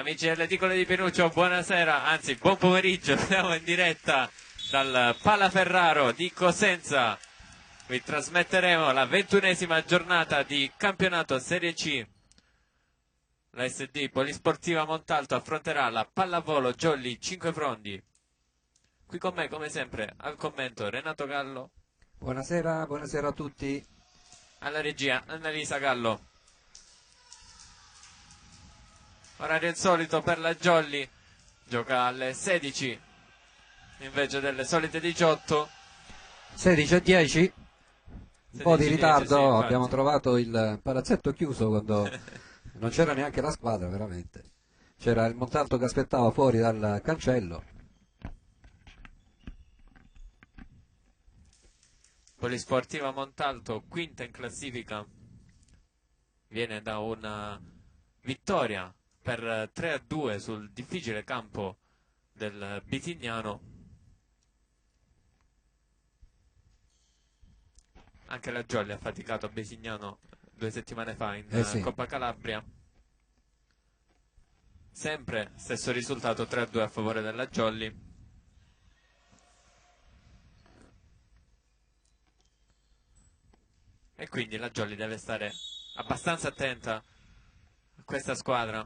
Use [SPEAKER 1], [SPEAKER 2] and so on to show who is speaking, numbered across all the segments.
[SPEAKER 1] Amici dell'Edicolo di Pinuccio, buonasera, anzi buon pomeriggio, siamo in diretta dal Palaferraro di Cosenza. Vi trasmetteremo la 21esima giornata di campionato Serie C. La SD Polisportiva Montalto affronterà la Pallavolo Jolly Cinquefrondi. Qui con me, come sempre, al commento Renato Gallo.
[SPEAKER 2] Buonasera, buonasera a tutti.
[SPEAKER 1] Alla regia Annalisa Gallo. Orario insolito per la Jolly, gioca alle 16 invece delle solite 18.
[SPEAKER 2] 16:10, un po' di
[SPEAKER 1] 16:10,
[SPEAKER 2] ritardo,
[SPEAKER 1] sì, infatti.
[SPEAKER 2] abbiamo trovato il palazzetto chiuso quando non c'era neanche la squadra, veramente. C'era il Montalto che aspettava fuori dal cancello.
[SPEAKER 1] Polisportiva Montalto, quinta in classifica, viene da una vittoria per 3-2 sul difficile campo del Bitignano. Anche la Jolly ha faticato a Bisignano 2 settimane fa in
[SPEAKER 2] Sì.
[SPEAKER 1] Coppa Calabria. Sempre stesso risultato, 3-2 a favore della Jolly. E quindi la Jolly deve stare abbastanza attenta a questa squadra.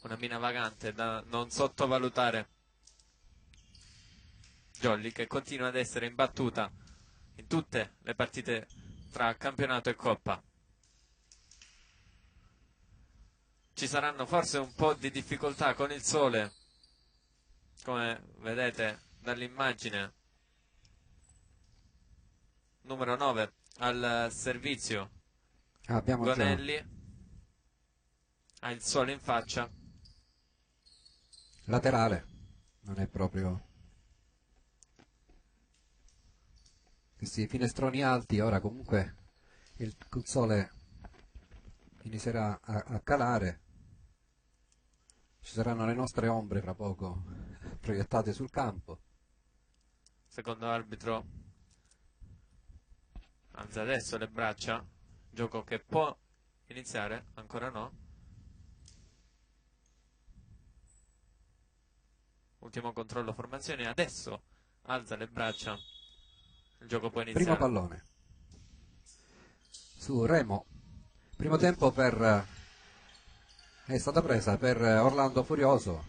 [SPEAKER 1] Una mina vagante da non sottovalutare. Jolly che continua ad essere imbattuta in tutte le partite tra campionato e coppa. Ci saranno forse un po' di difficoltà con il sole, come vedete dall'immagine. Numero 9 al servizio,
[SPEAKER 2] Abbiamo già
[SPEAKER 1] Gonelli ha il sole in faccia.
[SPEAKER 2] laterale, non è proprio questi finestroni alti. Ora comunque il sole inizierà a calare, ci saranno le nostre ombre fra poco proiettate sul campo.
[SPEAKER 1] Secondo arbitro alza adesso le braccia, gioco che può iniziare, ancora no. Ultimo controllo formazione, adesso alza le braccia, il gioco può iniziare.
[SPEAKER 2] Primo pallone su Remo, primo tempo è stata presa per Orlando Furioso.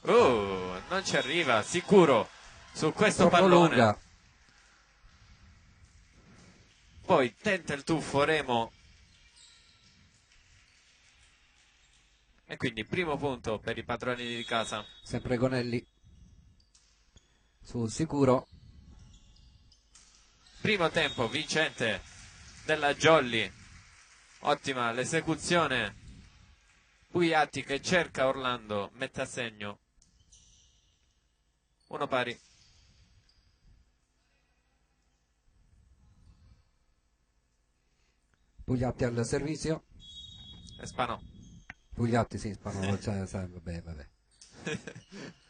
[SPEAKER 1] Non ci arriva, sicuro su questo
[SPEAKER 2] Troppo
[SPEAKER 1] pallone.
[SPEAKER 2] lunga.
[SPEAKER 1] Poi tenta il tuffo Remo. E quindi primo punto per i padroni di casa.
[SPEAKER 2] Sempre Gonelli sul sicuro.
[SPEAKER 1] Primo tempo vincente della Jolly. Ottima l'esecuzione. Pugliatti che cerca Orlando, mette a segno. Uno pari.
[SPEAKER 2] Pugliatti al servizio.
[SPEAKER 1] E Spanò.
[SPEAKER 2] Pugliatti sì, Spanò, cioè, vabbè.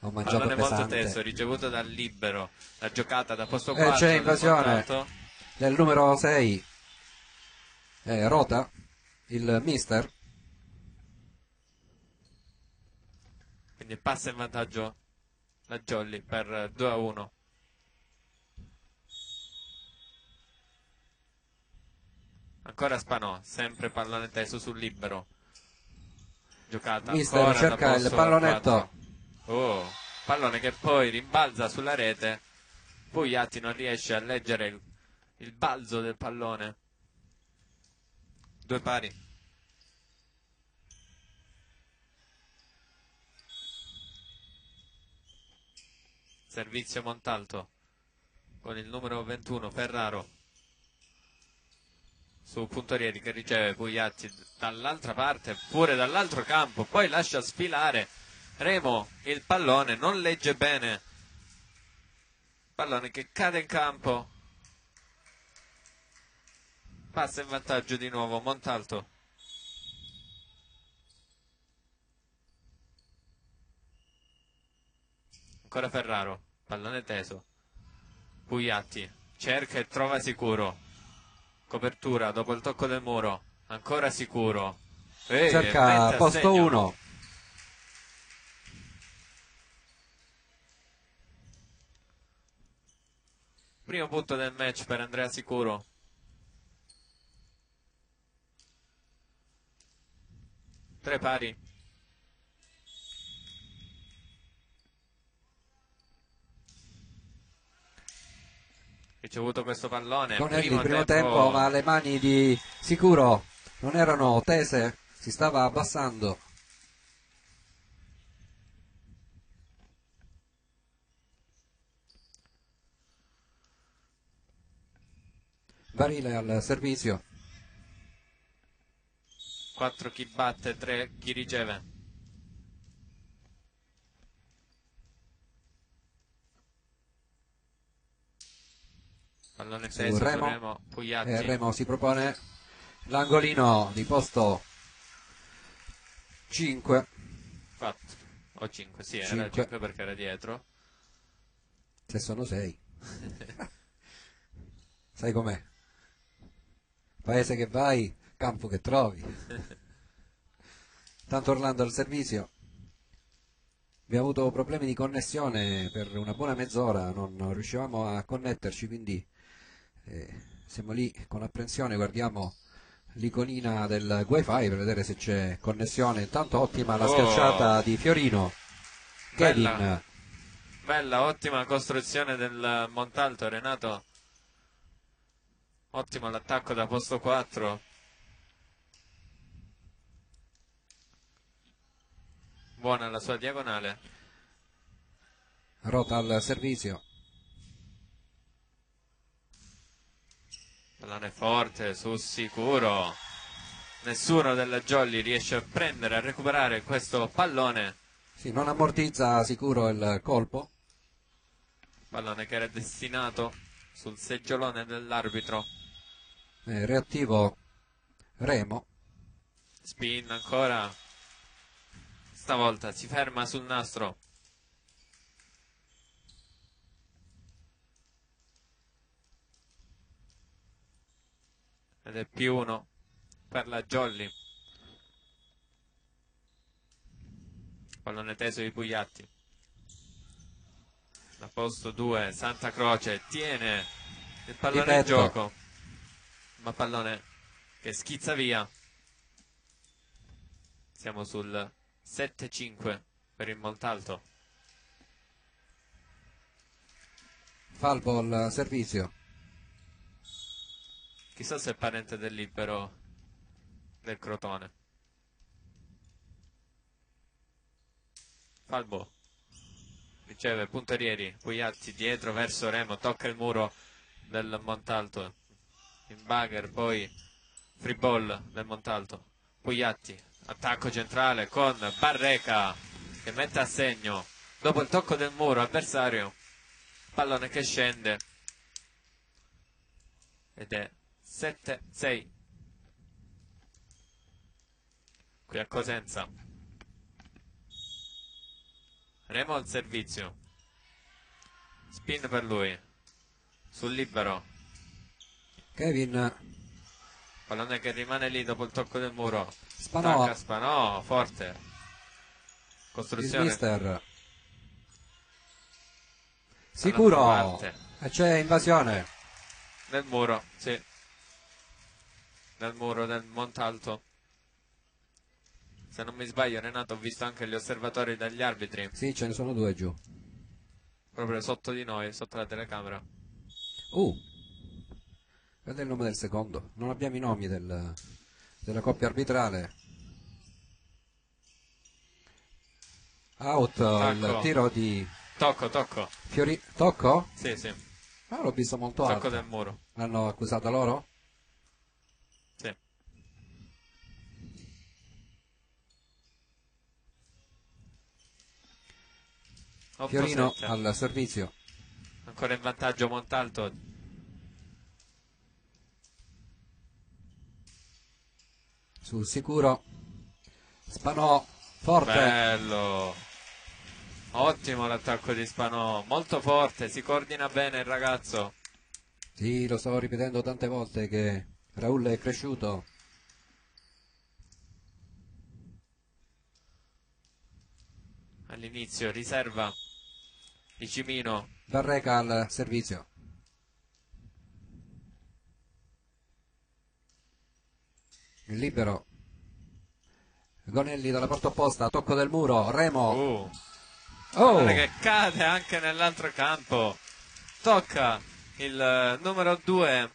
[SPEAKER 2] Ho mangiato
[SPEAKER 1] Pallone molto
[SPEAKER 2] pesante.
[SPEAKER 1] teso, ricevuto dal libero. La giocata da posto 4.
[SPEAKER 2] C'è invasione
[SPEAKER 1] Montalto.
[SPEAKER 2] del numero 6, Rota, il mister.
[SPEAKER 1] Quindi passa in vantaggio la Jolly per 2-1. Ancora Spanò, sempre pallone teso sul libero. Giocata
[SPEAKER 2] Mister
[SPEAKER 1] ancora da
[SPEAKER 2] cerca il
[SPEAKER 1] posto
[SPEAKER 2] pallonetto.
[SPEAKER 1] 4. Pallone che poi rimbalza sulla rete. Pugliatti non riesce a leggere il balzo del pallone. Due pari. Servizio Montalto con il numero 21 Ferraro su Puntorieri che riceve Pugliatti dall'altra parte, pure dall'altro campo, poi lascia sfilare Remo il pallone, non legge bene, pallone che cade in campo, passa in vantaggio di nuovo Montalto. Ancora Ferraro, pallone teso, Pugliatti cerca e trova sicuro, Copertura dopo il tocco del muro, ancora Sicuro.
[SPEAKER 2] Cerca
[SPEAKER 1] mette a
[SPEAKER 2] posto
[SPEAKER 1] segno.
[SPEAKER 2] 1.
[SPEAKER 1] Primo punto del match per Andrea Sicuro. Tre pari. Ricevuto questo pallone,
[SPEAKER 2] Tonelli, primo tempo, ma le mani di Sicuro non erano tese, si stava abbassando. Barile al servizio.
[SPEAKER 1] 4 chi batte, 3 chi riceve. Pallone
[SPEAKER 2] Su
[SPEAKER 1] teso su
[SPEAKER 2] Remo.
[SPEAKER 1] Remo, Pugliatti.
[SPEAKER 2] Remo si propone l'angolino di posto 5.
[SPEAKER 1] 4 o 5, sì, era
[SPEAKER 2] 5.
[SPEAKER 1] 5 perché era dietro.
[SPEAKER 2] Se sono 6. Sai com'è? Paese che vai, campo che trovi. Tanto Orlando al servizio. Abbiamo avuto problemi di connessione per una buona mezz'ora, non riuscivamo a connetterci, quindi siamo lì con apprensione, guardiamo l'iconina del wifi per vedere se c'è connessione. Intanto ottima la schiacciata di Fiorino.
[SPEAKER 1] Bella,
[SPEAKER 2] Kevin.
[SPEAKER 1] bella, ottima costruzione del Montalto, Renato. Ottimo l'attacco da posto 4. Buona la sua diagonale.
[SPEAKER 2] Rota al servizio.
[SPEAKER 1] Pallone forte, su Sicuro. Nessuno della Jolly riesce a prendere, a recuperare questo pallone.
[SPEAKER 2] Sì, non ammortizza sicuro il colpo.
[SPEAKER 1] Pallone che era destinato sul seggiolone dell'arbitro.
[SPEAKER 2] Reattivo Remo.
[SPEAKER 1] Spin ancora. Stavolta si ferma sul nastro. Ed è +1 per la Jolly. Pallone teso di Pugliatti. Da posto 2, Santa Croce tiene il pallone in gioco. Ma pallone che schizza via. Siamo sul 7-5 per il Montalto.
[SPEAKER 2] Falbo al servizio.
[SPEAKER 1] Chissà se è parente del libero del Crotone. Falbo riceve punterieri, Pugliatti dietro verso Remo, tocca il muro del Montalto. In bagger poi free ball del Montalto. Pugliatti, attacco centrale con Barreca che mette a segno dopo il tocco del muro avversario. Pallone che scende ed è 7-6 qui a Cosenza. Remo al servizio, spin per lui sul libero,
[SPEAKER 2] Kevin.
[SPEAKER 1] pallone che rimane lì dopo il tocco del muro.
[SPEAKER 2] Spanò.
[SPEAKER 1] Stacca Spanò, forte costruzione.
[SPEAKER 2] Mister. Sicuro.
[SPEAKER 1] Parte
[SPEAKER 2] E c'è invasione.
[SPEAKER 1] nel muro, sì, nel muro del Montalto. Se non mi sbaglio, Renato, ho visto anche gli osservatori dagli arbitri
[SPEAKER 2] Sì, ce ne sono 2 giù.
[SPEAKER 1] proprio sotto di noi, sotto la telecamera.
[SPEAKER 2] Guarda il nome del secondo. Non abbiamo i nomi della coppia arbitrale. Out il tiro di
[SPEAKER 1] Tocco.
[SPEAKER 2] Tocco?
[SPEAKER 1] Sì, sì.
[SPEAKER 2] Ah, l'ho visto molto
[SPEAKER 1] Tocco
[SPEAKER 2] alto.
[SPEAKER 1] del muro.
[SPEAKER 2] L'hanno accusata loro?
[SPEAKER 1] Sì.
[SPEAKER 2] Fiorino
[SPEAKER 1] 8-7.
[SPEAKER 2] al servizio.
[SPEAKER 1] Ancora in vantaggio Montalto.
[SPEAKER 2] Sul sicuro. Spanò forte.
[SPEAKER 1] Bello. Ottimo l'attacco di Spanò. Molto forte. Si coordina bene il ragazzo.
[SPEAKER 2] Sì, lo stavo ripetendo tante volte che Raul è cresciuto.
[SPEAKER 1] All'inizio riserva di Cimino.
[SPEAKER 2] Barreca al servizio. Il libero. Gonelli dalla porta opposta, tocco del muro, Remo.
[SPEAKER 1] Pallone che cade anche nell'altro campo. Tocca il numero 2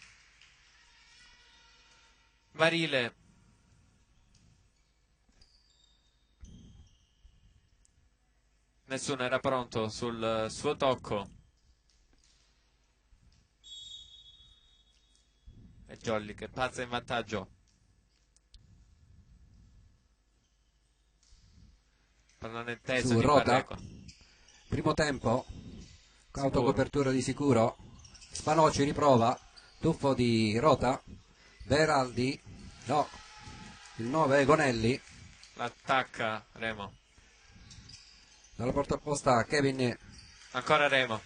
[SPEAKER 1] Varile. Nessuno era pronto sul suo tocco. E Jolly che passa in vantaggio. Pallone inteso
[SPEAKER 2] Su
[SPEAKER 1] di
[SPEAKER 2] Rota.
[SPEAKER 1] Barreco.
[SPEAKER 2] Primo tempo. Autocopertura di sicuro. Spanocci riprova. Tuffo di Rota. Beraldi. No. Il 9 è Gonelli.
[SPEAKER 1] L'attacca Remo.
[SPEAKER 2] Dalla porta opposta Kevin.
[SPEAKER 1] Ancora Remo.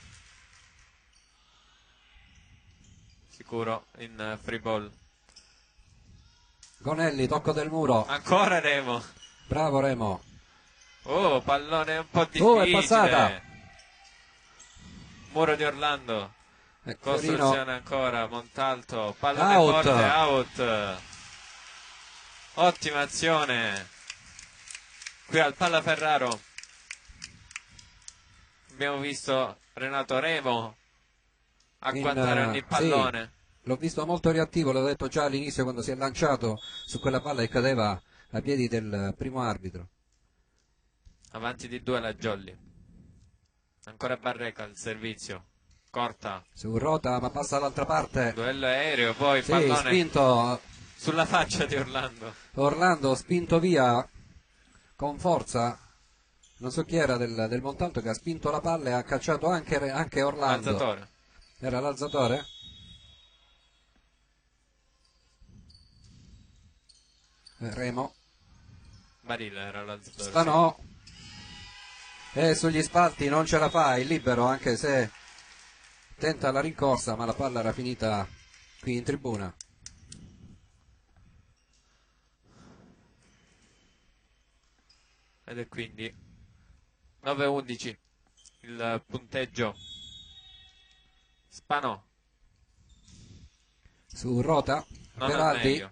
[SPEAKER 1] Sicuro in free ball.
[SPEAKER 2] Gonelli, tocco del muro.
[SPEAKER 1] Ancora Remo.
[SPEAKER 2] Bravo Remo.
[SPEAKER 1] Oh, pallone un po'
[SPEAKER 2] È passata.
[SPEAKER 1] difficile. Muro di Orlando. Costruzione
[SPEAKER 2] Fiorino.
[SPEAKER 1] ancora, Montalto. Pallone
[SPEAKER 2] Out.
[SPEAKER 1] forte, out. Ottima azione. Qui al Pallaferraro. Abbiamo visto Renato Remo agguantare ogni pallone.
[SPEAKER 2] Sì, l'ho visto molto reattivo, l'ho detto già all'inizio quando si è lanciato su quella palla e cadeva a piedi del primo arbitro.
[SPEAKER 1] Avanti di 2 la Jolly. Ancora Barreca al servizio. Corta.
[SPEAKER 2] Su Rota, ma passa dall'altra parte.
[SPEAKER 1] Duello aereo, poi
[SPEAKER 2] Sì,
[SPEAKER 1] pallone
[SPEAKER 2] spinto.
[SPEAKER 1] sulla faccia di Orlando.
[SPEAKER 2] Orlando spinto via con forza. Non so chi era del Montalto che ha spinto la palla e ha calciato anche Orlando.
[SPEAKER 1] Alzatore.
[SPEAKER 2] Era l'alzatore? Remo.
[SPEAKER 1] Barilla era l'alzatore.
[SPEAKER 2] Spanò. E sugli spalti non ce la fa il libero, anche se tenta la rincorsa, ma la palla era finita qui in tribuna.
[SPEAKER 1] Ed è quindi 9-11 il punteggio. Spanò.
[SPEAKER 2] Su Rota.
[SPEAKER 1] Non è
[SPEAKER 2] Beraldi.
[SPEAKER 1] meglio.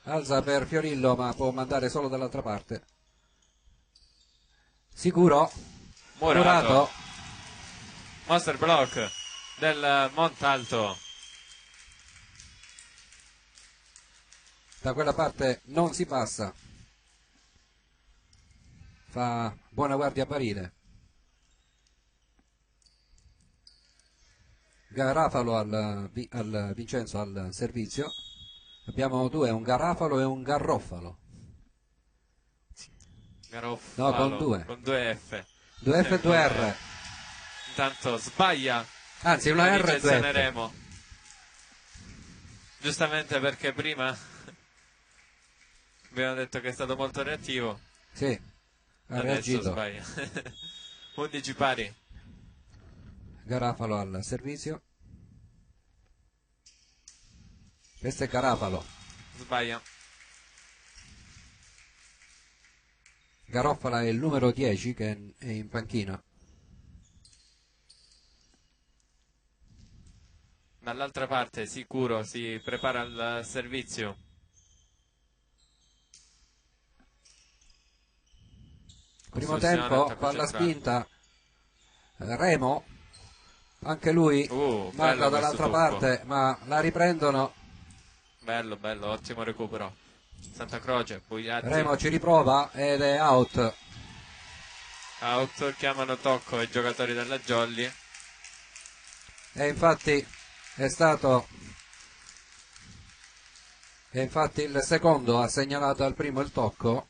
[SPEAKER 2] Alza per Fiorillo, ma può mandare solo dall'altra parte. Sicuro. Murato.
[SPEAKER 1] Monster block del Montalto.
[SPEAKER 2] Da quella parte non si passa. Fa buona guardia Barile. Garafalo al Vincenzo al servizio. Abbiamo due, un Garafalo e un Garroffalo.
[SPEAKER 1] Garoffalo.
[SPEAKER 2] No, con due.
[SPEAKER 1] Con due F.
[SPEAKER 2] 2F e 2R.
[SPEAKER 1] Intanto sbaglia.
[SPEAKER 2] Anzi, una R e 2F.
[SPEAKER 1] Remo. Giustamente perché prima abbiamo detto che è stato molto reattivo.
[SPEAKER 2] Sì, ha
[SPEAKER 1] Adesso
[SPEAKER 2] reagito.
[SPEAKER 1] sbaglia. 11 pari.
[SPEAKER 2] Garafalo al servizio. Questo è Garafalo.
[SPEAKER 1] Sbaglia.
[SPEAKER 2] Garoffala è il numero 10 che è in panchina.
[SPEAKER 1] Dall'altra parte sicuro si prepara al servizio.
[SPEAKER 2] Primo
[SPEAKER 1] Costruzione,
[SPEAKER 2] tempo,
[SPEAKER 1] attacco
[SPEAKER 2] palla
[SPEAKER 1] centrale.
[SPEAKER 2] spinta. Remo, anche lui
[SPEAKER 1] bello
[SPEAKER 2] manda dall'altra
[SPEAKER 1] questo tuffo.
[SPEAKER 2] parte, ma la riprendono.
[SPEAKER 1] Bello, bello, ottimo recupero. Santa Croce, Pugliatti.
[SPEAKER 2] Remo ci riprova ed è out.
[SPEAKER 1] Out, chiamano tocco i giocatori della Jolly.
[SPEAKER 2] E infatti è stato. E infatti il secondo ha segnalato al primo il tocco.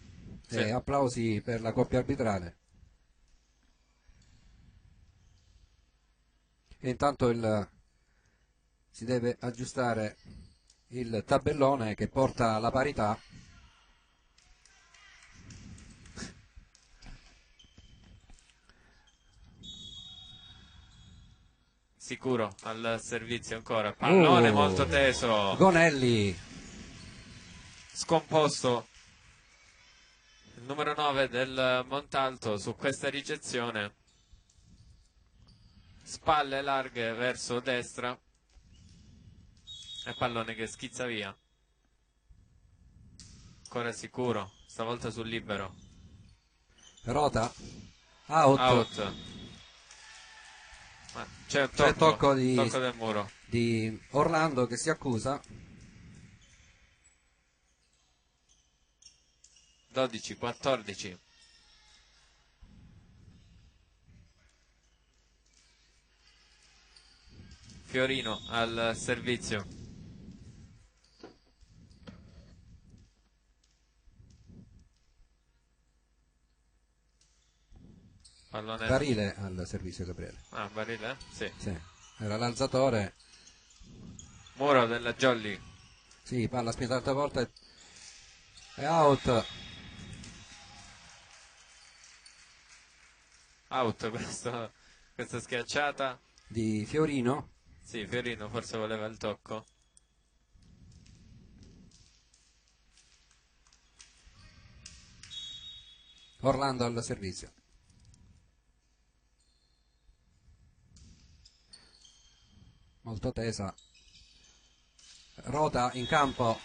[SPEAKER 1] Sì.
[SPEAKER 2] E applausi per la coppia arbitrale. E intanto si deve aggiustare il tabellone che porta alla parità.
[SPEAKER 1] Sicuro al servizio ancora, pallone molto teso,
[SPEAKER 2] Gonelli,
[SPEAKER 1] scomposto il numero 9 del Montalto su questa ricezione, spalle larghe verso destra e pallone che schizza via. Ancora Sicuro, stavolta sul libero,
[SPEAKER 2] Rota, out.
[SPEAKER 1] out. Ma c'è un
[SPEAKER 2] C'è
[SPEAKER 1] tocco,
[SPEAKER 2] tocco
[SPEAKER 1] tocco del muro.
[SPEAKER 2] di Orlando che si accusa.
[SPEAKER 1] 12-14. Fiorino al servizio. Pallone.
[SPEAKER 2] Barile al servizio, Gabriele.
[SPEAKER 1] Ah, Barile? Sì.
[SPEAKER 2] Sì, era l'alzatore.
[SPEAKER 1] Muro della Jolly.
[SPEAKER 2] Sì, palla spinta l'altra volta e out.
[SPEAKER 1] Out questa schiacciata.
[SPEAKER 2] Di Fiorino.
[SPEAKER 1] Sì, Fiorino forse voleva il tocco.
[SPEAKER 2] Orlando al servizio. Molto tesa. Rota in campo.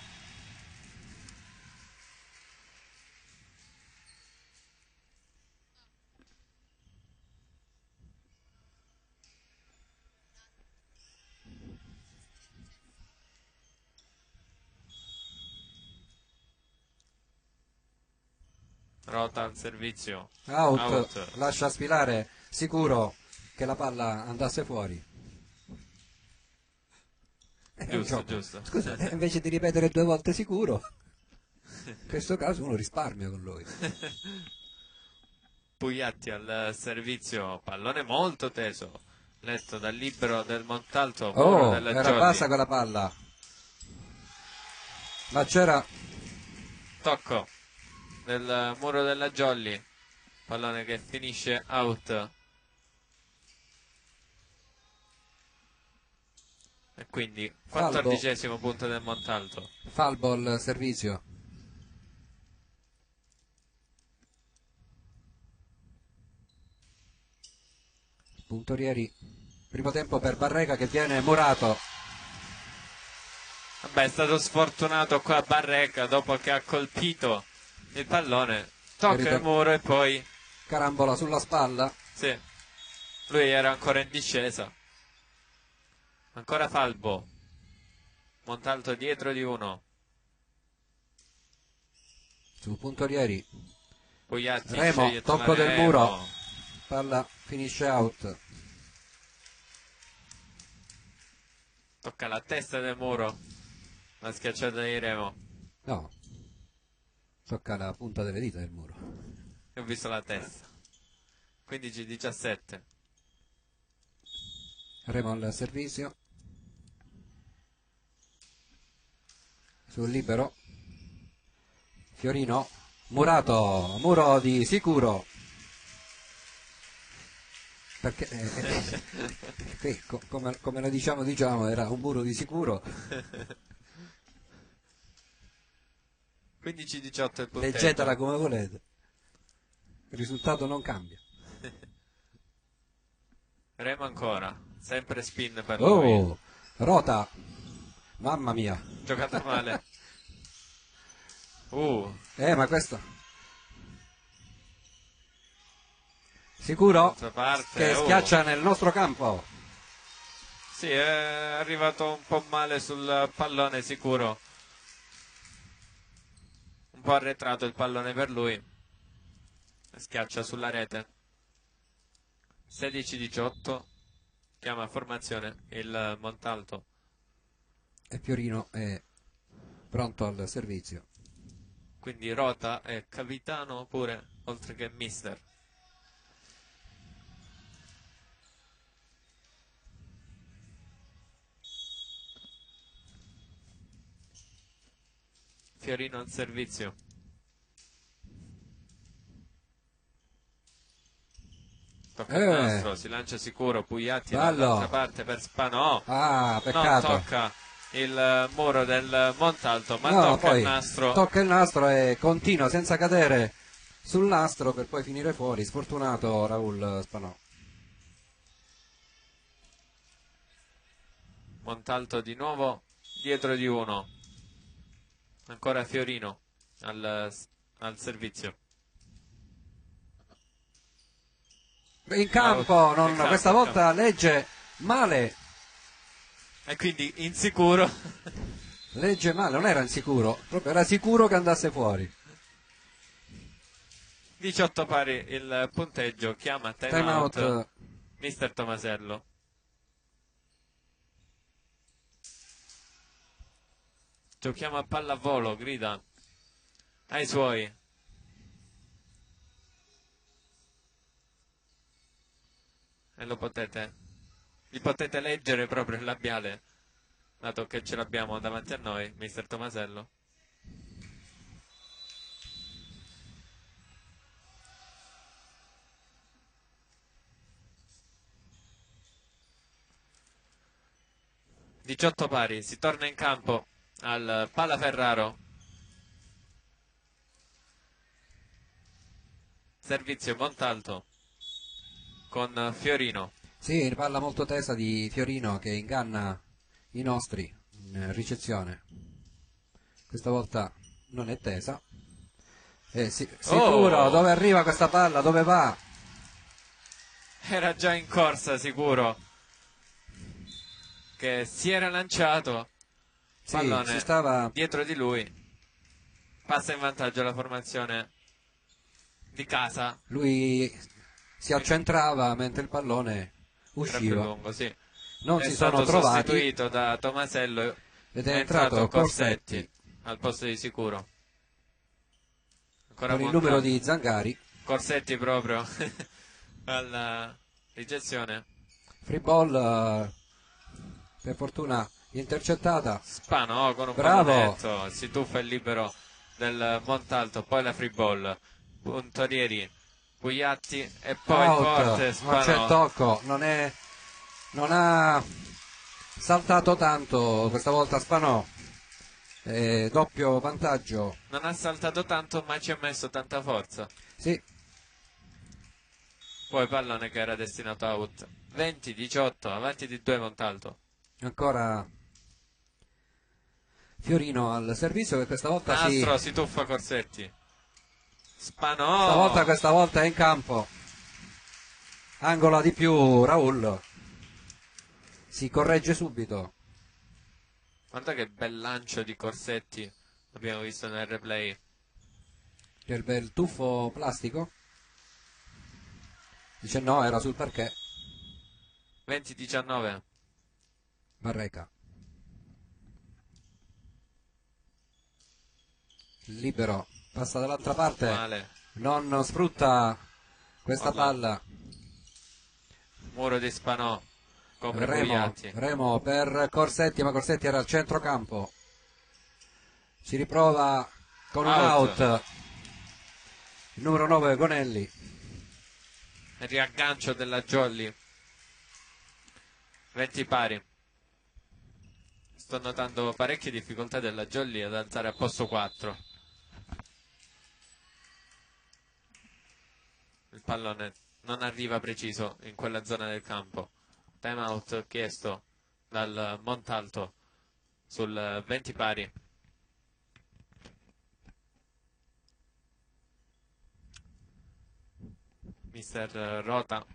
[SPEAKER 1] Rota al servizio.
[SPEAKER 2] Out. Lascia sfilare Sicuro che la palla andasse fuori.
[SPEAKER 1] Giusto, giusto.
[SPEAKER 2] Scusa, invece di ripetere 2 volte Sicuro, in questo caso uno risparmia con lui.
[SPEAKER 1] Pugliatti al servizio, pallone molto teso, letto dal libero del Montalto, muro della
[SPEAKER 2] Era
[SPEAKER 1] Jolly.
[SPEAKER 2] bassa quella palla, ma c'era
[SPEAKER 1] Tocco del muro della Jolly, pallone che finisce out. E quindi 14° punto del Montalto.
[SPEAKER 2] Falbo al servizio. Puntorieri, primo tempo per Barreca che viene murato.
[SPEAKER 1] Vabbè, è stato sfortunato qua Barreca dopo che ha colpito il pallone. Tocca il muro e poi...
[SPEAKER 2] Carambola sulla spalla.
[SPEAKER 1] Sì, lui era ancora in discesa. Ancora Falbo. Montalto dietro di uno.
[SPEAKER 2] Su Puntorieri.
[SPEAKER 1] Pugliatti
[SPEAKER 2] Remo, tocco del
[SPEAKER 1] Remo.
[SPEAKER 2] muro. Palla finisce out.
[SPEAKER 1] Tocca la testa del muro. La schiacciata di Remo.
[SPEAKER 2] No. Tocca la punta delle dita del muro.
[SPEAKER 1] E ho visto la testa. 15-17.
[SPEAKER 2] Remo al servizio. Sul libero. Fiorino. Murato. Muro di Sicuro. Perché qui, come lo diciamo, era un muro di Sicuro.
[SPEAKER 1] 15-18 il punteggio.
[SPEAKER 2] Leggetela come volete. Il risultato non cambia.
[SPEAKER 1] Remo ancora. Sempre spin per lui.
[SPEAKER 2] Rota. Mamma mia.
[SPEAKER 1] Giocata male.
[SPEAKER 2] Ma questo... Sicuro
[SPEAKER 1] parte,
[SPEAKER 2] che schiaccia nel nostro campo.
[SPEAKER 1] Sì, è arrivato un po' male sul pallone Sicuro. Un po' arretrato il pallone per lui. Schiaccia sulla rete. 16-18. Chiama formazione il Montalto.
[SPEAKER 2] E Fiorino è pronto al servizio.
[SPEAKER 1] Quindi Rota è capitano pure, oltre che mister. Fiorino al servizio. tocca il nastro, si lancia sicuro, Pugliatti
[SPEAKER 2] Ballo.
[SPEAKER 1] dall'altra parte per Spanò,
[SPEAKER 2] Ah,
[SPEAKER 1] non
[SPEAKER 2] peccato.
[SPEAKER 1] tocca il muro del Montalto, ma
[SPEAKER 2] No,
[SPEAKER 1] tocca
[SPEAKER 2] poi
[SPEAKER 1] il nastro.
[SPEAKER 2] tocca il nastro e continua senza cadere sul nastro per poi finire fuori. Sfortunato Raul Spanò.
[SPEAKER 1] Montalto di nuovo dietro di uno, ancora Fiorino al servizio.
[SPEAKER 2] In campo,
[SPEAKER 1] In campo,
[SPEAKER 2] questa
[SPEAKER 1] in
[SPEAKER 2] volta legge male.
[SPEAKER 1] E quindi insicuro.
[SPEAKER 2] Legge male, non era insicuro, proprio era sicuro che andasse fuori.
[SPEAKER 1] 18 pari il punteggio, chiama
[SPEAKER 2] Time
[SPEAKER 1] timeout
[SPEAKER 2] out.
[SPEAKER 1] Mister Tomasello. Giochiamo a pallavolo, grida ai suoi. E li potete leggere proprio il labiale, dato che ce l'abbiamo davanti a noi, Mister Tomasello. (18 pari), si torna in campo al Palaferraro. Servizio Montalto con Fiorino.
[SPEAKER 2] Sì, palla molto tesa di Fiorino che inganna i nostri in ricezione. Questa volta non è tesa. Sicuro,
[SPEAKER 1] Oh!
[SPEAKER 2] dove arriva questa palla, dove va?
[SPEAKER 1] Era già in corsa sicuro, che si era lanciato,
[SPEAKER 2] Sì,
[SPEAKER 1] pallone
[SPEAKER 2] si stava...
[SPEAKER 1] dietro di lui, passa in vantaggio la formazione di casa.
[SPEAKER 2] Lui si accentrava mentre il pallone
[SPEAKER 1] Era più
[SPEAKER 2] usciva.
[SPEAKER 1] lungo, sì.
[SPEAKER 2] Non
[SPEAKER 1] È
[SPEAKER 2] si
[SPEAKER 1] stato
[SPEAKER 2] sono trovati
[SPEAKER 1] sostituito da Tomasello,
[SPEAKER 2] ed è entrato Corsetti
[SPEAKER 1] al posto di sicuro. Ancora
[SPEAKER 2] con il numero
[SPEAKER 1] Montalto.
[SPEAKER 2] di Zangari.
[SPEAKER 1] Corsetti proprio alla ricezione.
[SPEAKER 2] Free ball, per fortuna intercettata.
[SPEAKER 1] Spano con un
[SPEAKER 2] Bravo.
[SPEAKER 1] pallonetto, si tuffa il libero del Montalto, poi la free ball, puntorieri Pugliatti e poi
[SPEAKER 2] Out,
[SPEAKER 1] forte
[SPEAKER 2] non c'è
[SPEAKER 1] Spano.
[SPEAKER 2] tocco, non ha saltato tanto questa volta Spanò. Doppio vantaggio.
[SPEAKER 1] Non ha saltato tanto ma ci ha messo tanta forza.
[SPEAKER 2] Sì,
[SPEAKER 1] Poi pallone che era destinato a out. 20-18, avanti di 2 Montalto.
[SPEAKER 2] ancora Fiorino al servizio che questa volta
[SPEAKER 1] Nastro, si tuffa Corsetti.
[SPEAKER 2] stavolta
[SPEAKER 1] Spanò.
[SPEAKER 2] questa volta è in campo. Angola di più Raul. Si corregge subito.
[SPEAKER 1] Guarda che bel lancio di Corsetti, abbiamo visto nel replay.
[SPEAKER 2] Del bel tuffo plastico. Dice no, era sul parquet.
[SPEAKER 1] 20-19.
[SPEAKER 2] Barreca. Libero. Passa dall'altra parte.
[SPEAKER 1] Male.
[SPEAKER 2] Non sfrutta questa
[SPEAKER 1] Guarda.
[SPEAKER 2] palla.
[SPEAKER 1] Muro di Spanò. Copre Pugliatti.
[SPEAKER 2] Remo per Corsetti, ma Corsetti era al centrocampo. Si riprova con un out. Il numero 9 Gonelli.
[SPEAKER 1] Il riaggancio della Jolly. 20 pari. Sto notando parecchie difficoltà della Jolly ad alzare a posto 4. Il pallone non arriva preciso in quella zona del campo. Time out chiesto dal Montalto sul 20 pari. Mister Rota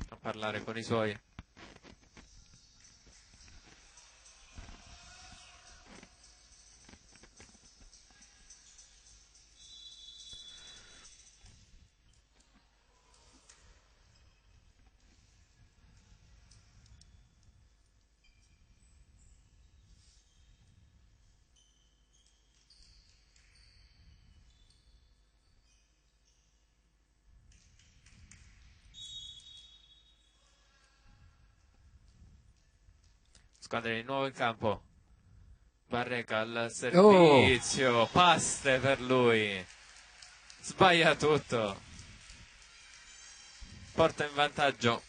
[SPEAKER 1] a parlare con i suoi. Squadra di nuovo in campo. Barreca al servizio. Paste per lui. Sbaglia tutto. porta in vantaggio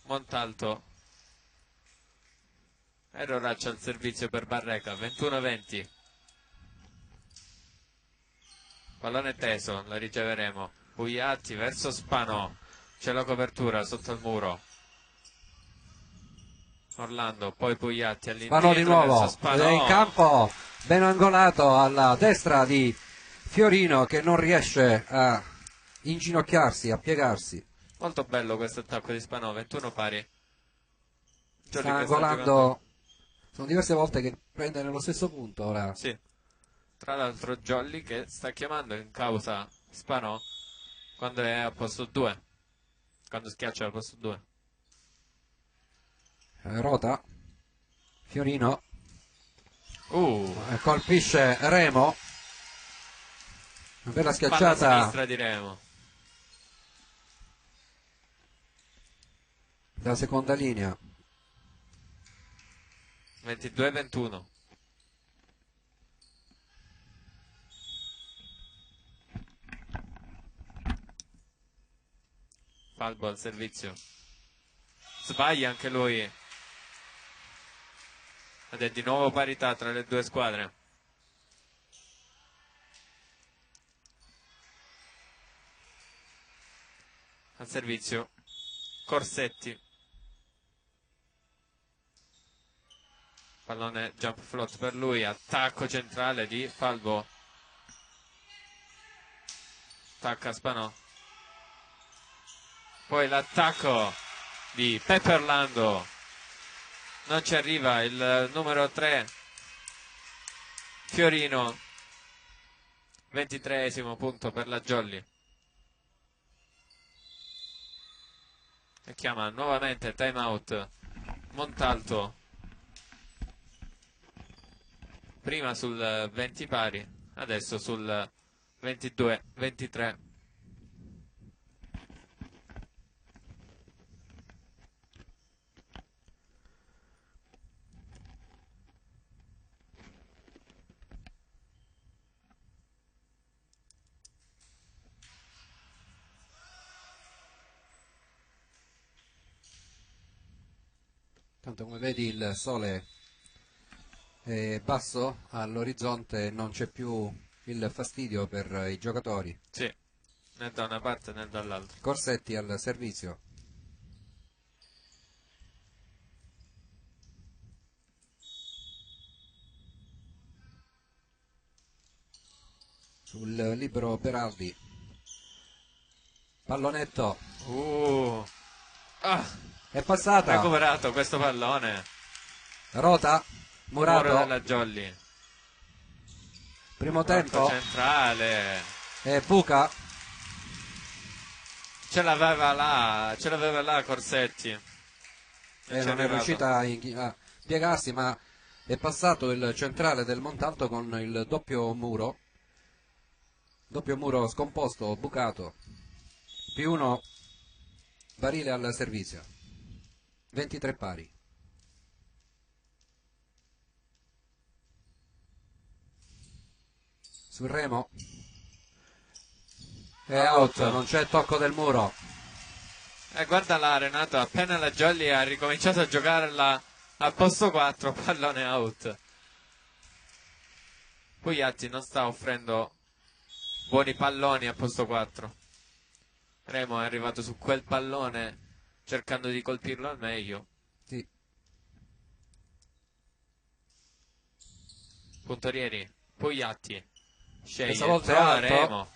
[SPEAKER 1] Montalto. Erroraccio al servizio per Barreca, 21-20. Pallone teso, la riceveremo. Pugliatti verso Spanò, c'è la copertura sotto il muro. Orlando, poi Pugliatti all'indietro.
[SPEAKER 2] Spanò di nuovo,
[SPEAKER 1] verso Spanò.
[SPEAKER 2] in campo, ben angolato alla destra di Fiorino che non riesce a inginocchiarsi, a piegarsi.
[SPEAKER 1] Molto bello questo attacco di Spanò, 21 pari.
[SPEAKER 2] Sta
[SPEAKER 1] Giorgi che
[SPEAKER 2] angolando, sono diverse volte che prende nello stesso punto ora.
[SPEAKER 1] Sì. Tra l'altro Jolly che sta chiamando in causa Spanò quando è a posto 2. Quando schiaccia al posto 2.
[SPEAKER 2] Rota, Fiorino,
[SPEAKER 1] Uh,
[SPEAKER 2] colpisce Remo, una bella
[SPEAKER 1] palla
[SPEAKER 2] schiacciata
[SPEAKER 1] sinistra di Remo.
[SPEAKER 2] dalla seconda linea.
[SPEAKER 1] 22-21. Falbo al servizio. Sbaglia anche lui. Ed è di nuovo parità tra le due squadre. Al servizio Corsetti. Pallone jump float per lui. Attacco centrale di Falbo. Attacca Spanò. Poi l'attacco di Peppe Orlando. Non ci arriva il numero 3 Fiorino. 23esimo punto per la Jolly. E chiama nuovamente time out Montalto. Prima sul 20 pari, adesso sul 22-23.
[SPEAKER 2] Tanto come vedi il sole è basso, all'orizzonte non c'è più il fastidio per i giocatori.
[SPEAKER 1] Sì, né da una parte né dall'altra.
[SPEAKER 2] Corsetti al servizio. Sul libero Berardi. Pallonetto.
[SPEAKER 1] Ah,
[SPEAKER 2] È passata.
[SPEAKER 1] recuperato questo pallone.
[SPEAKER 2] Rota.
[SPEAKER 1] Muro
[SPEAKER 2] Murato.
[SPEAKER 1] della Jolly.
[SPEAKER 2] Primo
[SPEAKER 1] Arco
[SPEAKER 2] tempo.
[SPEAKER 1] centrale.
[SPEAKER 2] E Buca.
[SPEAKER 1] Ce l'aveva là Corsetti.
[SPEAKER 2] Non è riuscita a piegarsi, ma è passato il centrale del Montalto con il doppio muro scomposto, bucato, più uno Barile al servizio, 23 pari. Sul Remo è out, non c'è tocco del muro.
[SPEAKER 1] Guarda là Renato, appena la Jolly ha ricominciato a giocarla al posto 4, pallone out. Pugliatti non sta offrendo buoni palloni a posto 4. Remo è arrivato su quel pallone cercando di colpirlo al meglio.
[SPEAKER 2] Sì.
[SPEAKER 1] Puntorieri, Pugliatti sceglie,
[SPEAKER 2] Questa volta è
[SPEAKER 1] trova
[SPEAKER 2] alto.
[SPEAKER 1] Remo.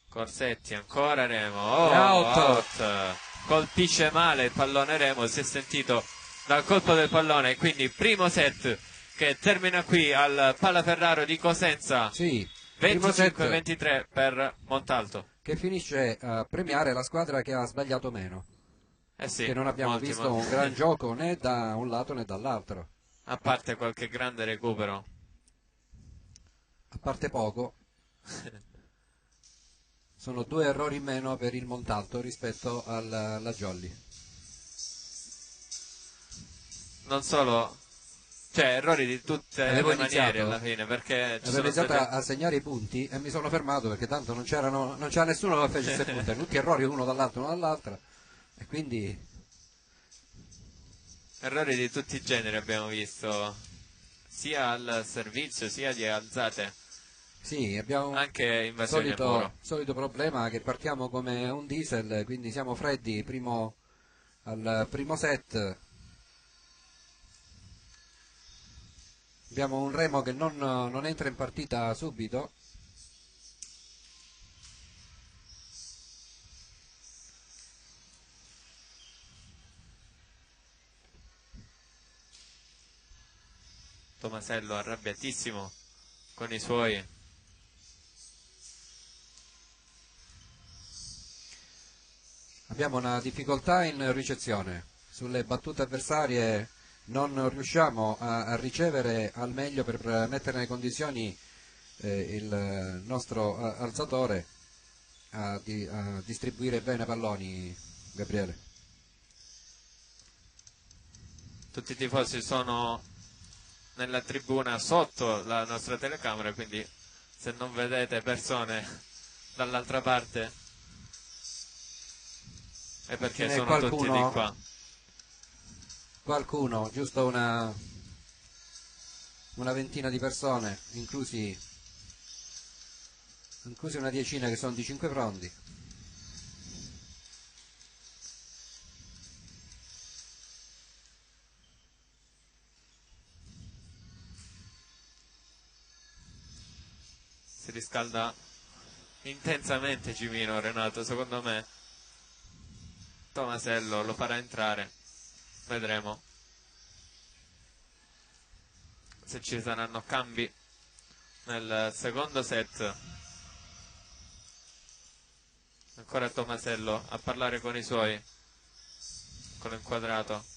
[SPEAKER 1] Corsetti, ancora Remo. Oh,
[SPEAKER 2] Out.
[SPEAKER 1] Colpisce male il pallone Remo, si è sentito dal colpo del pallone, quindi primo set che termina qui al Palaferraro di Cosenza.
[SPEAKER 2] Sì, primo set
[SPEAKER 1] 25-23 per Montalto.
[SPEAKER 2] che finisce a premiare la squadra che ha sbagliato meno.
[SPEAKER 1] Sì,
[SPEAKER 2] Che non abbiamo visto un gran gioco né da un lato né dall'altro.
[SPEAKER 1] A parte qualche grande recupero.
[SPEAKER 2] A parte poco. Sono 2 errori in meno per il Montalto rispetto alla Jolly.
[SPEAKER 1] Non solo Cioè, errori di tutte
[SPEAKER 2] Avevo
[SPEAKER 1] le maniere
[SPEAKER 2] iniziato.
[SPEAKER 1] alla fine, perché ci
[SPEAKER 2] Avevo
[SPEAKER 1] sono
[SPEAKER 2] iniziato
[SPEAKER 1] state
[SPEAKER 2] a segnare i punti e mi sono fermato perché tanto non c'era nessuno che facesse punti, erano tutti errori uno dall'altra e quindi
[SPEAKER 1] errori di tutti i generi abbiamo visto, sia al servizio sia di alzate,
[SPEAKER 2] sì, abbiamo
[SPEAKER 1] anche
[SPEAKER 2] il
[SPEAKER 1] invasioni al muro.
[SPEAKER 2] solito problema che partiamo come un diesel, quindi siamo freddi al primo set, abbiamo un remo che non entra in partita subito.
[SPEAKER 1] Tomasello arrabbiatissimo con i suoi.
[SPEAKER 2] Abbiamo una difficoltà in ricezione, sulle battute avversarie non riusciamo a ricevere al meglio per mettere nelle condizioni il nostro alzatore a distribuire bene i palloni, Gabriele.
[SPEAKER 1] Tutti i tifosi sono nella tribuna sotto la nostra telecamera, quindi se non vedete persone dall'altra parte è
[SPEAKER 2] Ce
[SPEAKER 1] perché
[SPEAKER 2] n'è
[SPEAKER 1] sono tutti di qua.
[SPEAKER 2] qualcuno, giusto una ventina di persone, inclusi una decina che sono di 5 frondi.
[SPEAKER 1] Si riscalda intensamente Cimino, Renato, secondo me Tomasello lo farà entrare, vedremo se ci saranno cambi nel secondo set. Ancora Tomasello a parlare con i suoi, con l'inquadrato.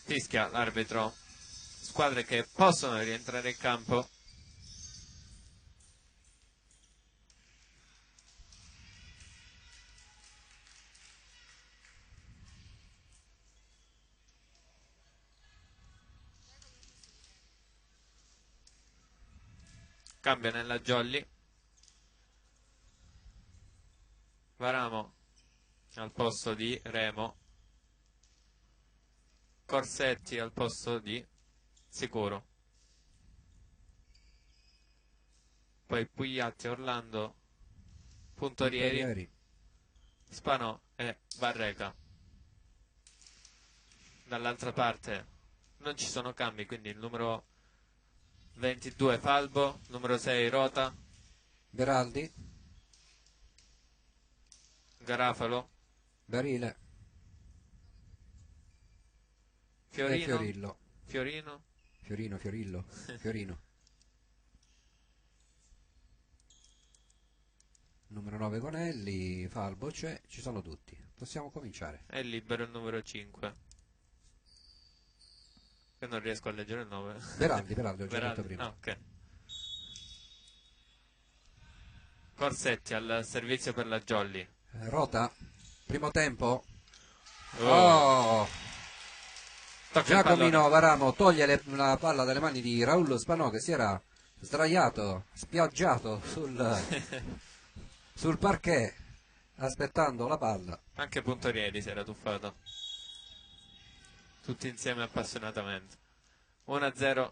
[SPEAKER 1] Fischia l'arbitro, squadre che possono rientrare in campo. Cambia nella Jolly, Varamo al posto di Remo, Corsetti al posto di Sicuro, poi Pugliatti, Orlando, Puntorieri, Spanò e Barreca. Dall'altra parte non ci sono cambi, quindi il numero 22 Falbo, numero 6 Rota,
[SPEAKER 2] Beraldi,
[SPEAKER 1] Garafalo,
[SPEAKER 2] Barile e
[SPEAKER 1] Fiorino,
[SPEAKER 2] Fiorino. Numero 9 Conelli, Falbo c'è, ci sono tutti. Possiamo cominciare.
[SPEAKER 1] è libero il numero 5. Che non riesco a leggere il nome.
[SPEAKER 2] Beraldi, ho già detto
[SPEAKER 1] Beraldi,
[SPEAKER 2] prima.
[SPEAKER 1] ok. Corsetti al servizio per la Jolly.
[SPEAKER 2] Rota, primo tempo.
[SPEAKER 1] Oh. Tocca il
[SPEAKER 2] Giacomino
[SPEAKER 1] pallone.
[SPEAKER 2] Varamo toglie la palla dalle mani di Raul Spanò che si era sdraiato, spiaggiato sul parquet aspettando la palla.
[SPEAKER 1] Anche Puntorieri si era tuffato. Tutti insieme appassionatamente. 1-0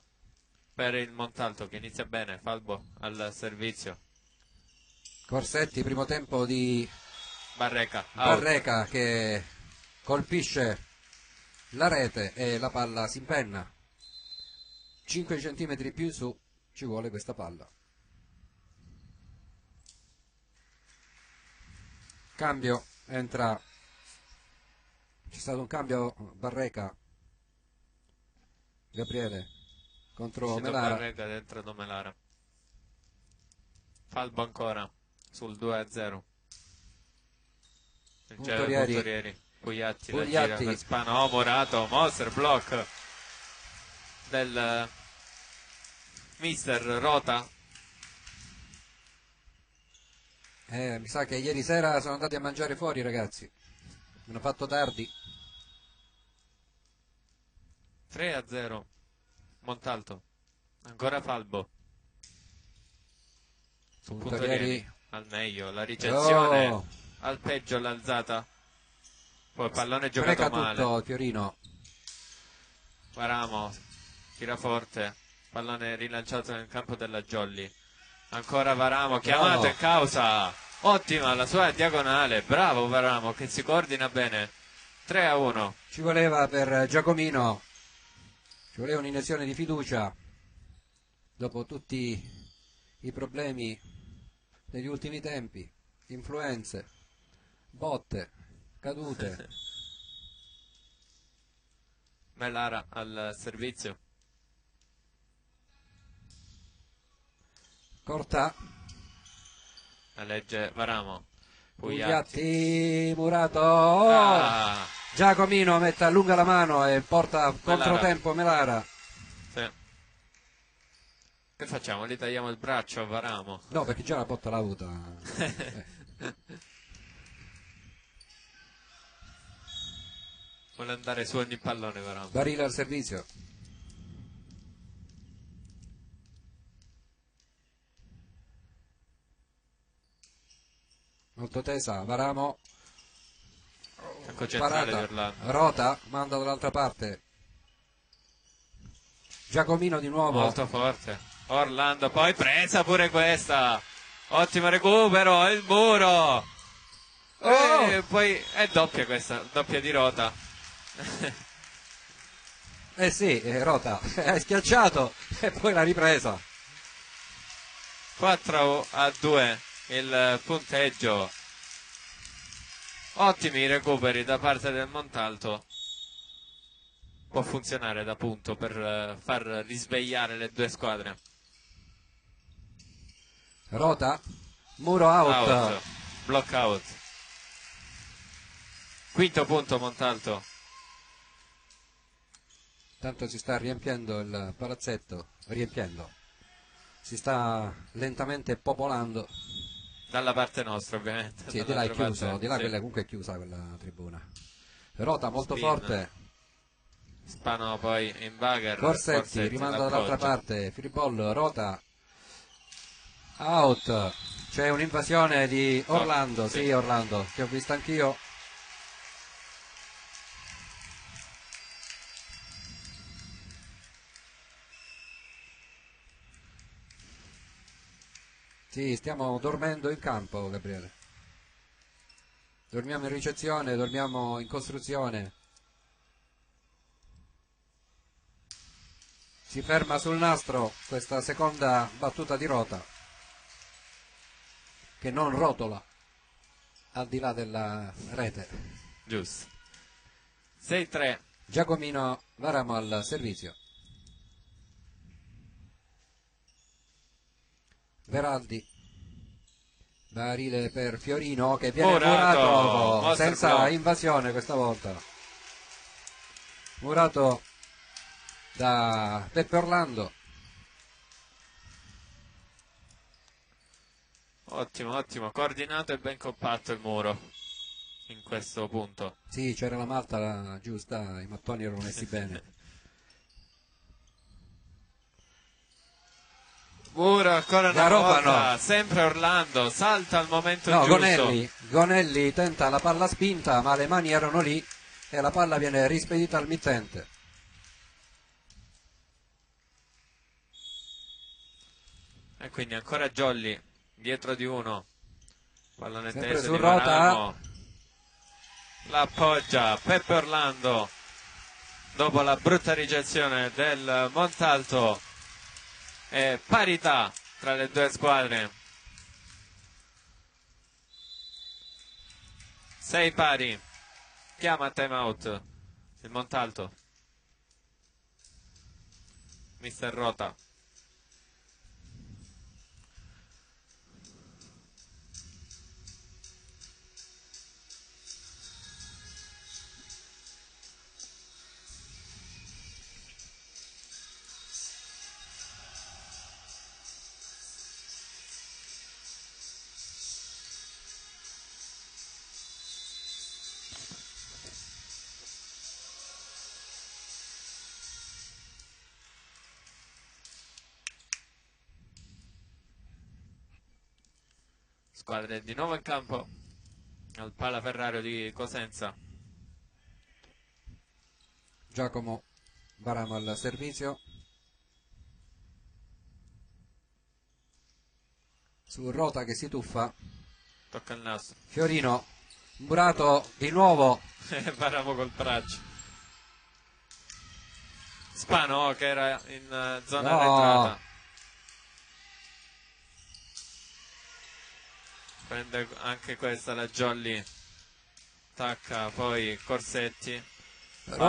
[SPEAKER 1] per il Montalto che inizia bene. Falbo al servizio.
[SPEAKER 2] Corsetti, primo tempo di
[SPEAKER 1] Barreca, out.
[SPEAKER 2] Barreca che colpisce la rete e la palla si impenna. 5 centimetri più in su ci vuole questa palla. Cambio, entra, c'è stato un cambio, Barreca, Gabriele contro
[SPEAKER 1] Uscito
[SPEAKER 2] Melara.
[SPEAKER 1] Barreca dentro Melara. Falbo ancora sul 2-0. Puntorieri. Pugliatti la gira per Spanò, Morato, monster block del mister Rota.
[SPEAKER 2] Mi sa che ieri sera sono andati a mangiare fuori, ragazzi. Mi hanno fatto tardi.
[SPEAKER 1] 3-0. Montalto. Ancora Falbo. Su Puntorieri al meglio. La ricezione
[SPEAKER 2] Oh,
[SPEAKER 1] al peggio l'alzata. Poi pallone
[SPEAKER 2] spreca
[SPEAKER 1] giocato male.
[SPEAKER 2] tutto Fiorino.
[SPEAKER 1] Varamo tira forte. Pallone rilanciato nel campo della Jolly. Ancora Varamo chiamato
[SPEAKER 2] Bravo.
[SPEAKER 1] in causa. Ottima la sua diagonale. Bravo Varamo che si coordina bene. 3-1.
[SPEAKER 2] Ci voleva per Giacomino. Ci voleva un'iniezione di fiducia. Dopo tutti i problemi degli ultimi tempi. Influenze. Botte. Cadute.
[SPEAKER 1] Melara al servizio.
[SPEAKER 2] Corta.
[SPEAKER 1] La legge Varamo. Pugliatti.
[SPEAKER 2] Pugliatti, Murato. Oh!
[SPEAKER 1] Ah,
[SPEAKER 2] Giacomino mette allunga la mano e porta
[SPEAKER 1] Melara.
[SPEAKER 2] controtempo Melara.
[SPEAKER 1] sì. Che facciamo? Gli tagliamo il braccio a Varamo.
[SPEAKER 2] No, perché già la botta l'ha avuta.
[SPEAKER 1] Vuole andare su ogni pallone Varamo.
[SPEAKER 2] Barile al servizio. Molto tesa, Varamo.
[SPEAKER 1] Ecco centrale di
[SPEAKER 2] Parata.
[SPEAKER 1] Orlando.
[SPEAKER 2] Rota, manda dall'altra parte. Giacomino di nuovo.
[SPEAKER 1] Molto forte. Orlando, poi presa pure questa. Ottimo recupero, il muro.
[SPEAKER 2] Oh!
[SPEAKER 1] E poi è doppia questa, doppia di Rota.
[SPEAKER 2] Eh sì, Rota, hai schiacciato e poi l'ha ripresa.
[SPEAKER 1] 4-2 il punteggio. Ottimi recuperi da parte del Montalto. Può funzionare da punto per far risvegliare le due squadre.
[SPEAKER 2] Rota, muro out.
[SPEAKER 1] Out, block out. Quinto punto Montalto.
[SPEAKER 2] Tanto si sta riempiendo il palazzetto, si sta lentamente popolando.
[SPEAKER 1] Dalla parte nostra ovviamente.
[SPEAKER 2] Sì, di là è
[SPEAKER 1] dall'altra
[SPEAKER 2] chiuso,
[SPEAKER 1] parte,
[SPEAKER 2] di là
[SPEAKER 1] sì.
[SPEAKER 2] comunque è chiusa quella tribuna. Rota molto
[SPEAKER 1] Spin.
[SPEAKER 2] forte,
[SPEAKER 1] Spano poi in bagger.
[SPEAKER 2] Corsetti rimanda dall'altra
[SPEAKER 1] l'appoggio.
[SPEAKER 2] parte, free ball, Rota, out, c'è un'invasione di Orlando,
[SPEAKER 1] sì.
[SPEAKER 2] sì Orlando, che ho visto anch'io. Sì, stiamo dormendo in campo, Gabriele. Dormiamo in ricezione, dormiamo in costruzione. Si ferma sul nastro questa seconda battuta di Rota, che non rotola al di là della rete.
[SPEAKER 1] Giusto. 6-3.
[SPEAKER 2] Giacomino Varamo al servizio. Veraldi. Barile per Fiorino che viene
[SPEAKER 1] Murato,
[SPEAKER 2] murato
[SPEAKER 1] monster
[SPEAKER 2] senza
[SPEAKER 1] block.
[SPEAKER 2] invasione questa volta. Murato da Peppe Orlando.
[SPEAKER 1] Ottimo, ottimo. Coordinato e ben compatto il muro in questo punto.
[SPEAKER 2] Sì, c'era la malta giusta, i mattoni erano messi bene.
[SPEAKER 1] Muro ancora una
[SPEAKER 2] Garofano.
[SPEAKER 1] volta, sempre Orlando, salta al momento
[SPEAKER 2] No,
[SPEAKER 1] giusto.
[SPEAKER 2] Gonelli tenta la palla spinta, ma le mani erano lì e la palla viene rispedita al mittente.
[SPEAKER 1] E quindi ancora Jolly, dietro di uno. Pallone
[SPEAKER 2] Sempre
[SPEAKER 1] teso
[SPEAKER 2] su
[SPEAKER 1] di
[SPEAKER 2] Rota.
[SPEAKER 1] Varamo. L'appoggia Peppe Orlando. Dopo la brutta ricezione del Montalto. E parità tra le due squadre. 6 pari. Chiama time out il Montalto. Mister Rota. Squadre di nuovo in campo al Palaferrario di Cosenza.
[SPEAKER 2] Giacomo Baramo al servizio. Su Rota che si tuffa.
[SPEAKER 1] Tocca il nastro.
[SPEAKER 2] Fiorino, Murato di nuovo.
[SPEAKER 1] Baramo col braccio. Spano che era in zona arretrata. Prende anche questa la Jolly. Attacca poi Corsetti.
[SPEAKER 2] Rota,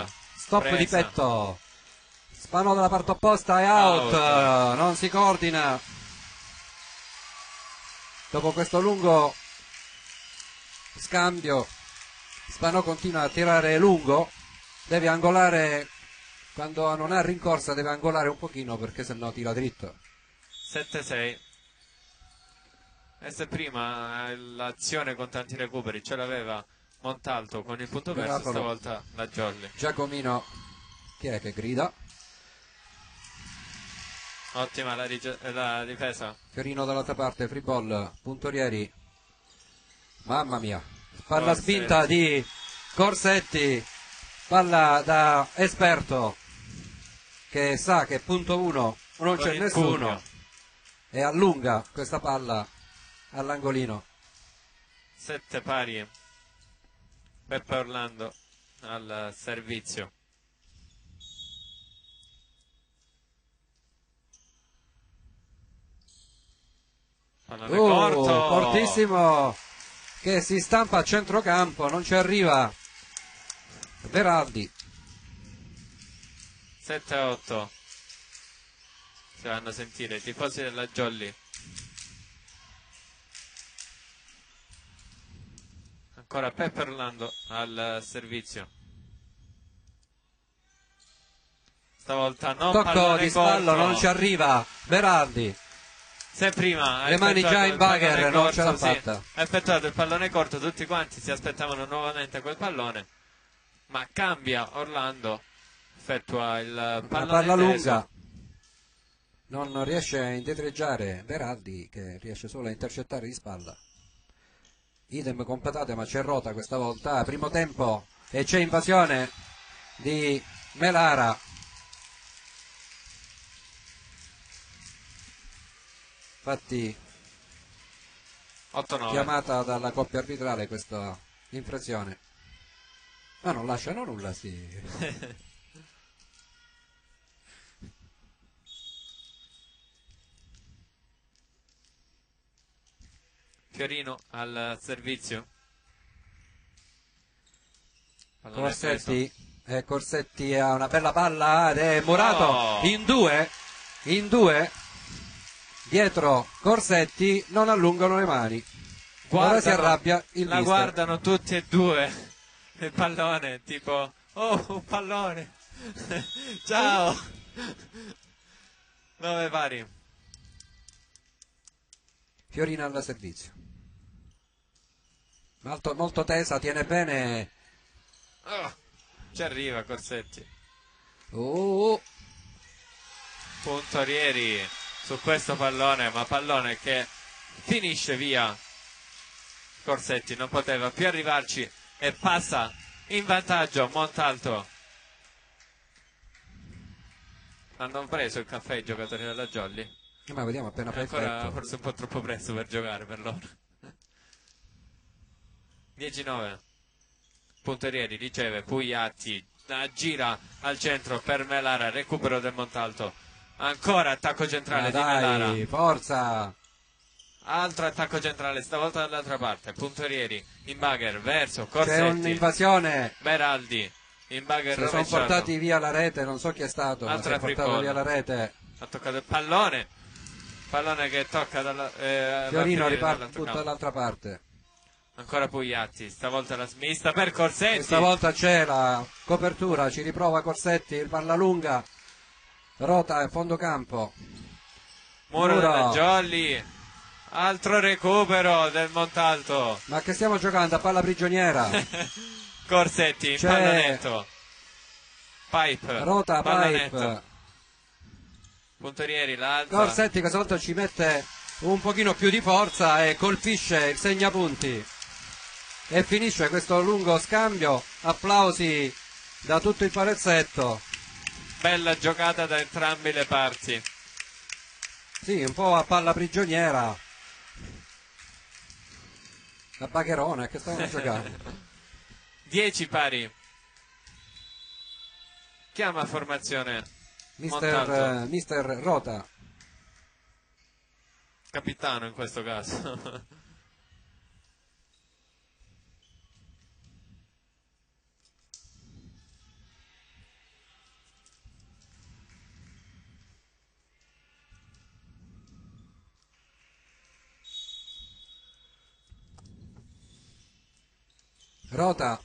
[SPEAKER 1] Pipe,
[SPEAKER 2] stop
[SPEAKER 1] presa.
[SPEAKER 2] di petto. Spano dalla parte opposta e out. Non si coordina. Dopo questo lungo scambio, Spano continua a tirare lungo. Deve angolare, quando non ha rincorsa deve angolare un pochino perché sennò tira dritto.
[SPEAKER 1] 7-6. E se prima l'azione con tanti recuperi ce l'aveva Montalto con il punto perso,
[SPEAKER 2] Miracolo.
[SPEAKER 1] stavolta la Jolly.
[SPEAKER 2] Giacomino, chi è che grida?
[SPEAKER 1] Ottima la difesa.
[SPEAKER 2] Fiorino dall'altra parte, free ball, puntorieri. Mamma mia, palla spinta di Corsetti, palla da esperto che sa che punto 1 non c'è nessuno
[SPEAKER 1] pugno.
[SPEAKER 2] e allunga questa palla all'angolino.
[SPEAKER 1] 7 pari. Peppe Orlando al servizio. Pallone corto.
[SPEAKER 2] Fortissimo, che si stampa a centrocampo, non ci arriva Veraldi.
[SPEAKER 1] 7-8. Si vanno a sentire i tifosi della Jolly. Ancora Peppe Orlando al servizio. Stavolta non
[SPEAKER 2] Tocco
[SPEAKER 1] pallone
[SPEAKER 2] di spallo,
[SPEAKER 1] corto.
[SPEAKER 2] non ci arriva Veraldi.
[SPEAKER 1] Se prima ha
[SPEAKER 2] Le mani
[SPEAKER 1] effettuato
[SPEAKER 2] già in
[SPEAKER 1] il
[SPEAKER 2] bagger,
[SPEAKER 1] pallone
[SPEAKER 2] non
[SPEAKER 1] corto,
[SPEAKER 2] ce l'ha
[SPEAKER 1] sì,
[SPEAKER 2] fatta.
[SPEAKER 1] ha effettuato il pallone corto, tutti quanti si aspettavano nuovamente quel pallone, ma cambia Orlando, effettua il
[SPEAKER 2] Una
[SPEAKER 1] pallone
[SPEAKER 2] palla
[SPEAKER 1] teso.
[SPEAKER 2] lunga, non riesce a indietreggiare Veraldi, che riesce solo a intercettare di spalla. Idem con patate, ma c'è Rota questa volta. Primo tempo e c'è invasione di Melara. Infatti
[SPEAKER 1] 8-9.
[SPEAKER 2] chiamata dalla coppia arbitrale questa infrazione. Ma non lasciano nulla, sì.
[SPEAKER 1] Fiorino al servizio. Pallone
[SPEAKER 2] Corsetti, Corsetti ha una bella palla ed è Murato
[SPEAKER 1] Oh.
[SPEAKER 2] in due, dietro Corsetti, non allungano le mani. Ora si arrabbia il
[SPEAKER 1] la
[SPEAKER 2] mister.
[SPEAKER 1] guardano tutti e due il pallone, tipo oh, un pallone. Ciao. 9 pari.
[SPEAKER 2] Fiorina al servizio. Molto tesa, tiene bene.
[SPEAKER 1] Oh, ci arriva Corsetti.
[SPEAKER 2] Oh,
[SPEAKER 1] Puntorieri su questo pallone, ma pallone che finisce via. Corsetti non poteva più arrivarci e passa in vantaggio Montalto. Hanno preso il caffè i giocatori della Jolly.
[SPEAKER 2] ma vediamo appena
[SPEAKER 1] È
[SPEAKER 2] fa
[SPEAKER 1] ancora
[SPEAKER 2] effetto.
[SPEAKER 1] forse un po' troppo presto per giocare per loro. 10-9. Puntorieri riceve Pugliatti, gira al centro per Melara, recupero del Montalto. Ancora attacco centrale di Melara.
[SPEAKER 2] Dai, forza.
[SPEAKER 1] Altro attacco centrale, stavolta dall'altra parte. Puntorieri in bagger verso
[SPEAKER 2] C'è
[SPEAKER 1] Corsetti.
[SPEAKER 2] un'invasione.
[SPEAKER 1] Beraldi in bagger
[SPEAKER 2] Si sono
[SPEAKER 1] rovesciato.
[SPEAKER 2] portati via la rete, non so chi è stato, ma si
[SPEAKER 1] Altra
[SPEAKER 2] è portato
[SPEAKER 1] free
[SPEAKER 2] via
[SPEAKER 1] ball.
[SPEAKER 2] la rete.
[SPEAKER 1] Ha toccato il pallone. Pallone che tocca dalla,
[SPEAKER 2] Fiorino
[SPEAKER 1] dall'altro
[SPEAKER 2] butta
[SPEAKER 1] campo.
[SPEAKER 2] dall'altra parte.
[SPEAKER 1] Ancora Pugliatti, stavolta la smista per Corsetti.
[SPEAKER 2] Questa volta c'è la copertura, ci riprova Corsetti, il palla lunga. Rota a fondo campo.
[SPEAKER 1] Muro
[SPEAKER 2] Muro.
[SPEAKER 1] della Jolly. Altro recupero del Montalto.
[SPEAKER 2] Ma che stiamo giocando a palla prigioniera?
[SPEAKER 1] Corsetti in
[SPEAKER 2] C'è-
[SPEAKER 1] pallonetto. Pipe.
[SPEAKER 2] Rota,
[SPEAKER 1] pallonetto.
[SPEAKER 2] Pipe.
[SPEAKER 1] Puntorieri l'alza.
[SPEAKER 2] Corsetti questa volta ci mette un pochino più di forza e colpisce il segnapunti e finisce questo lungo scambio. Applausi da tutto il palazzetto.
[SPEAKER 1] Bella giocata da entrambe le parti.
[SPEAKER 2] Sì, un po' a palla prigioniera, a Bagherone che stavano giocando.
[SPEAKER 1] 10 pari. Chiama formazione Montalto.
[SPEAKER 2] Mister Rota.
[SPEAKER 1] Capitano in questo caso.
[SPEAKER 2] Rota,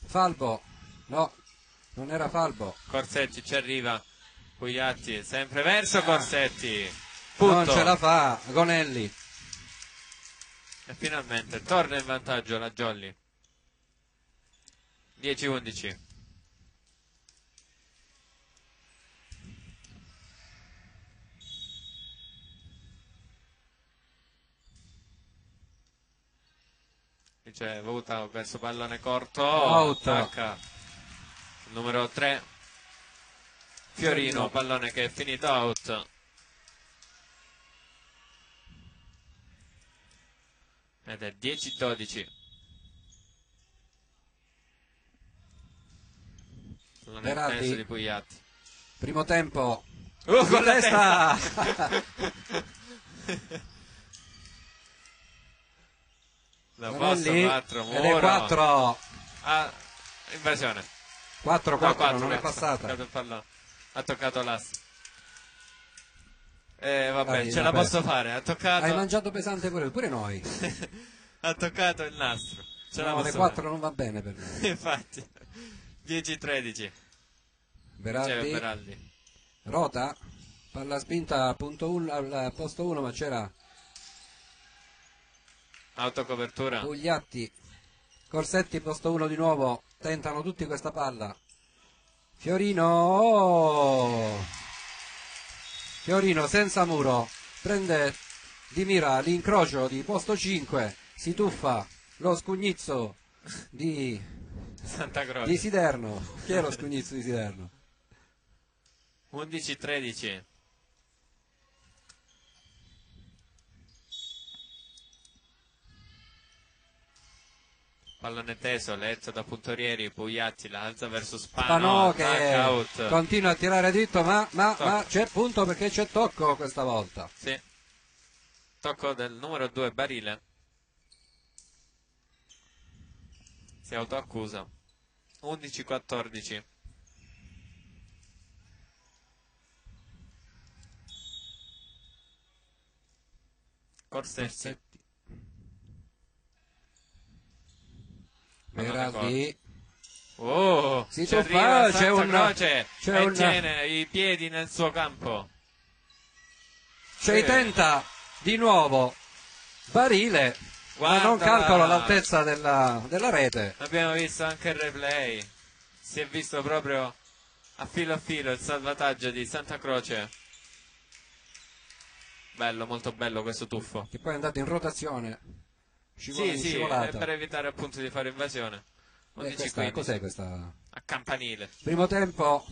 [SPEAKER 2] Falbo, no, non era Falbo.
[SPEAKER 1] Corsetti ci arriva. Pugliatti sempre verso Corsetti.
[SPEAKER 2] Non
[SPEAKER 1] Punto.
[SPEAKER 2] ce la fa, Gonelli.
[SPEAKER 1] E finalmente torna in vantaggio la Jolly. 10-11. Ricevuta verso pallone corto.
[SPEAKER 2] Out.
[SPEAKER 1] Attacca il numero 3. Fiorino, pallone che è finito out. Ed è 10-12. Pallone
[SPEAKER 2] Berardi.
[SPEAKER 1] intenso di Pugliatti.
[SPEAKER 2] Primo tempo.
[SPEAKER 1] Con la
[SPEAKER 2] testa!
[SPEAKER 1] La
[SPEAKER 2] Gonelli,
[SPEAKER 1] posto 4,
[SPEAKER 2] ed è 4.
[SPEAKER 1] Ah, invasione.
[SPEAKER 2] 4,
[SPEAKER 1] No,
[SPEAKER 2] 4,
[SPEAKER 1] 4,
[SPEAKER 2] non è
[SPEAKER 1] Ha
[SPEAKER 2] passata.
[SPEAKER 1] toccato il pallone. Ha toccato l'asse. Vabbè,
[SPEAKER 2] Dai,
[SPEAKER 1] ce
[SPEAKER 2] vabbè.
[SPEAKER 1] la posso fare. Ha toccato.
[SPEAKER 2] Hai mangiato pesante pure noi.
[SPEAKER 1] Ha toccato il nastro. Ce la
[SPEAKER 2] No, le
[SPEAKER 1] posso
[SPEAKER 2] 4 non va bene per noi.
[SPEAKER 1] fare. Infatti. 10-13.
[SPEAKER 2] Berardi,
[SPEAKER 1] Beraldi.
[SPEAKER 2] Rota, palla spinta al posto 1, ma c'era
[SPEAKER 1] Autocopertura.
[SPEAKER 2] Pugliatti, Corsetti, posto 1 di nuovo, tentano tutti questa palla. Fiorino, oh! Fiorino senza muro, prende di mira l'incrocio di posto 5, si tuffa lo scugnizzo di
[SPEAKER 1] Santa Croce.
[SPEAKER 2] Siderno. Chi è lo scugnizzo di Siderno?
[SPEAKER 1] 11-13. Pallone teso, letto da Puntorieri, Pugliatti la alza verso
[SPEAKER 2] Spano
[SPEAKER 1] Spano,
[SPEAKER 2] che
[SPEAKER 1] out.
[SPEAKER 2] continua a tirare dritto, ma
[SPEAKER 1] Tocco.
[SPEAKER 2] c'è punto perché c'è tocco questa volta.
[SPEAKER 1] Sì. Tocco del numero 2 Barile. Si autoaccusa. 11-14. Corsetti.
[SPEAKER 2] Berardi,
[SPEAKER 1] Oh,
[SPEAKER 2] si
[SPEAKER 1] ci
[SPEAKER 2] tuffa,
[SPEAKER 1] arriva Santa Croce
[SPEAKER 2] c'è
[SPEAKER 1] e
[SPEAKER 2] un-
[SPEAKER 1] tiene i piedi nel suo campo.
[SPEAKER 2] tenta di nuovo Barile, ma non
[SPEAKER 1] Guarda
[SPEAKER 2] calcola
[SPEAKER 1] là.
[SPEAKER 2] l'altezza della rete.
[SPEAKER 1] Abbiamo visto anche il replay. Si è visto proprio a filo il salvataggio di Santa Croce. Bello, molto bello questo tuffo.
[SPEAKER 2] Che poi è andato in rotazione,
[SPEAKER 1] Sì, sì,
[SPEAKER 2] scivolata.
[SPEAKER 1] per evitare appunto di fare invasione. 11-15.
[SPEAKER 2] Cos'è questa?
[SPEAKER 1] A campanile.
[SPEAKER 2] Primo tempo,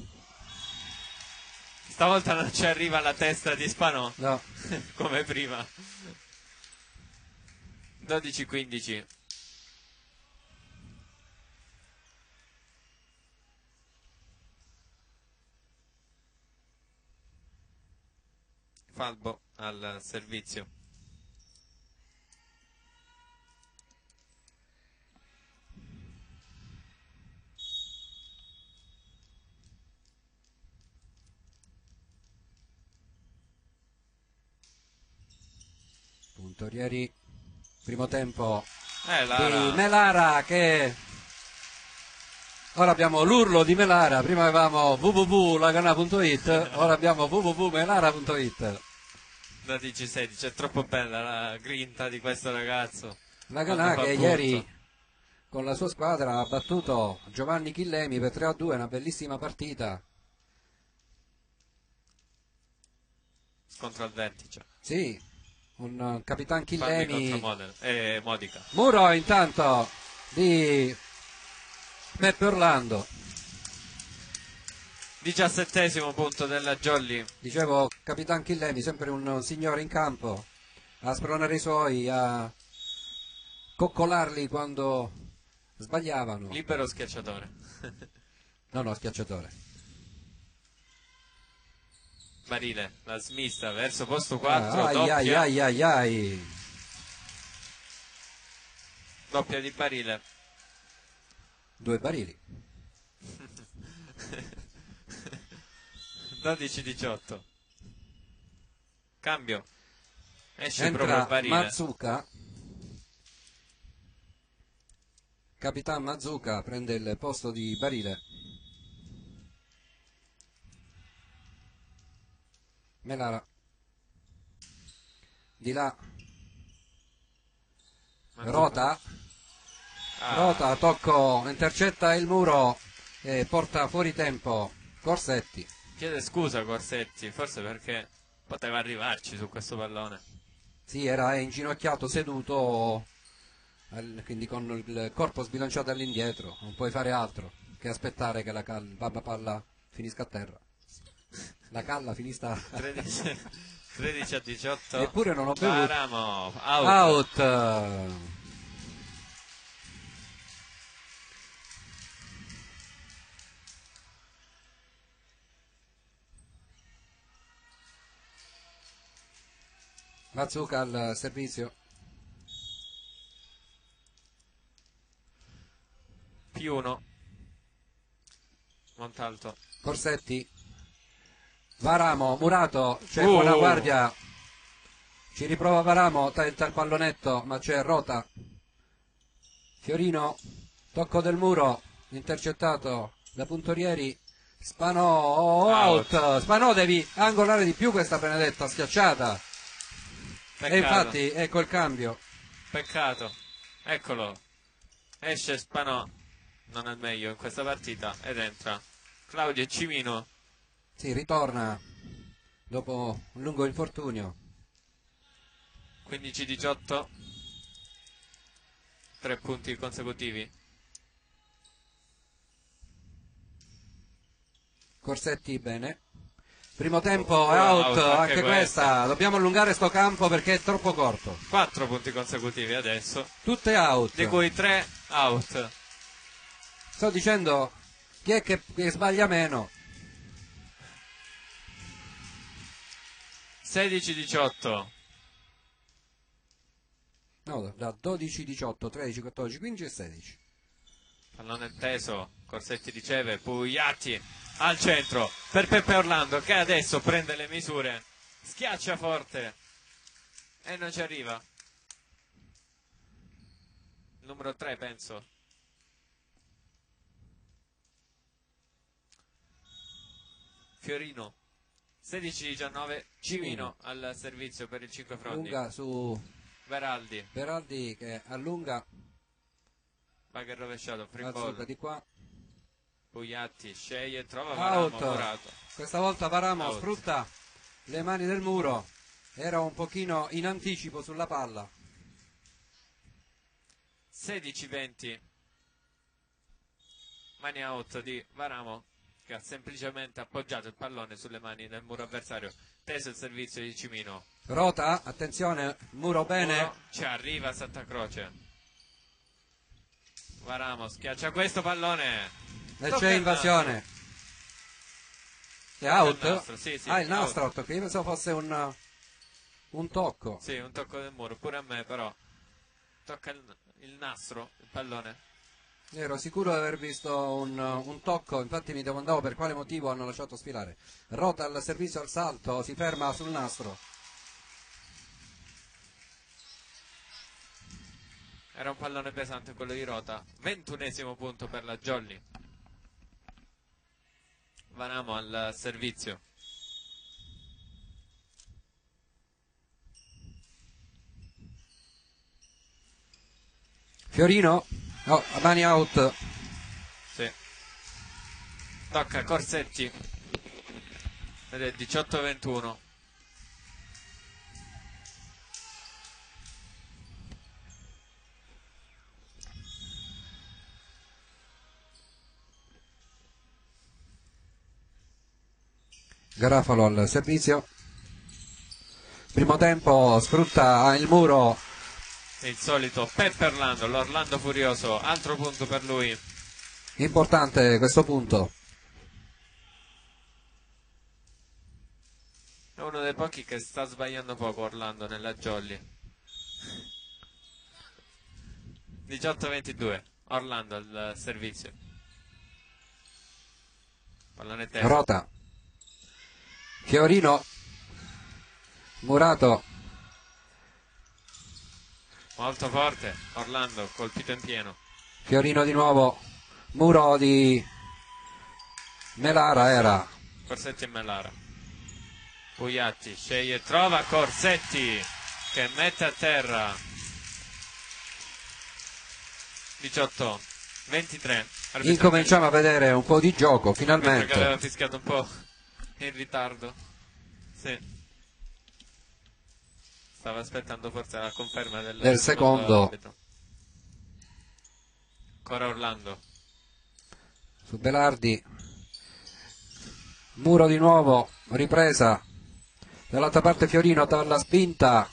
[SPEAKER 1] Stavolta non ci arriva la testa di Spanò
[SPEAKER 2] no,
[SPEAKER 1] come prima. 12-15. Falbo al servizio.
[SPEAKER 2] Puntorieri, primo tempo di
[SPEAKER 1] Lara.
[SPEAKER 2] Melara che ora abbiamo l'urlo di Melara, prima avevamo www.lagana.it, ora abbiamo www.melara.it.
[SPEAKER 1] 12-16, è troppo bella la grinta di questo ragazzo.
[SPEAKER 2] Lagana
[SPEAKER 1] Quando fa
[SPEAKER 2] che
[SPEAKER 1] punto.
[SPEAKER 2] ieri con la sua squadra ha battuto Giovanni Chillemi per 3-2, una bellissima partita.
[SPEAKER 1] Scontro al vertice.
[SPEAKER 2] Sì, un Capitan
[SPEAKER 1] Palmi
[SPEAKER 2] Chillemi.
[SPEAKER 1] contro Modica.
[SPEAKER 2] Muro intanto di Peppe Orlando.
[SPEAKER 1] 17° punto della Jolly.
[SPEAKER 2] Dicevo, Capitan Chillemi, sempre un signore in campo, a spronare i suoi, a coccolarli quando sbagliavano.
[SPEAKER 1] Libero schiacciatore.
[SPEAKER 2] No, schiacciatore.
[SPEAKER 1] Barile, la smista verso posto 4,
[SPEAKER 2] Ai,
[SPEAKER 1] doppia.
[SPEAKER 2] ai, ai, ai, ai.
[SPEAKER 1] Doppia di Barile.
[SPEAKER 2] 2 barili.
[SPEAKER 1] 12-18. Cambio. Esce
[SPEAKER 2] Entra
[SPEAKER 1] proprio Barile.
[SPEAKER 2] Mazzuca. Capitan Mazzuca prende il posto di Barile. Melara. Di là.
[SPEAKER 1] Mazzuca.
[SPEAKER 2] Rota. Rota, tocco, intercetta il muro e porta fuori tempo Corsetti.
[SPEAKER 1] Chiede scusa Corsetti, forse perché poteva arrivarci su questo pallone.
[SPEAKER 2] Sì, era inginocchiato, seduto, quindi con il corpo sbilanciato all'indietro. Non puoi fare altro che aspettare che la palla finisca a terra. La calla finisca
[SPEAKER 1] 13-18.
[SPEAKER 2] Eppure non ho bevuto.
[SPEAKER 1] Varamo, out.
[SPEAKER 2] Out. Mazzuca al servizio.
[SPEAKER 1] +1. Montalto.
[SPEAKER 2] Corsetti. Varamo, Murato, c'è buona guardia. Ci riprova Varamo, tenta il pallonetto, ma c'è Rota. Fiorino, tocco del muro, intercettato da Puntorieri. Spanò, out. Spanò, devi angolare di più questa benedetta schiacciata.
[SPEAKER 1] Peccato.
[SPEAKER 2] E infatti ecco il cambio.
[SPEAKER 1] Peccato. Eccolo. Esce Spanò. Non è il meglio in questa partita. Ed entra Claudio Cimino.
[SPEAKER 2] Sì, ritorna dopo un lungo infortunio.
[SPEAKER 1] 15-18. 3 punti consecutivi.
[SPEAKER 2] Corsetti bene. Primo tempo è out, anche questa. Dobbiamo allungare sto campo perché è troppo corto.
[SPEAKER 1] 4 punti consecutivi adesso.
[SPEAKER 2] Tutte out.
[SPEAKER 1] Di cui 3 out.
[SPEAKER 2] Sto dicendo chi è che sbaglia meno.
[SPEAKER 1] 16-18.
[SPEAKER 2] No, da 12, 18, 13, 14, 15 e 16.
[SPEAKER 1] Pallone teso. Corsetti riceve. Pugliatti al centro per Peppe Orlando che adesso prende le misure. Schiaccia forte. E non ci arriva. Il numero 3 penso. Fiorino. 16-19. Cimino al servizio per il 5 Frondi.
[SPEAKER 2] Lunga su
[SPEAKER 1] Beraldi
[SPEAKER 2] che allunga.
[SPEAKER 1] Bagher rovesciato. Free
[SPEAKER 2] Mazzuca
[SPEAKER 1] ball.
[SPEAKER 2] di qua.
[SPEAKER 1] Pugliatti sceglie, trova
[SPEAKER 2] Out.
[SPEAKER 1] Varamo, Murato.
[SPEAKER 2] Questa volta Varamo
[SPEAKER 1] Out.
[SPEAKER 2] sfrutta le mani del muro. Era un pochino in anticipo sulla palla.
[SPEAKER 1] 16-20. Mani out di Varamo che ha semplicemente appoggiato il pallone sulle mani del muro avversario. Teso il servizio di Cimino.
[SPEAKER 2] Rota, attenzione, muro bene.
[SPEAKER 1] Muro, ci arriva Santa Croce. Varamo schiaccia questo pallone.
[SPEAKER 2] E
[SPEAKER 1] Tocca
[SPEAKER 2] c'è
[SPEAKER 1] il
[SPEAKER 2] invasione. È out?
[SPEAKER 1] Il nastro, sì,
[SPEAKER 2] Ah, il nastro
[SPEAKER 1] out.
[SPEAKER 2] out. Io pensavo fosse un tocco.
[SPEAKER 1] Sì, un tocco del muro, pure a me però. Tocca il nastro, il pallone.
[SPEAKER 2] Ero sicuro di aver visto un tocco, infatti mi domandavo per quale motivo hanno lasciato sfilare. Rota al servizio al salto, si ferma sul nastro.
[SPEAKER 1] Era un pallone pesante quello di Rota. 21° punto per la Jolly. Varamo al servizio.
[SPEAKER 2] Fiorino, no, mani out.
[SPEAKER 1] Sì. Tocca Corsetti. Ed è 18-21.
[SPEAKER 2] Garafalo al servizio. Primo tempo, sfrutta il muro.
[SPEAKER 1] Il solito Pepperland, l'Orlando Furioso, altro punto per lui.
[SPEAKER 2] Importante questo punto.
[SPEAKER 1] È uno dei pochi che sta sbagliando poco Orlando nella Jolly. 18-22, Orlando al servizio. Pallone tesa.
[SPEAKER 2] Rota. Fiorino. Murato.
[SPEAKER 1] Molto forte, Orlando colpito in pieno.
[SPEAKER 2] Fiorino di nuovo. Muro di Melara era.
[SPEAKER 1] Corsetti e Melara. Pugliatti sceglie e trova Corsetti che mette a terra. 18-23.
[SPEAKER 2] Incominciamo a vedere un po' di gioco
[SPEAKER 1] Che aveva
[SPEAKER 2] finalmente.
[SPEAKER 1] fischiato un po' in ritardo. Sì. Stava aspettando forse la conferma del
[SPEAKER 2] secondo.
[SPEAKER 1] arbitro. Ancora Orlando.
[SPEAKER 2] Su Belardi. Muro di nuovo. Ripresa. Dall'altra parte Fiorino dalla spinta.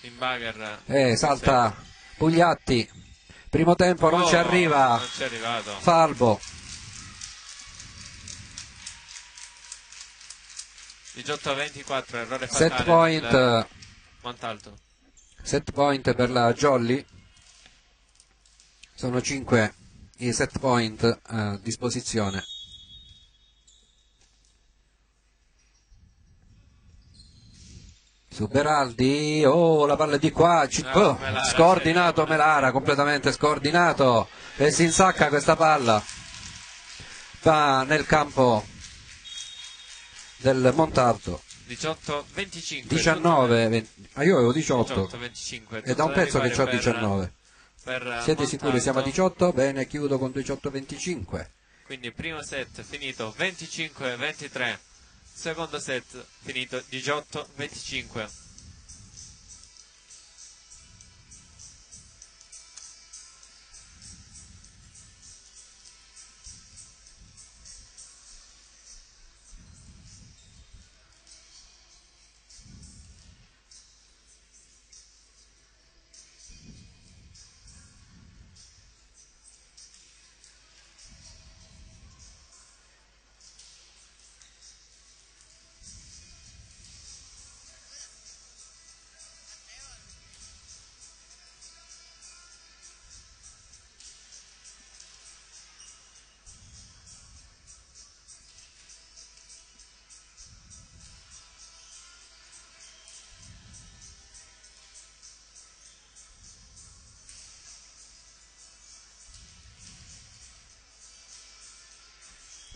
[SPEAKER 1] In bagger.
[SPEAKER 2] Salta Pugliatti. Primo tempo non ci arriva.
[SPEAKER 1] Non ci è arrivato.
[SPEAKER 2] Falbo.
[SPEAKER 1] 18-24, errore fatale.
[SPEAKER 2] Set point.
[SPEAKER 1] Montalto.
[SPEAKER 2] Set point per la Jolly. Sono 5 i set point a disposizione. Su Beraldi, la palla è di qua,
[SPEAKER 1] Melara,
[SPEAKER 2] scordinato Melara, completamente scordinato, e si insacca questa palla, va nel campo del Montalto.
[SPEAKER 1] 18-25.
[SPEAKER 2] 19, 20, io avevo 18,
[SPEAKER 1] 18-25.
[SPEAKER 2] è da un pezzo che ho 19. Siete sicuri siamo a 18? Bene, chiudo con 18-25.
[SPEAKER 1] Quindi primo set finito 25-23. Secondo set finito 18-25.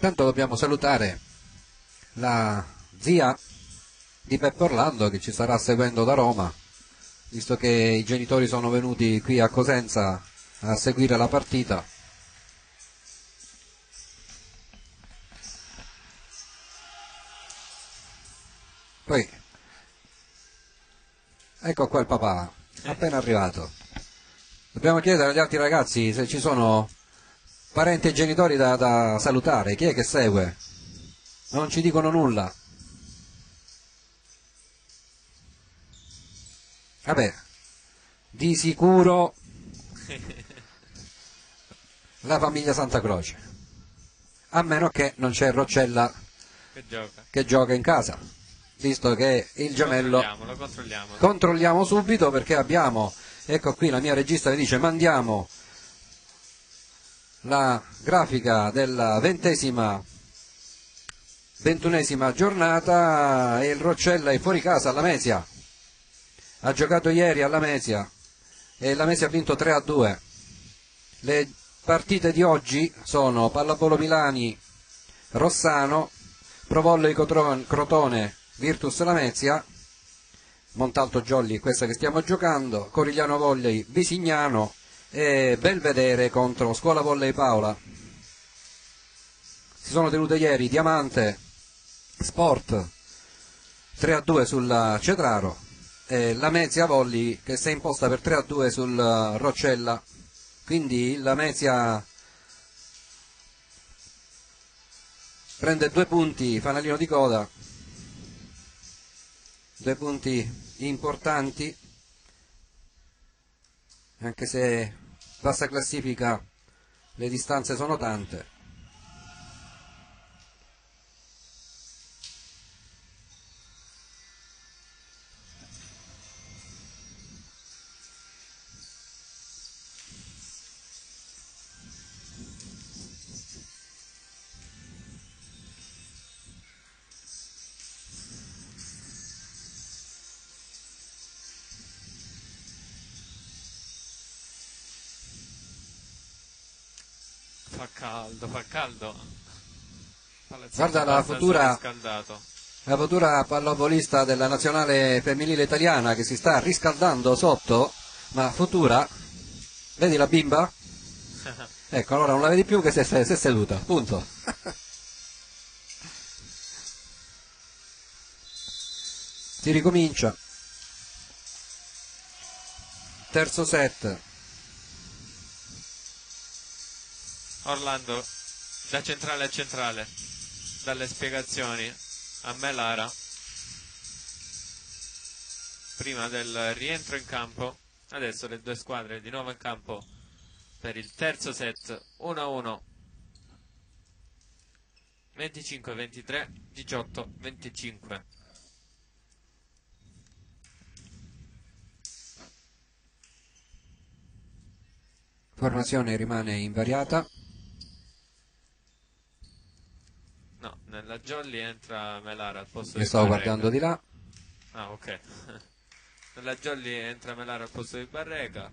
[SPEAKER 2] Tanto dobbiamo salutare la zia di Peppe Orlando che ci starà seguendo da Roma, visto che i genitori sono venuti qui a Cosenza a seguire la partita. Poi ecco qua il papà, appena arrivato. Dobbiamo chiedere agli altri ragazzi se ci sono parenti e genitori da salutare. Chi è che segue? Non ci dicono nulla. Vabbè, di sicuro la famiglia Santa Croce, a meno che non c'è Roccella che gioca in casa, visto che il gemello
[SPEAKER 1] Lo controlliamo.
[SPEAKER 2] controlliamo subito, perché abbiamo, ecco qui la mia regista mi dice mandiamo la grafica della ventunesima giornata, e il Roccella è fuori casa alla Mesia, ha giocato ieri alla Mesia e la Mesia ha vinto 3-2. Le partite di oggi sono Pallavolo Milani Rossano, Provolley Crotone Virtus Lamezia, Montalto Jolly questa che stiamo giocando, Corigliano Volley Visignano e Belvedere contro Scuola Volley Paola. Si sono tenute ieri Diamante Sport 3-2 sul Cetraro e Lamezia Volley che si è imposta per 3-2 sul Roccella. Quindi Lamezia prende 2 punti, fanalino di coda, 2 punti importanti, anche se bassa classifica le distanze sono tante.
[SPEAKER 1] Fa caldo, fa caldo.
[SPEAKER 2] Guarda la futura pallavolista della nazionale femminile italiana che si sta riscaldando sotto, ma futura, vedi la bimba? Ecco, allora non la vedi più che se è seduta, punto. Si ricomincia. Terzo set.
[SPEAKER 1] Orlando da centrale a centrale, dalle spiegazioni a Melara prima del rientro in campo. Adesso le due squadre di nuovo in campo per il terzo set. 1-1, 25-23, 18-25.
[SPEAKER 2] Formazione rimane invariata.
[SPEAKER 1] No, nella Jolly entra Melara al posto
[SPEAKER 2] Io
[SPEAKER 1] di
[SPEAKER 2] stavo
[SPEAKER 1] Barreca.
[SPEAKER 2] guardando di là.
[SPEAKER 1] Ah, ok. Nella Jolly entra Melara al posto di Barreca.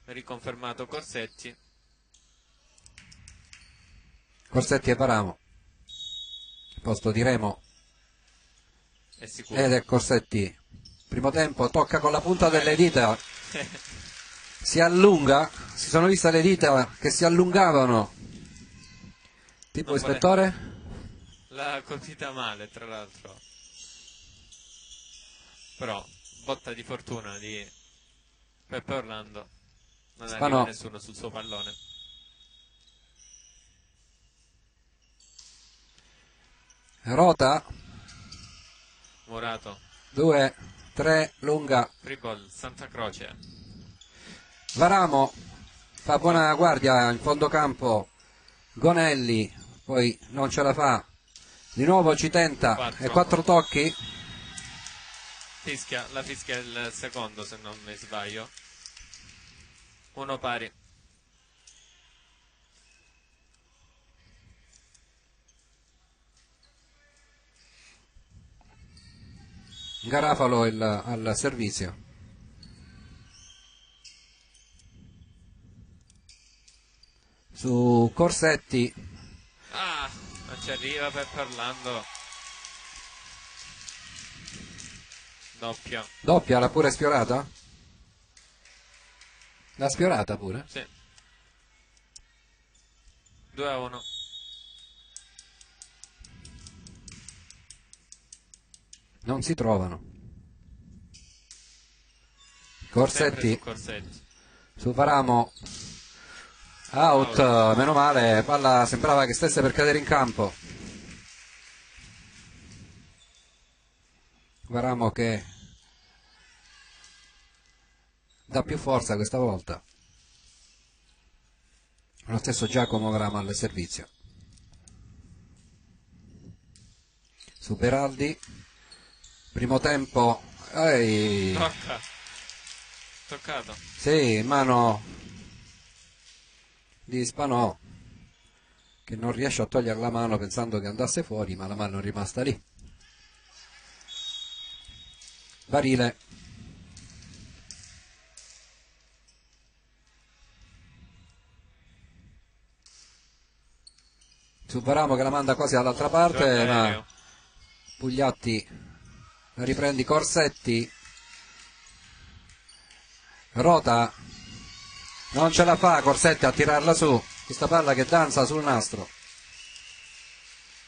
[SPEAKER 1] Riconfermato Corsetti.
[SPEAKER 2] Corsetti e Paramo. Posto di Remo.
[SPEAKER 1] È sicuro.
[SPEAKER 2] Ed è Corsetti. Primo tempo, tocca con la punta delle dita. Si allunga. Si sono viste le dita che si allungavano. Tipo
[SPEAKER 1] Non
[SPEAKER 2] ispettore?
[SPEAKER 1] L'ha colpita male, tra l'altro. Però, botta di fortuna di Peppe Orlando. Non arriva nessuno sul suo pallone.
[SPEAKER 2] Rota.
[SPEAKER 1] Murato.
[SPEAKER 2] 2, 3, lunga.
[SPEAKER 1] Free ball, Santa Croce.
[SPEAKER 2] Varamo fa buona guardia in fondo campo. Gonelli poi non ce la fa. Di nuovo ci tenta. E 4 tocchi.
[SPEAKER 1] La fischia è il secondo, se non mi sbaglio. 1 pari.
[SPEAKER 2] Garafalo al servizio. Su Corsetti.
[SPEAKER 1] Ah, non ci arriva Peppe Orlando. Doppia.
[SPEAKER 2] Doppia, l'ha pure sfiorata? L'ha sfiorata pure?
[SPEAKER 1] Sì. 2-1.
[SPEAKER 2] Non si trovano. Corsetti su Varamo, out, meno male, palla sembrava che stesse per cadere in campo. Varamo che dà più forza questa volta. Lo stesso Giacomo Varamo al servizio. Su Beraldi, primo tempo.
[SPEAKER 1] Toccato.
[SPEAKER 2] Sì, mano di Spanò che non riesce a togliere la mano pensando che andasse fuori, ma la mano è rimasta lì. Barile. Su Varamo che la manda quasi dall'altra parte, ma Pugliatti la riprendi. Corsetti, Rota, non ce la fa Corsetti a tirarla su, questa palla che danza sul nastro.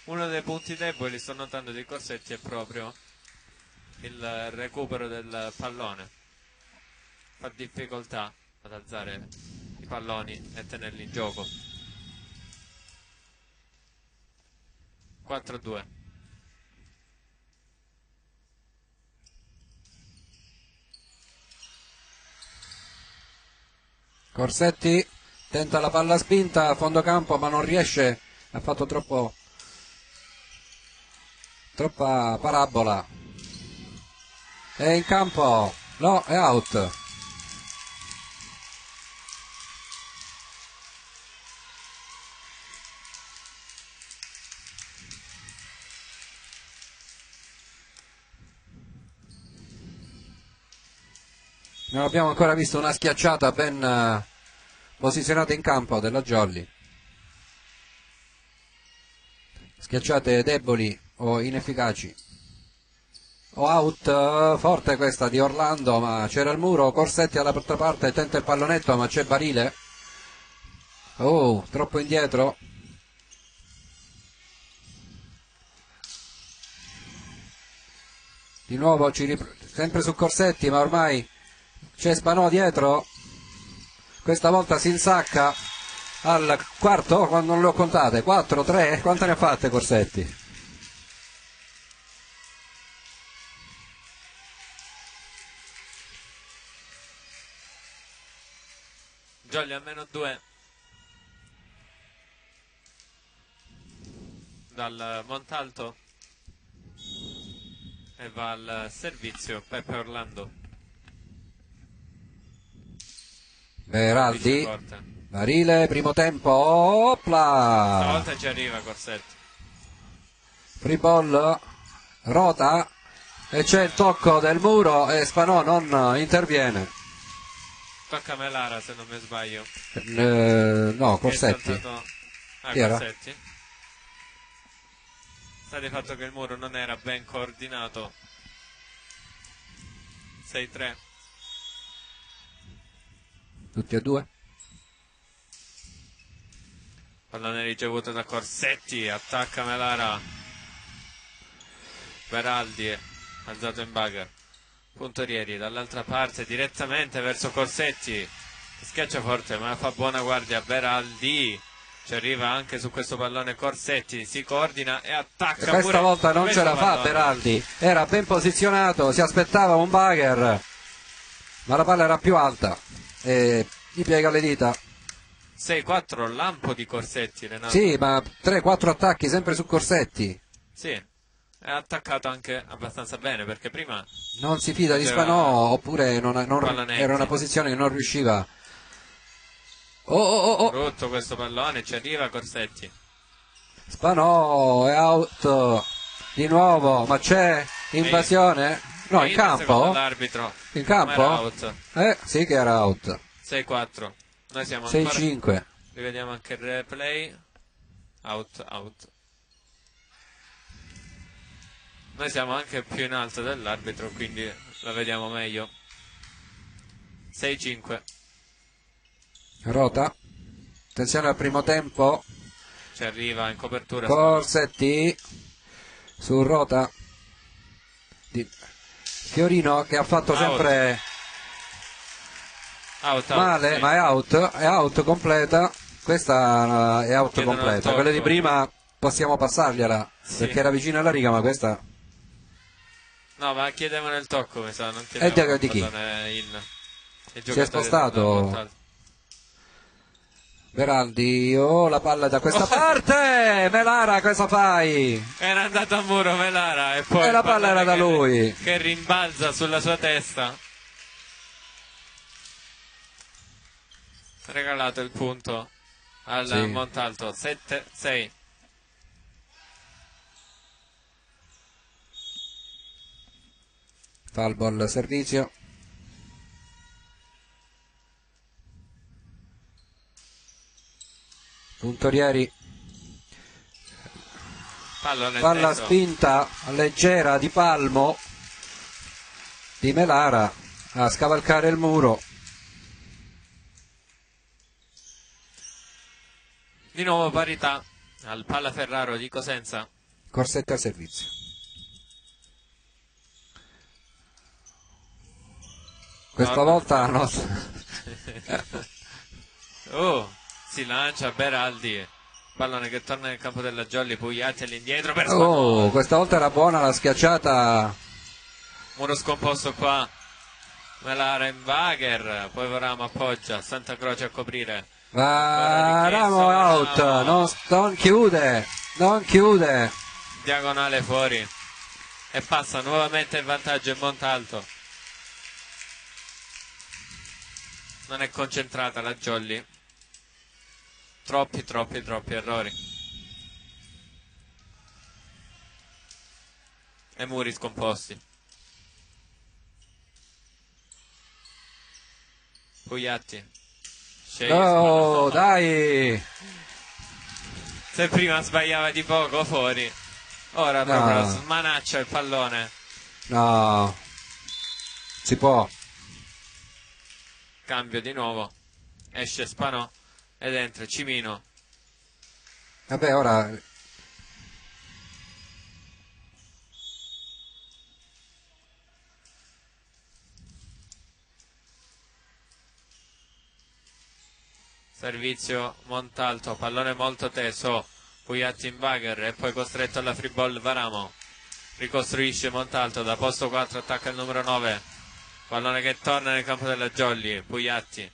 [SPEAKER 1] Uno dei punti deboli, sto notando, di Corsetti è proprio il recupero del pallone. Fa difficoltà ad alzare i palloni e tenerli in gioco. 4-2.
[SPEAKER 2] Corsetti tenta la palla spinta a fondo campo ma non riesce, ha fatto troppa parabola. È in campo, no, è out. Non abbiamo ancora visto una schiacciata ben posizionata in campo della Jolly. Schiacciate deboli o inefficaci. O out, forte questa di Orlando, ma c'era il muro. Corsetti all'altra parte tenta il pallonetto, ma c'è Barile. Oh, troppo indietro. Di nuovo sempre su Corsetti, ma ormai c'è Spanò dietro. Questa volta si insacca al quarto, quando non le ho contate, 4, 3, quante ne ha fatte Corsetti?
[SPEAKER 1] Jolly a -2 dal Montalto e va al servizio Peppe Orlando.
[SPEAKER 2] Beraldi, Barile, primo tempo, opla!
[SPEAKER 1] Stavolta ci arriva Corsetti.
[SPEAKER 2] Free ball, rota e c'è il tocco del muro e Spanò non interviene.
[SPEAKER 1] Tocca Melara se non mi sbaglio.
[SPEAKER 2] No, Corsetti. Chi era?
[SPEAKER 1] Corsetti. Sta di fatto che il muro non era ben coordinato. 6-3.
[SPEAKER 2] Tutti e due?
[SPEAKER 1] Pallone ricevuto da Corsetti, attacca Melara. Beraldi alzato in bugger. Puntorieri dall'altra parte direttamente verso Corsetti. Schiaccia forte ma fa buona guardia Beraldi. Ci arriva anche su questo pallone Corsetti, si coordina e attacca.
[SPEAKER 2] Questa
[SPEAKER 1] pure
[SPEAKER 2] volta non ce la fa
[SPEAKER 1] pallone.
[SPEAKER 2] Beraldi, era ben posizionato, si aspettava un bugger, ma la palla era più alta e gli piega le dita.
[SPEAKER 1] 6-4 lampo di Corsetti, Renato.
[SPEAKER 2] Sì, ma 3-4 attacchi sempre su Corsetti.
[SPEAKER 1] Sì, è attaccato anche abbastanza bene perché prima
[SPEAKER 2] Non si fida di
[SPEAKER 1] faceva
[SPEAKER 2] Spanò oppure
[SPEAKER 1] pallonetti.
[SPEAKER 2] era una posizione che non riusciva. Oh.
[SPEAKER 1] Brutto questo pallone, ci arriva Corsetti.
[SPEAKER 2] Spanò è out di nuovo, ma c'è invasione? No, in campo?
[SPEAKER 1] L'arbitro.
[SPEAKER 2] In campo?
[SPEAKER 1] Out.
[SPEAKER 2] Sì che era out.
[SPEAKER 1] 6-4. Noi siamo ancora
[SPEAKER 2] 6-5.
[SPEAKER 1] Rivediamo anche il replay. Out. Noi siamo anche più in alto dell'arbitro, quindi la vediamo meglio. 6-5.
[SPEAKER 2] Rota. Attenzione al primo tempo.
[SPEAKER 1] Ci arriva in copertura.
[SPEAKER 2] Corsetti su Rota. Fiorino che ha fatto sempre male,
[SPEAKER 1] sì.
[SPEAKER 2] ma è out completa. Questa è out
[SPEAKER 1] Chiedono
[SPEAKER 2] completa. Quelle di prima possiamo passargliela,
[SPEAKER 1] sì,
[SPEAKER 2] perché era vicino alla riga, ma questa...
[SPEAKER 1] No, ma chiedevano il tocco, mi sa, non chiedevano
[SPEAKER 2] di chi? Si è spostato Beraldi, la palla da questa parte, Melara, cosa fai?
[SPEAKER 1] Era andato a muro Melara e poi
[SPEAKER 2] la palla era da lui,
[SPEAKER 1] che rimbalza sulla sua testa. Regalato il punto al Montalto. 7-6.
[SPEAKER 2] fa il ball servizio. Puntorieri, palla spinta leggera di palmo di Melara a scavalcare il muro.
[SPEAKER 1] Di nuovo parità al Pallaferraro di Cosenza.
[SPEAKER 2] Corsetti al servizio. Questa volta no.
[SPEAKER 1] Si lancia Beraldi, Pallone che torna nel campo della Jolly, Pugliatti all'indietro per
[SPEAKER 2] Oh, questa volta era buona la schiacciata.
[SPEAKER 1] muro scomposto qua. Melarenbacher, poi Varamo appoggia, Santa Croce a coprire.
[SPEAKER 2] Varamo out, non chiude, non chiude.
[SPEAKER 1] Diagonale fuori e passa nuovamente il vantaggio in Montalto. Non è concentrata la Jolly. Troppi errori. E muri scomposti. Pugliatti.
[SPEAKER 2] Oh, dai.
[SPEAKER 1] Se prima sbagliava di poco fuori, ora proprio smanaccia il pallone.
[SPEAKER 2] No, si può.
[SPEAKER 1] Cambio di nuovo. Esce Spanò ed entra Cimino.
[SPEAKER 2] Vabbè, ora
[SPEAKER 1] servizio Montalto, pallone molto teso, Pugliatti in bagger e poi costretto alla free ball Varamo. Ricostruisce Montalto, da posto 4 attacca il numero 9, pallone che torna nel campo della Jolly, Pugliatti,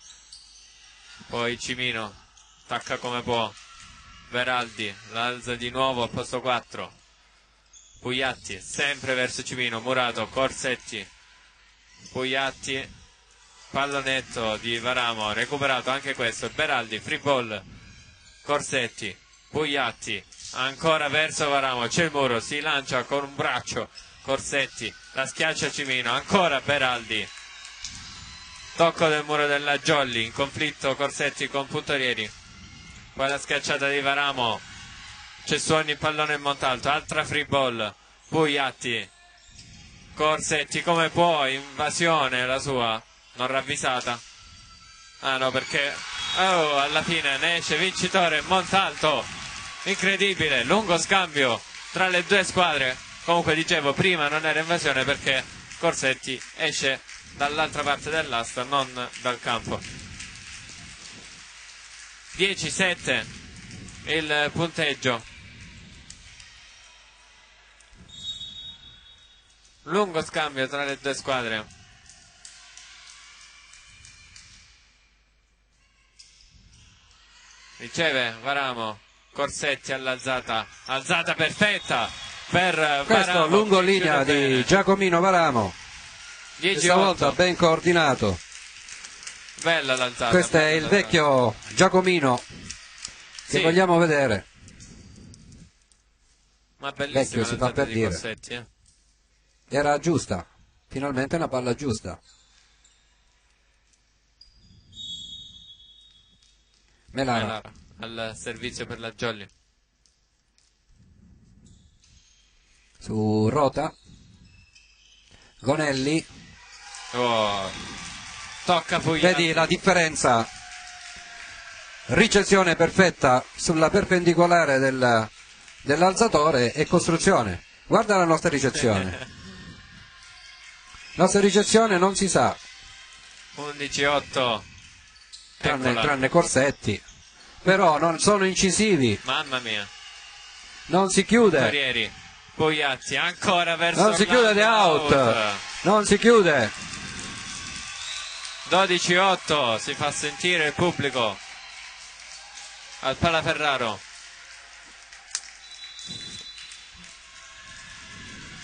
[SPEAKER 1] poi Cimino, attacca come può, Veraldi, l'alza di nuovo al posto 4, Pugliatti, sempre verso Cimino, Murato, Corsetti, Pugliatti, pallonetto di Varamo, recuperato anche questo, Beraldi, free ball, Corsetti, Pugliatti, ancora verso Varamo, c'è il muro, si lancia con un braccio, Corsetti, la schiaccia Cimino, ancora Beraldi, tocco del muro della Jolly, in conflitto Corsetti con Puntorieri, poi la schiacciata di Varamo, c'è su ogni pallone in Montalto, altra free ball, Pugliatti, Corsetti come può, invasione la sua, non ravvisata, ah no perché alla fine ne esce vincitore Montalto, incredibile, lungo scambio tra le due squadre. Comunque dicevo, prima non era invasione perché Corsetti esce dall'altra parte dell'asta, non dal campo. 10-7 il punteggio, lungo scambio tra le due squadre. Riceve Varamo, Corsetti all'alzata, alzata perfetta per
[SPEAKER 2] questo
[SPEAKER 1] Varamo,
[SPEAKER 2] lungo linea di Giacomino Varamo, questa volta ben coordinato.
[SPEAKER 1] Bella l'alzata.
[SPEAKER 2] Questo è il vecchio Giacomino che vogliamo vedere.
[SPEAKER 1] Ma bellissima
[SPEAKER 2] vecchio si fa per
[SPEAKER 1] di
[SPEAKER 2] dire.
[SPEAKER 1] Corsetti,
[SPEAKER 2] Era giusta, finalmente una palla giusta. Melara
[SPEAKER 1] al servizio per la Jolly.
[SPEAKER 2] Su Rota, Gonelli,
[SPEAKER 1] tocca Pugliatti.
[SPEAKER 2] vedi la differenza, ricezione perfetta sulla perpendicolare dell'alzatore e costruzione. Guarda la nostra ricezione. Nostra ricezione non si sa,
[SPEAKER 1] 11-8,
[SPEAKER 2] tranne Corsetti, però non sono incisivi,
[SPEAKER 1] mamma mia,
[SPEAKER 2] non si chiude.
[SPEAKER 1] Corrieri, Pugliatti ancora verso
[SPEAKER 2] Non si chiude di out, non si chiude.
[SPEAKER 1] 12-8, si fa sentire il pubblico al Palaferraro.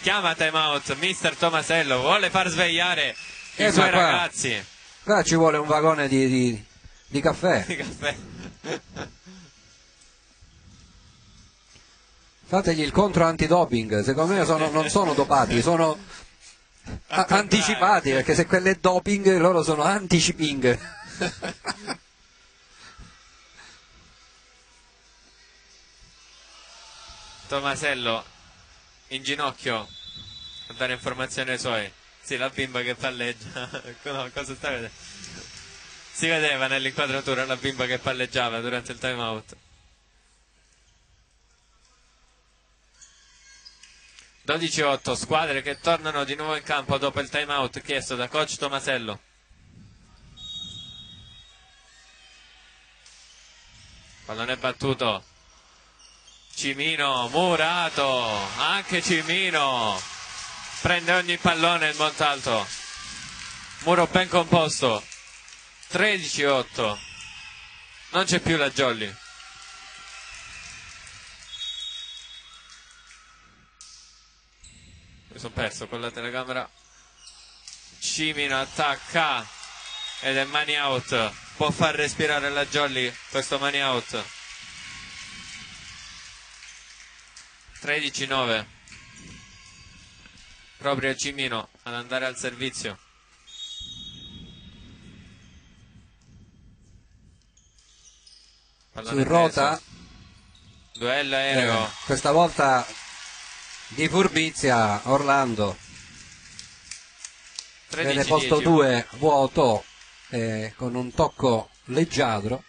[SPEAKER 1] Chiama time out mister Tomasello, vuole far svegliare i suoi ragazzi.
[SPEAKER 2] Qua ci vuole un vagone di caffè.
[SPEAKER 1] Di caffè.
[SPEAKER 2] Fategli il contro antidoping, secondo me non sono dopati, sono anticipati, perché se quello è doping loro sono anticiping.
[SPEAKER 1] Tomasello in ginocchio a dare informazioni ai suoi. Sì, la bimba che palleggia. No, cosa sta vedendo? Si vedeva nell'inquadratura la bimba che palleggiava durante il time out. 12-8, squadre che tornano di nuovo in campo dopo il time out chiesto da coach Tomasello. Pallone battuto, Cimino murato, anche Cimino prende ogni pallone il Montalto. Muro ben composto, 13-8, non c'è più la Jolly. Mi sono perso con la telecamera. Cimino attacca ed è money out, può far respirare la Jolly questo money out. 13-9, proprio Cimino ad andare al servizio.
[SPEAKER 2] Su Rota,
[SPEAKER 1] duello aereo,
[SPEAKER 2] questa volta di furbizia Orlando vede posto 2 vuoto con un tocco leggiadro.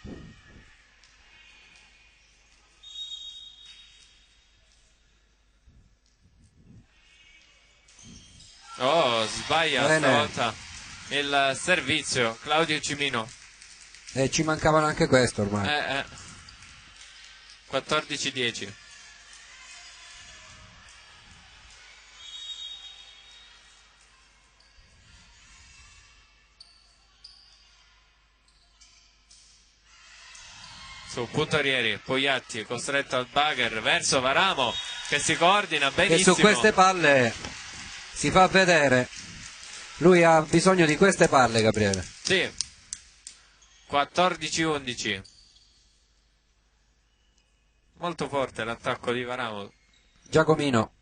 [SPEAKER 1] Oh, sbaglia
[SPEAKER 2] Bene.
[SPEAKER 1] stavolta il servizio Claudio Cimino.
[SPEAKER 2] E ci mancavano anche questo ormai.
[SPEAKER 1] 14-10. Su puntorieri, Pogliatti costretto al bugger verso Varamo che si coordina
[SPEAKER 2] Che
[SPEAKER 1] benissimo.
[SPEAKER 2] su queste palle si fa vedere. Lui ha bisogno di queste palle, Gabriele.
[SPEAKER 1] Sì. 14-11. Molto forte l'attacco di Varamo.
[SPEAKER 2] Giacomino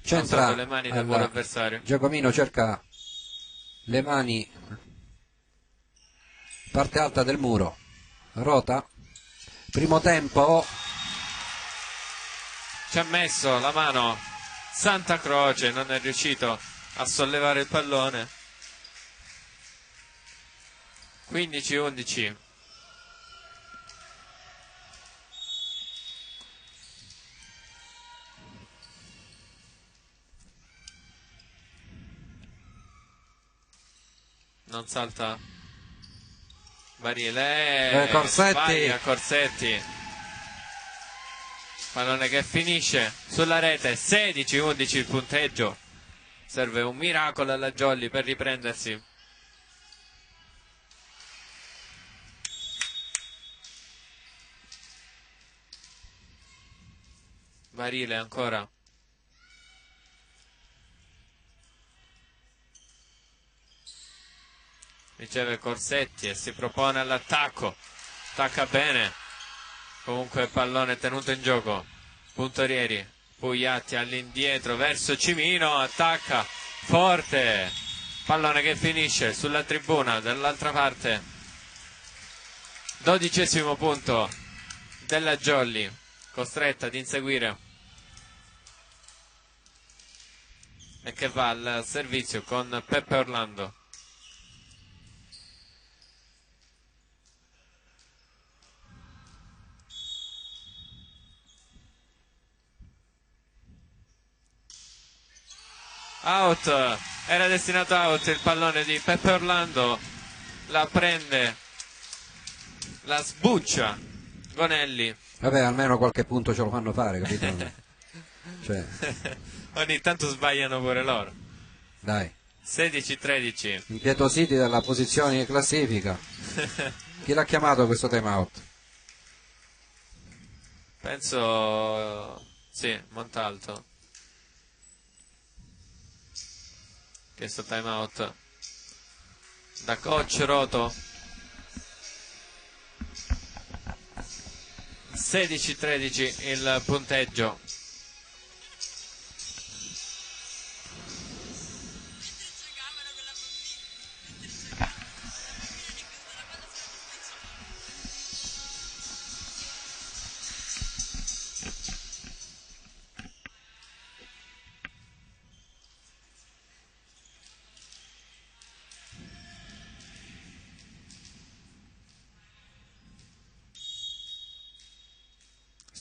[SPEAKER 2] centra
[SPEAKER 1] le mani del buon avversario.
[SPEAKER 2] Giacomino cerca le mani, parte alta del muro. Rota, primo tempo,
[SPEAKER 1] ci ha messo la mano Santa Croce, non è riuscito a sollevare il pallone. 15-11. Non salta Barile,
[SPEAKER 2] Corsetti.
[SPEAKER 1] sbaglia Corsetti, pallone che finisce sulla rete. 16-11 il punteggio, serve un miracolo alla Jolly per riprendersi. Barile ancora, riceve Corsetti e si propone all'attacco, attacca bene, comunque il pallone tenuto in gioco. Puntorieri, Pugliatti all'indietro verso Cimino, attacca forte, pallone che finisce sulla tribuna dall'altra parte. 12° punto della Jolly, costretta ad inseguire e che va al servizio con Peppe Orlando. Out, era destinato out il pallone di Peppe Orlando, la prende, la sbuccia Gonelli.
[SPEAKER 2] vabbè, almeno qualche punto ce lo fanno fare, capito? Cioè,
[SPEAKER 1] Ogni tanto sbagliano pure loro.
[SPEAKER 2] dai,
[SPEAKER 1] 16-13.
[SPEAKER 2] impietositi dalla posizione di classifica. Chi l'ha chiamato questo time out?
[SPEAKER 1] Penso sì, Montalto. Questo time out da coach Roto. 16-13 il punteggio.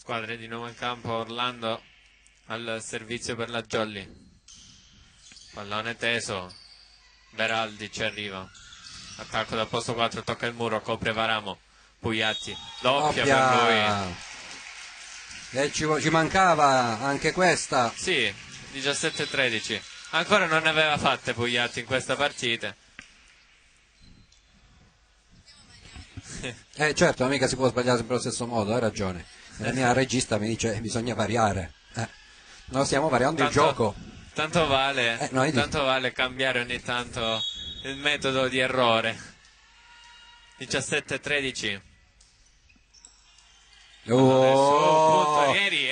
[SPEAKER 1] Squadre di nuovo in campo, Orlando al servizio per la Jolly. Pallone teso, Beraldi ci arriva. Attacco dal posto 4, tocca il muro, copre Varamo. Pugliatti, doppia per lui.
[SPEAKER 2] E ci mancava anche questa.
[SPEAKER 1] Sì, 17-13. Ancora non ne aveva fatte Pugliatti in questa partita.
[SPEAKER 2] Certo, mica si può sbagliare sempre allo stesso modo, hai ragione. La mia regista mi dice bisogna variare. Noi stiamo variando il gioco.
[SPEAKER 1] Tanto vale,
[SPEAKER 2] noi
[SPEAKER 1] tanto vale cambiare ogni tanto il metodo di errore. 17-13. Ieri,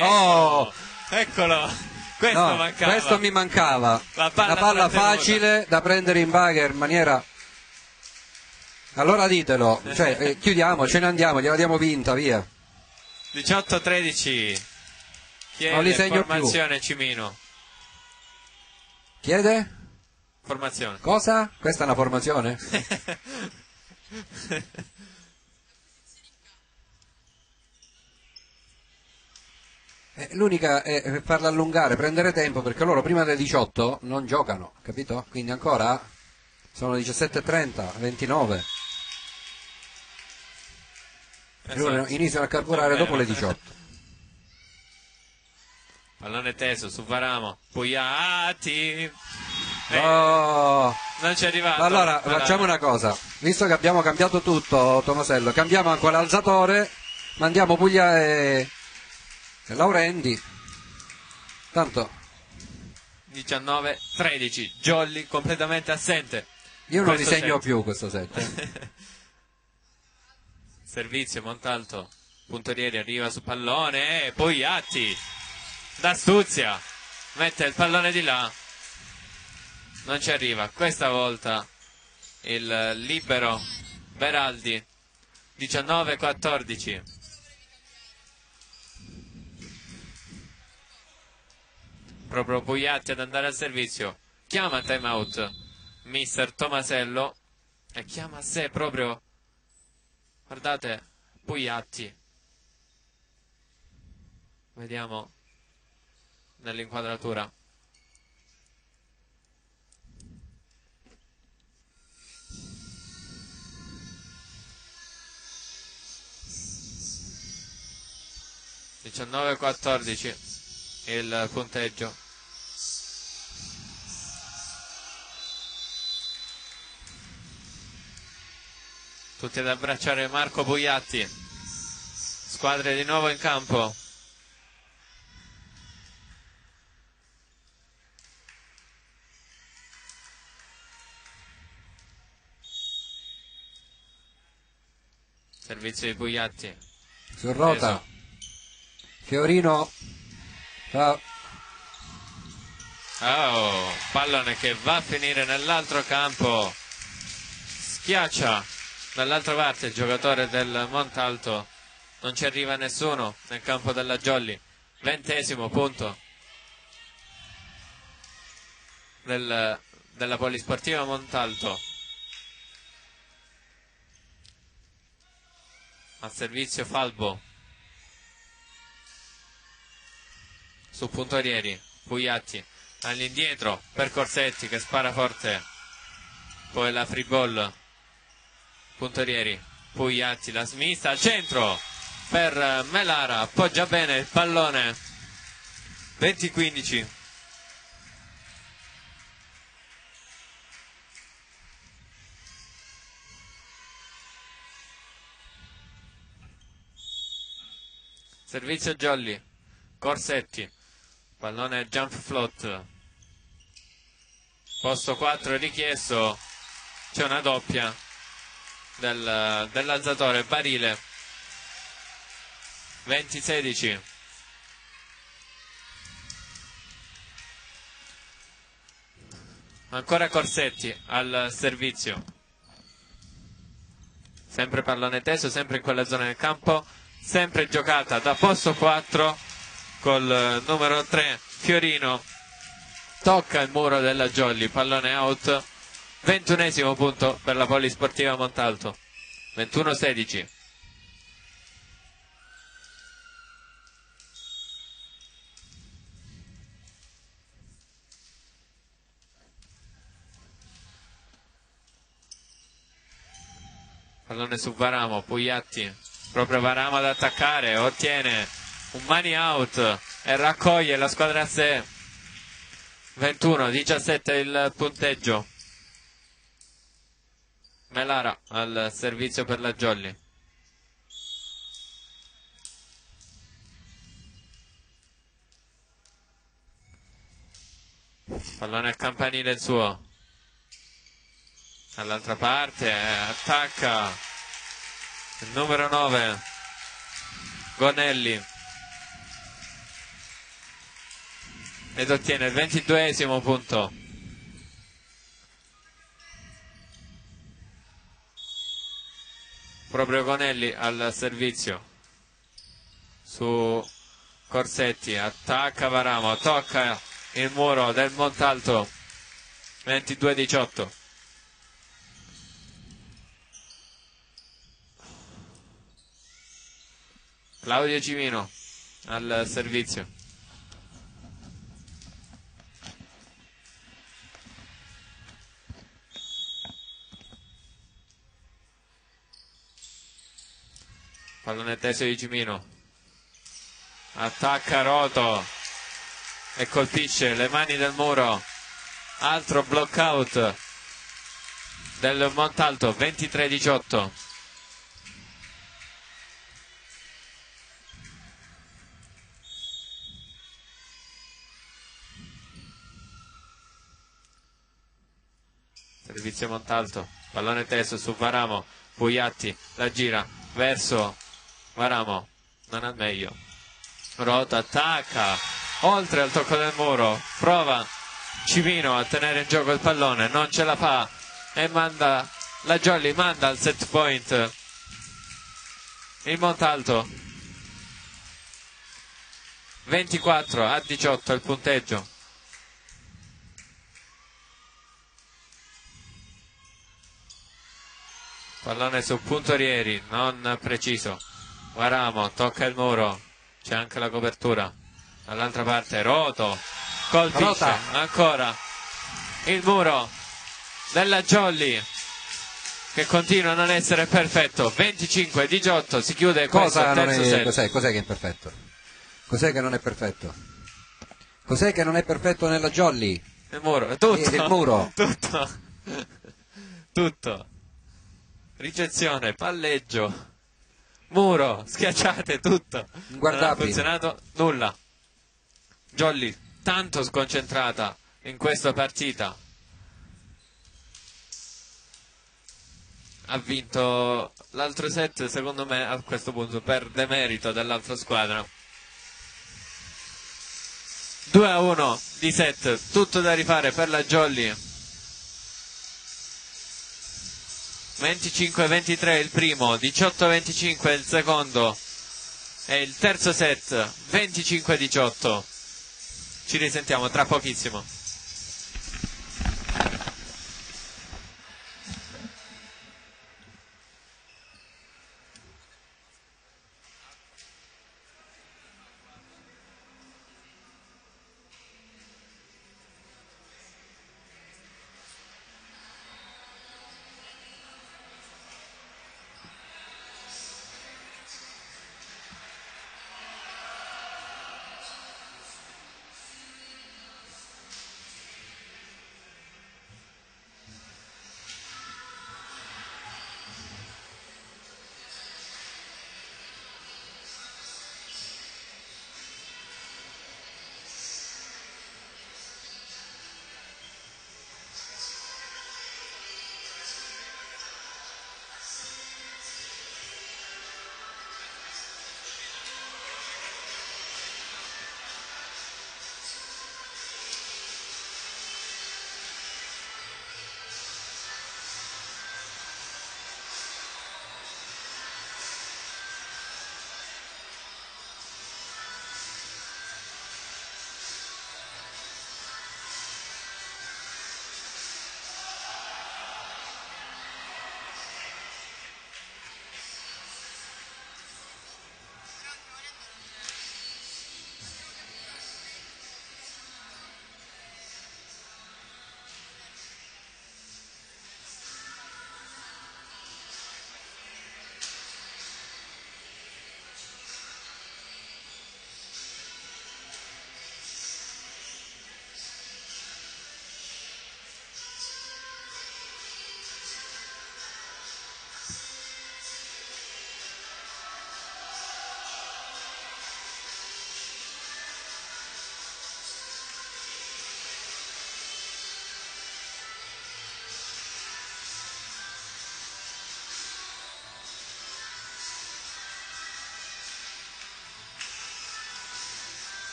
[SPEAKER 1] eccolo. Questo mancava.
[SPEAKER 2] Questo mi mancava.
[SPEAKER 1] La
[SPEAKER 2] palla facile da prendere in bagher in maniera... Allora ditelo, cioè, chiudiamo, ce ne andiamo, gliela diamo vinta, via.
[SPEAKER 1] 18-13.
[SPEAKER 2] Non li segno
[SPEAKER 1] formazione più. Cimino.
[SPEAKER 2] Chiede?
[SPEAKER 1] Formazione.
[SPEAKER 2] Cosa? Questa è una formazione? L'unica è farla allungare, prendere tempo, perché loro prima delle 18 non giocano, capito? Quindi ancora sono 17:30, 29. Loro iniziano a carburare dopo le 18.
[SPEAKER 1] Pallone teso su Varamo, Pugliatti.
[SPEAKER 2] Non
[SPEAKER 1] ci è arrivato.
[SPEAKER 2] Allora facciamo una cosa, visto che abbiamo cambiato tutto, Tomasello, cambiamo anche l'alzatore, mandiamo Puglia e Laurendi. Tanto
[SPEAKER 1] 19-13, Jolly completamente assente.
[SPEAKER 2] Io non li segno più questo set.
[SPEAKER 1] Servizio Montalto, puntorieri, arriva sul pallone e Pugliatti d'astuzia mette il pallone di là, non ci arriva. Questa volta il libero Beraldi. 19-14. Proprio Pugliatti ad andare al servizio, chiama time out mister Tomasello e chiama a sé proprio, guardate, Pugliatti. Vediamo nell'inquadratura. (19-14) il punteggio. Tutti ad abbracciare Marco Pugliatti. Squadre di nuovo in campo. Servizio di Pugliatti.
[SPEAKER 2] Su rota. Fiorino.
[SPEAKER 1] Oh, pallone che va a finire nell'altro campo. Schiaccia dall'altra parte il giocatore del Montalto. Non ci arriva nessuno nel campo della Jolly. 20° punto della Polisportiva Montalto. Al servizio Falbo. Su puntorieri Pugliatti all'indietro per Corsetti che spara forte, poi la free ball. Puntorieri Pugliatti, la smista al centro per Melara, appoggia bene il pallone. 20-15. Servizio Jolly, Corsetti, pallone jump float, posto 4 richiesto, c'è una doppia dell'alzatore Barile. 20-16. Ancora Corsetti al servizio, sempre pallone teso, sempre in quella zona del campo, sempre giocata da posto 4 col numero 3 Fiorino, tocca il muro della Jolly, pallone out. 21° punto per la Polisportiva Montalto. 21-16. Pallone su Varamo, Pugliatti, proprio Varamo ad attaccare, ottiene un money out e raccoglie la squadra a sé. 21-17 il punteggio. Melara al servizio per la Jolly. Pallone al campanile il suo. Dall'altra parte attacca il numero 9 Gonelli ed ottiene il 22esimo punto. Proprio Gonelli al servizio su Corsetti, attacca Varamo, tocca il muro del Montalto. 22-18. Claudio Cimino al servizio. Pallone teso di Cimino. Attacca Roto e colpisce le mani del muro. Altro blockout del Montalto. 23-18. Servizio Montalto, pallone teso su Varamo, Pugliatti la gira verso Varamo, non al meglio. Roto attacca, oltre al tocco del muro, prova Cimino a tenere in gioco il pallone, non ce la fa e manda la Jolly, manda al set point il Montalto. 24-18 il punteggio. Pallone su Puntorieri, non preciso. Varamo, tocca il muro, c'è anche la copertura. Dall'altra parte Roto, colpisce ancora il muro della Jolly che continua a non essere perfetto. 25-18, si chiude questo terzo set.
[SPEAKER 2] Cos'è che è imperfetto? Cos'è che non è perfetto? Cos'è che non è perfetto nella Jolly?
[SPEAKER 1] Il muro, tutto.
[SPEAKER 2] Il muro.
[SPEAKER 1] Tutto. Ricezione, palleggio, muro, schiacciate, tutto. Non ha funzionato nulla. Jolly tanto sconcentrata in questa partita. Ha vinto l'altro set, secondo me, a questo punto per demerito dell'altra squadra. 2-1 di set, tutto da rifare per la Jolly. 25-23 il primo, 18-25 il secondo e il terzo set 25-18. Ci risentiamo tra pochissimo.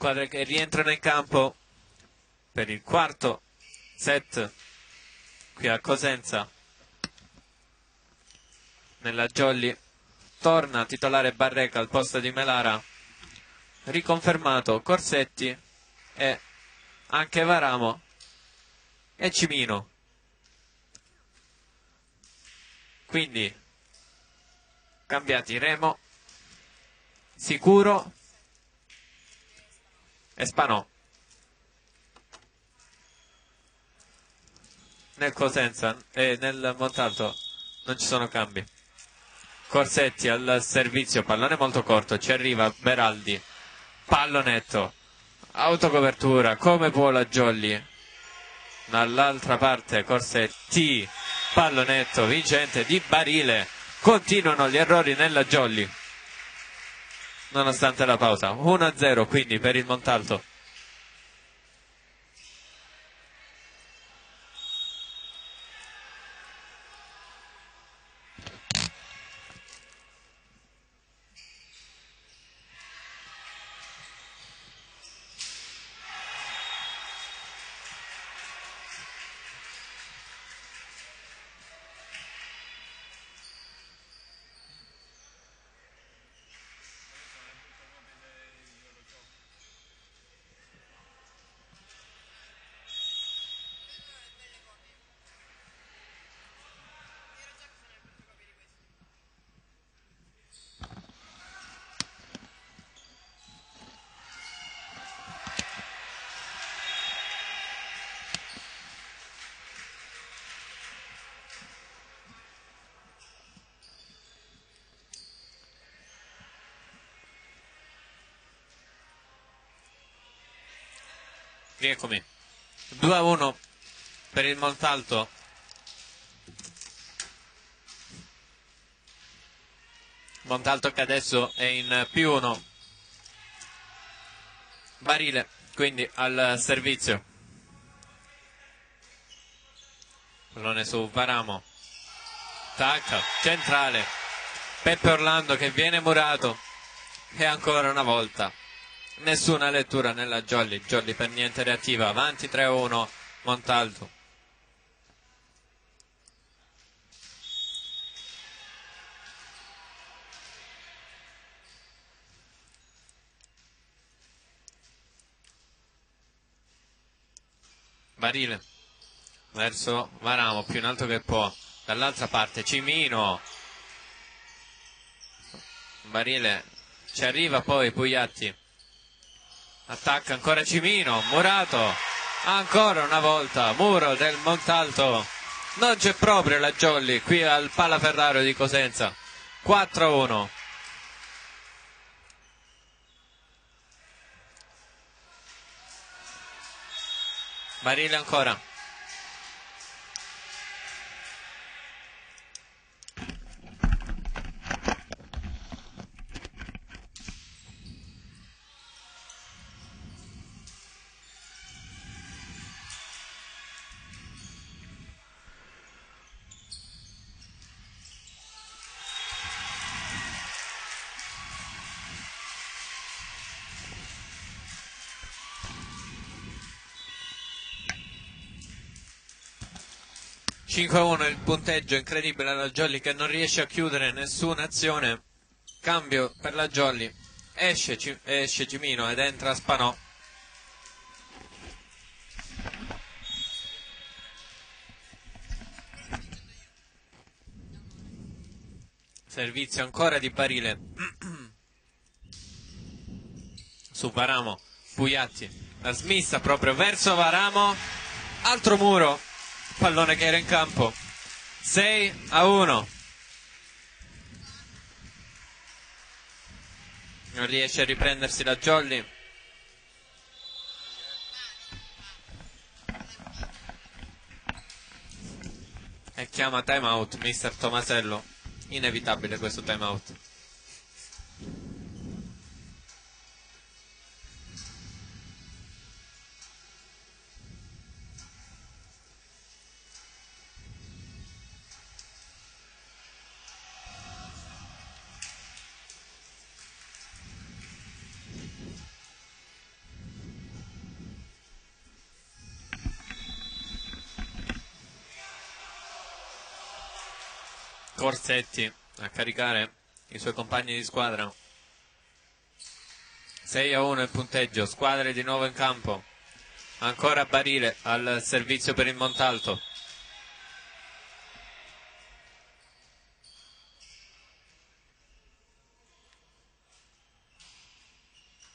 [SPEAKER 1] squadre che rientrano in campo per il quarto set qui a Cosenza. Nella Jolly torna titolare Barreca al posto di Melara, riconfermato Corsetti e anche Varamo e Cimino. Quindi cambiati Remo, Sicuro e Spanò. Nel Cosenza e nel Montalto non ci sono cambi. Corsetti al servizio, pallone molto corto, ci arriva Beraldi, pallonetto, autocopertura, come può la Jolly. Dall'altra parte Corsetti, pallonetto vincente di Barile. Continuano gli errori nella Jolly nonostante la pausa. 1-0 quindi per il Montalto. Rieccomi. 2-1 per il Montalto. Montalto che adesso è in +1. Barile quindi al servizio. Pallone su Varamo. Tacca, centrale. Peppe Orlando che viene murato. E ancora una volta nessuna lettura nella Jolly. Jolly per niente reattiva. Avanti 3-1 Montalto. Barile verso Varamo, più in alto che può. Dall'altra parte Cimino. Barile ci arriva poi Pugliatti. Attacca ancora Cimino. Murato. Ancora una volta muro del Montalto. Non c'è proprio la Jolly qui al Palaferrario di Cosenza. 4-1. Barile ancora. Il punteggio incredibile alla Jolly che non riesce a chiudere nessuna azione. Cambio per la Jolly. Esce Cimino ed entra Spanò. Servizio ancora di Barile. Su Varamo. Pugliatti. La smissa proprio verso Varamo. Altro muro. Pallone che era in campo. 6-1. Non riesce a riprendersi la Jolly. E chiama time out mister Tomasello. Inevitabile questo time out. Corsetti a caricare i suoi compagni di squadra. 6-1 il punteggio, squadre di nuovo in campo. Ancora Barile al servizio per il Montalto.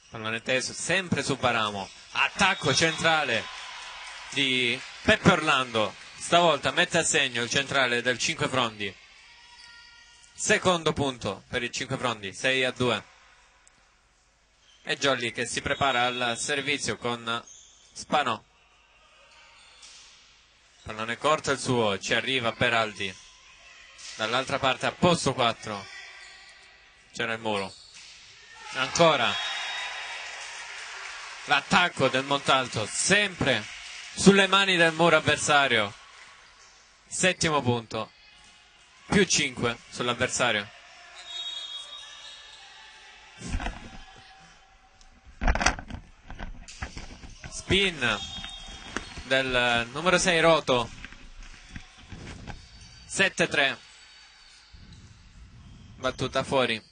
[SPEAKER 1] Pallone teso, sempre su Baramo. Attacco centrale di Peppe Orlando. Stavolta mette a segno il centrale del Cinquefrondi. Secondo punto per il Cinquefrondi, 6-2. E Jolly che si prepara al servizio con Spanò. Pallone corto il suo, ci arriva Beraldi. Dall'altra parte a posto 4. C'era il muro. Ancora l'attacco del Montalto, sempre sulle mani del muro avversario. Settimo punto, più 5 sull'avversario. Spin del numero 6 Roto. 7-3. Battuta fuori.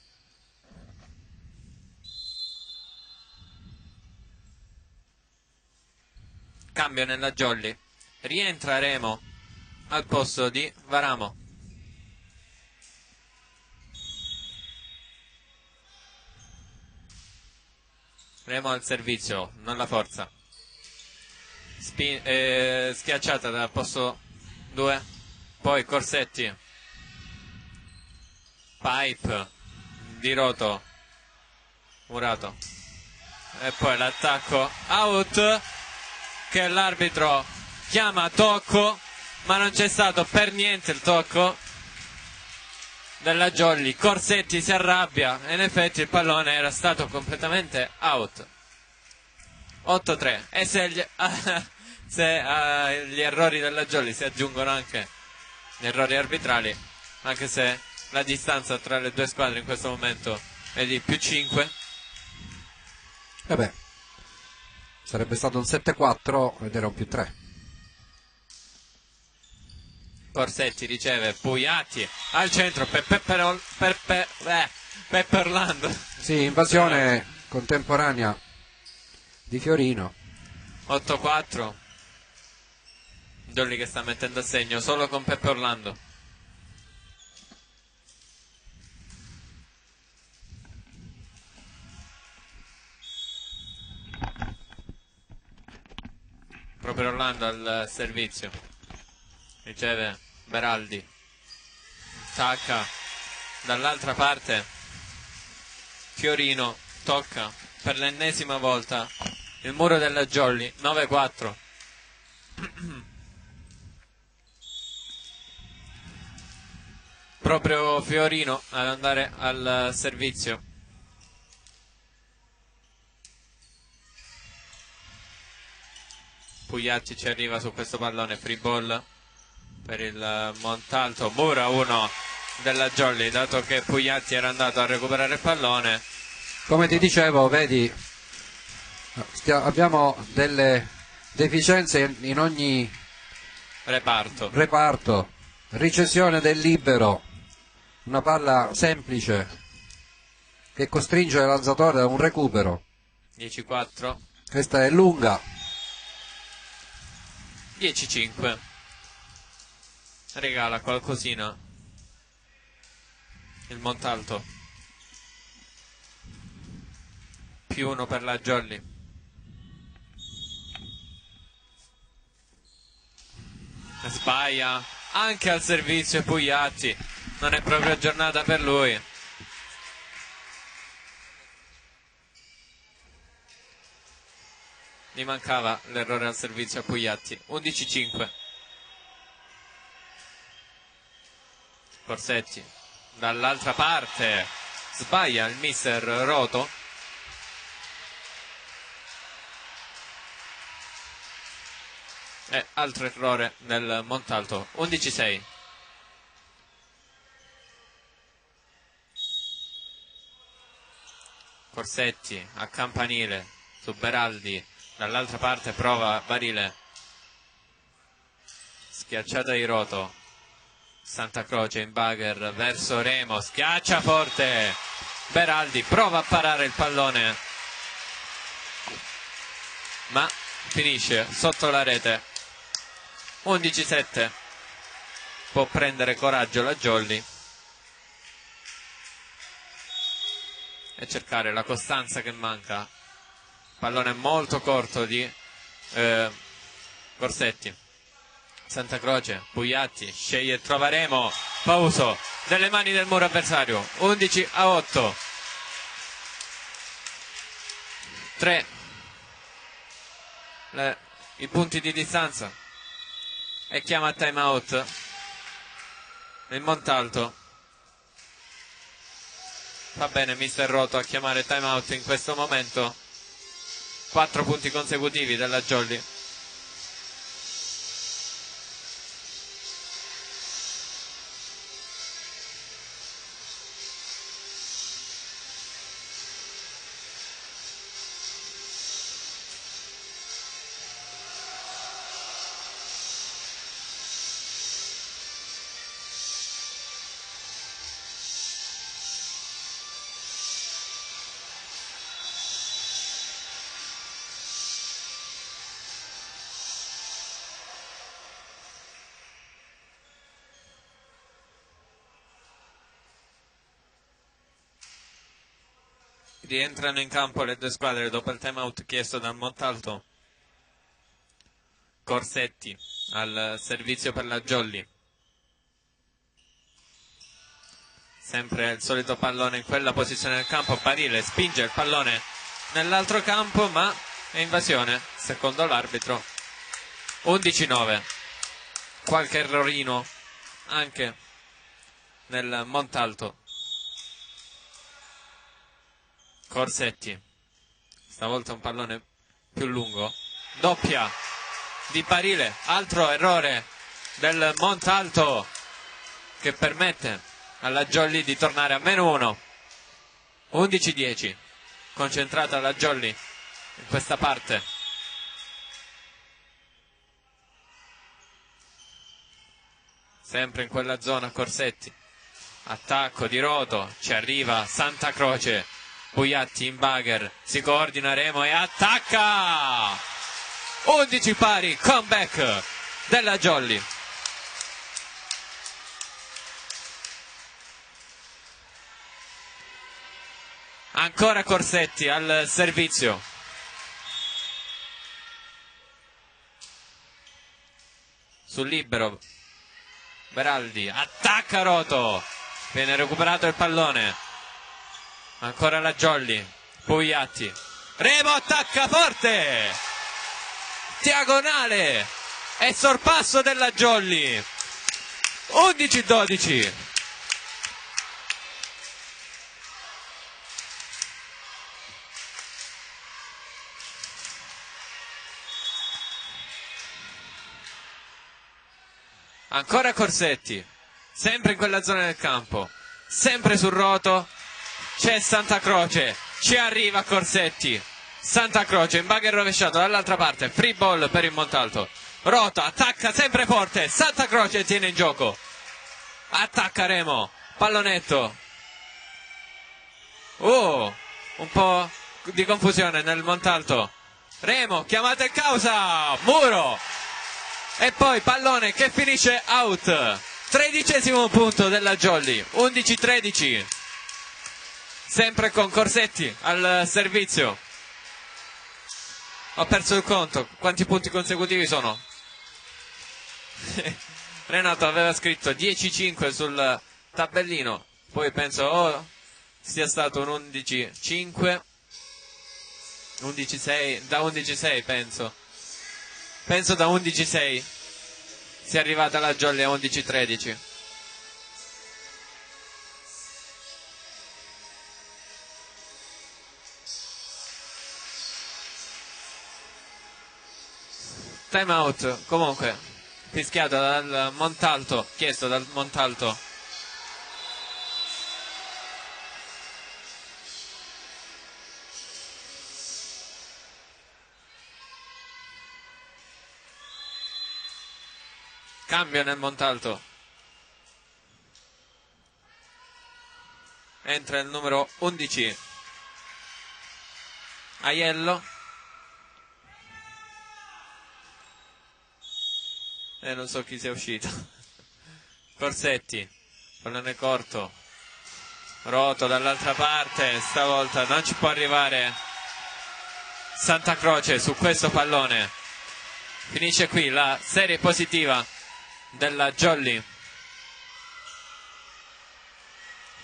[SPEAKER 1] Cambio nella Jolly. Rientra Remo al posto di Varamo. Remo al servizio, non la forza. Schiacciata dal posto 2. Poi Corsetti. Pipe di Roto. Murato. E poi l'attacco out, che l'arbitro chiama tocco, ma non c'è stato per niente il tocco della Jolly. Corsetti si arrabbia e in effetti il pallone era stato completamente out. 8-3. E se agli errori della Jolly si aggiungono anche gli errori arbitrali, anche se la distanza tra le due squadre in questo momento è di più 5.
[SPEAKER 2] Vabbè, sarebbe stato un 7-4 ed era un più 3.
[SPEAKER 1] Corsetti riceve, Pugliatti al centro per Peppe Orlando.
[SPEAKER 2] Sì, invasione contemporanea di Fiorino.
[SPEAKER 1] 8-4. Jolly che sta mettendo a segno solo con Peppe Orlando. Proprio Orlando al servizio. Riceve Beraldi. Tacca dall'altra parte. Fiorino tocca per l'ennesima volta il muro della Jolly. 9-4. Proprio Fiorino ad andare al servizio. Pugliacci ci arriva su questo pallone, free ball per il Montalto. Mura 1 della Jolly, dato che Pugliatti era andato a recuperare il pallone.
[SPEAKER 2] Come ti dicevo, vedi, abbiamo delle deficienze in ogni
[SPEAKER 1] reparto.
[SPEAKER 2] Ricessione del libero, una palla semplice che costringe il lanzatore a un recupero.
[SPEAKER 1] 10-4.
[SPEAKER 2] Questa è lunga.
[SPEAKER 1] 10-5. Regala qualcosina il Montalto. Più 1 per la Jolly. Sbaglia anche al servizio Pugliatti. Non è proprio giornata per lui. Gli mancava l'errore al servizio a Pugliatti. 11-5. Corsetti dall'altra parte, sbaglia il mister Roto. E altro errore del Montalto. 11-6. Corsetti a campanile su Beraldi. Dall'altra parte prova Barile. Schiacciata di Roto. Santa Croce in bugger verso Remo, schiaccia forte Beraldi, prova a parare il pallone ma finisce sotto la rete. 11-7, può prendere coraggio la Jolly e cercare la costanza che manca. Pallone molto corto di Corsetti. Santa Croce, Pugliatti sceglie e trova Remo, Pauso nelle mani del muro avversario. 11-8, 3 i punti di distanza e chiama time out il Montalto. Va bene mister Roto a chiamare time out in questo momento. 4 punti consecutivi della Jolly. Rientrano in campo le due squadre dopo il timeout chiesto dal Montalto. Corsetti al servizio per la Jolly. Sempre il solito pallone in quella posizione del campo. Barile spinge il pallone nell'altro campo ma è invasione secondo l'arbitro. 11-9. Qualche errorino anche nel Montalto. Corsetti, stavolta un pallone più lungo, doppia di Barile, altro errore del Montalto che permette alla Jolly di tornare a -1. 11-10, concentrata la Jolly in questa parte. Sempre in quella zona Corsetti, attacco di Roto, ci arriva Santa Croce. Pugliatti in bugger, si coordina Remo e attacca! 11 pari, comeback della Jolly. Ancora Corsetti al servizio. Sul libero Beraldi, attacca Roto, viene recuperato il pallone. Ancora la Jolly, Pugliatti, Remo attacca forte, diagonale e sorpasso della Jolly. 11-12. Ancora Corsetti, sempre in quella zona del campo, sempre sul Roto. C'è Santa Croce, ci arriva Corsetti. Santa Croce in bugger rovesciato dall'altra parte, free ball per il Montalto. Rota, attacca sempre forte, Santa Croce tiene in gioco. Attacca Remo, pallonetto. Oh, un po' di confusione nel Montalto. Remo, chiamata in causa, muro. E poi pallone che finisce out. 13° punto della Jolly, 11-13. Sempre con Corsetti al servizio. Ho perso il conto. Quanti punti consecutivi sono? Renato aveva scritto 10-5 sul tabellino. Poi penso sia stato un 11-5. 11-6. Da 11-6 penso. Penso da 11-6 sia arrivata la Jolly a 11-13. Time out comunque fischiato dal Montalto, chiesto dal Montalto. Cambio nel Montalto. entra il numero 11 Aiello, e non so chi sia uscito. Corsetti, pallone corto, Roto dall'altra parte, stavolta non ci può arrivare Santa Croce su questo pallone. Finisce qui la serie positiva della Jolly.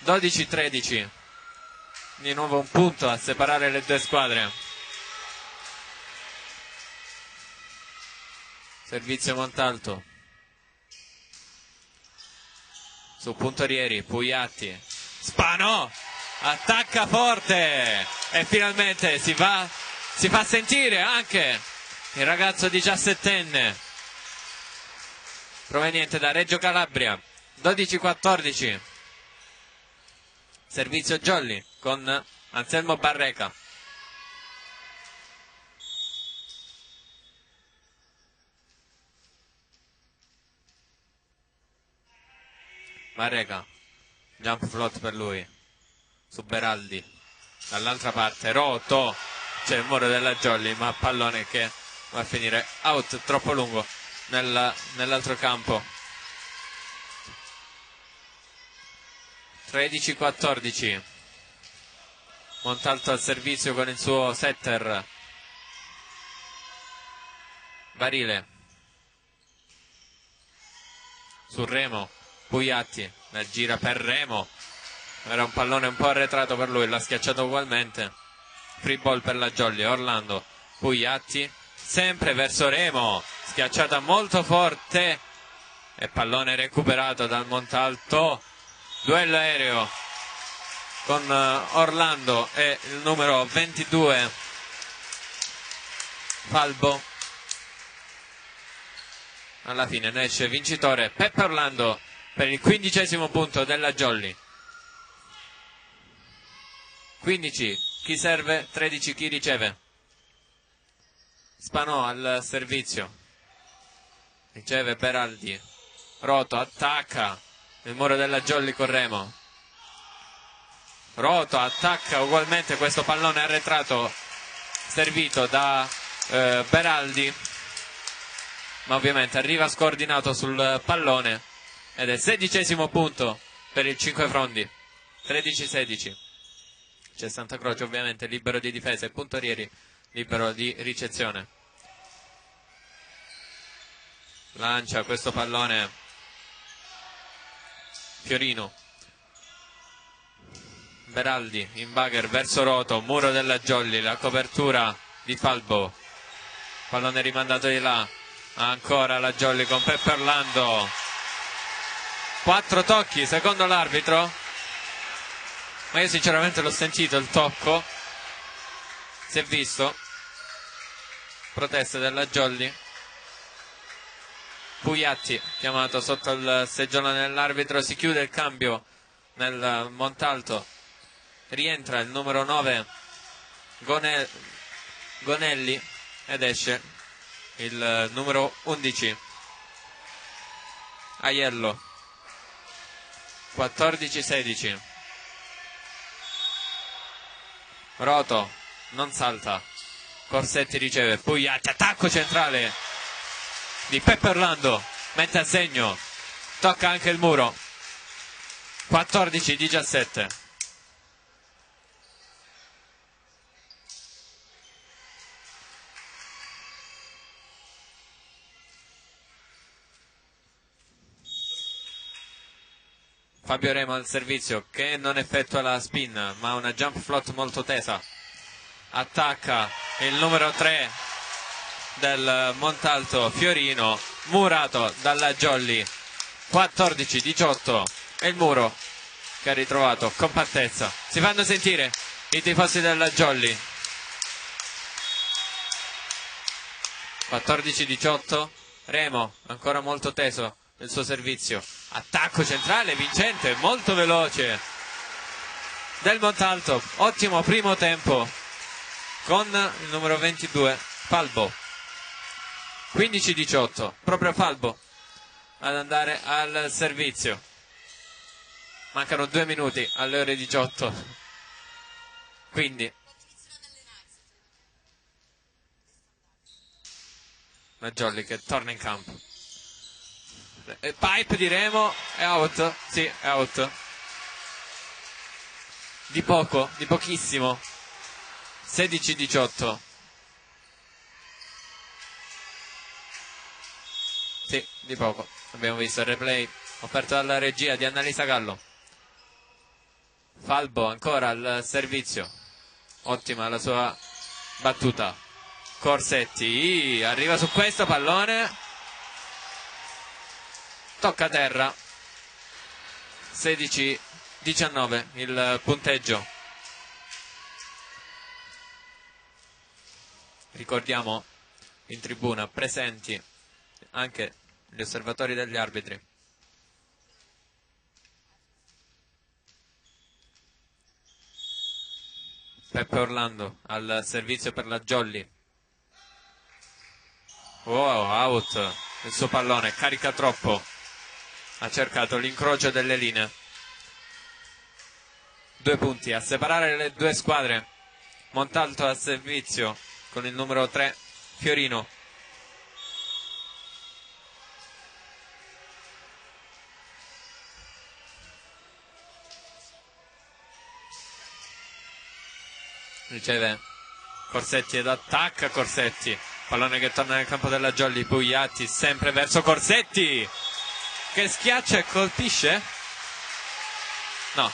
[SPEAKER 1] 12-13, di nuovo un punto a separare le due squadre. Servizio Montalto su Puntorieri, Pugliatti, Spano attacca forte e finalmente si fa sentire anche il ragazzo 17enne proveniente da Reggio Calabria. 12-14, servizio Jolly con Anselmo Barreca. Barreca, jump float per lui, su Beraldi, dall'altra parte Roto, c'è il muro della Jolly, ma pallone che va a finire out, troppo lungo nell'altro campo. 13-14, Montalto al servizio con il suo setter, Barile, su Remo, Pugliatti, la gira per Remo, era un pallone un po' arretrato per lui, l'ha schiacciato ugualmente. Free ball per la Jolly, Orlando, Pugliatti, sempre verso Remo, schiacciata molto forte e pallone recuperato dal Montalto. Duello aereo con Orlando e il numero 22 Falbo. Alla fine ne esce vincitore Peppe Orlando per il 15° punto della Jolly. 15 chi serve, 13 chi riceve. Spanò al servizio, riceve Beraldi, Roto attacca il muro della Jolly con Remo, Roto attacca ugualmente questo pallone arretrato servito da Beraldi, ma ovviamente arriva scordinato sul pallone ed è 16° punto per il 5 Frondi. 13-16, c'è Santa Croce ovviamente libero di difesa e Puntorieri libero di ricezione. Lancia questo pallone Fiorino, Beraldi in bagger verso Roto, muro della Jolly, la copertura di Falbo, pallone rimandato di là, ancora la Jolly con Peppe Orlando, 4 tocchi secondo l'arbitro, ma io sinceramente l'ho sentito il tocco, si è visto, proteste della Jolly. Pugliatti chiamato sotto il seggiolone dell'arbitro, si chiude il cambio nel Montalto, rientra il numero 9 Gonelli ed esce il numero 11 Aiello. 14-16, Roto non salta, Corsetti riceve, Pugliatti, attacco centrale di Peppe Orlando, mette a segno, tocca anche il muro. 14-17. Fabio Remo al servizio, che non effettua la spin ma una jump float molto tesa, attacca il numero 3 del Montalto Fiorino, murato dalla Jolly. 14-18 e il muro che ha ritrovato compattezza. Si fanno sentire i tifosi della Jolly. 14-18, Remo ancora molto teso nel suo servizio, attacco centrale vincente, molto veloce del Montalto, ottimo primo tempo con il numero 22 Falbo. 15-18, proprio Falbo ad andare al servizio. mancano 2 minuti alle ore 18, quindi la Jolly che torna in campo. Pipe di Remo è out, sì, è out. Di poco, di pochissimo. 16-18. Sì, di poco. Abbiamo visto il replay offerto dalla regia di Annalisa Gallo. Falbo ancora al servizio. Ottima la sua battuta. Corsetti arriva su questo pallone. Tocca terra. 16-19 il punteggio. Ricordiamo in tribuna presenti anche gli osservatori degli arbitri. Peppe Orlando al servizio per la Jolly. Wow, out. Il suo pallone carica troppo. Ha cercato l'incrocio delle linee. 2 punti a separare le due squadre. Montalto al servizio con il numero 3 Fiorino. Riceve Corsetti ed attacca Corsetti. Pallone che torna nel campo della Jolly. Pugliatti sempre verso Corsetti, che schiaccia e colpisce? No.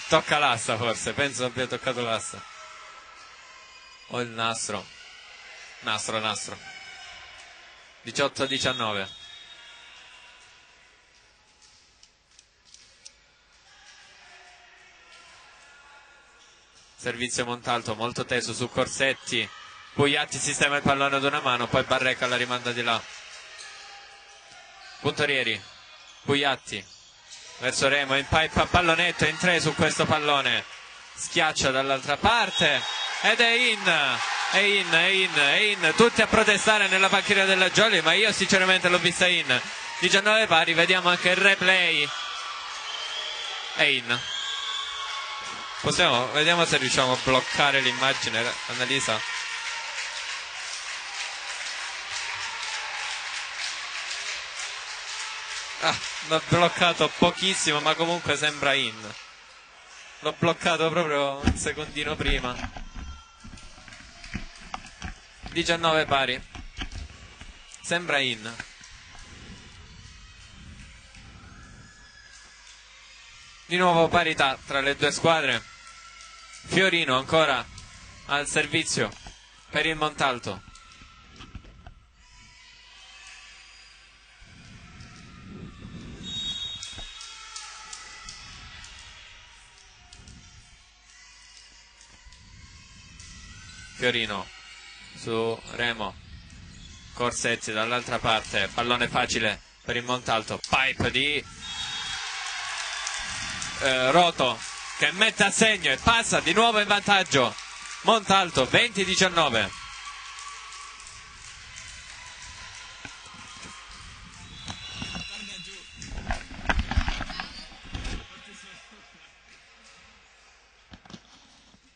[SPEAKER 1] Tocca l'asta forse, penso abbia toccato l'asta. O il nastro. Nastro. 18-19. Servizio Montalto molto teso su Corsetti. Pugliatti sistema il pallone ad una mano, poi Barreca la rimanda di là. Puntorieri. Pugliatti verso Remo, in pipe a pallonetto, in 3 su questo pallone. Schiaccia dall'altra parte ed è in. Tutti a protestare nella panchina della Jolly, ma io sinceramente l'ho vista in. 19 pari, vediamo anche il replay. È in. Vediamo se riusciamo a bloccare l'immagine, Annalisa. L'ho bloccato pochissimo, ma comunque sembra in. L'ho bloccato proprio un secondino prima. 19 pari. Sembra in. Di nuovo parità tra le due squadre. Fiorino ancora al servizio per il Montalto. Fiorino su Remo. Corsetti dall'altra parte, pallone facile per il Montalto. Pipe di Roto che mette a segno e passa di nuovo in vantaggio. Montalto 20-19.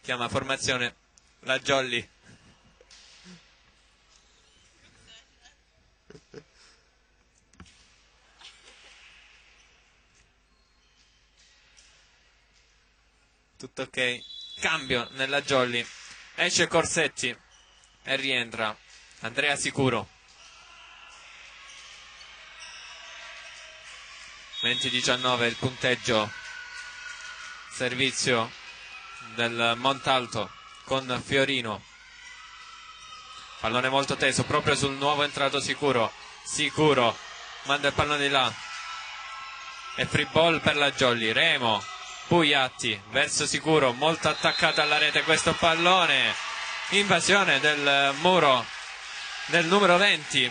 [SPEAKER 1] Chiama formazione la Jolly. Tutto ok. Cambio nella Jolly. Esce Corsetti e rientra Andrea Sicuro. 20-19 il punteggio. Servizio del Montalto con Fiorino. Pallone molto teso proprio sul nuovo entrato Sicuro. Sicuro manda il pallone di là. E free ball per la Jolly. Remo. Pugliatti verso Sicuro, molto attaccata alla rete questo pallone. Invasione del muro del numero 20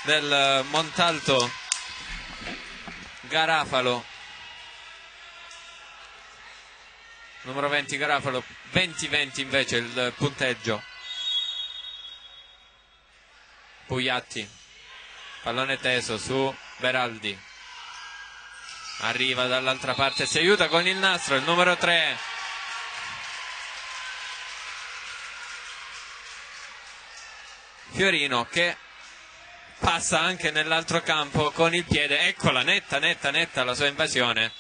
[SPEAKER 1] del Montalto, Garafalo. Numero 20 Garafalo, 20-20 invece il punteggio. Pugliatti, pallone teso su Beraldi. arriva dall'altra parte, si aiuta con il nastro, il numero 3. Fiorino che passa anche nell'altro campo con il piede, eccola, netta la sua invasione.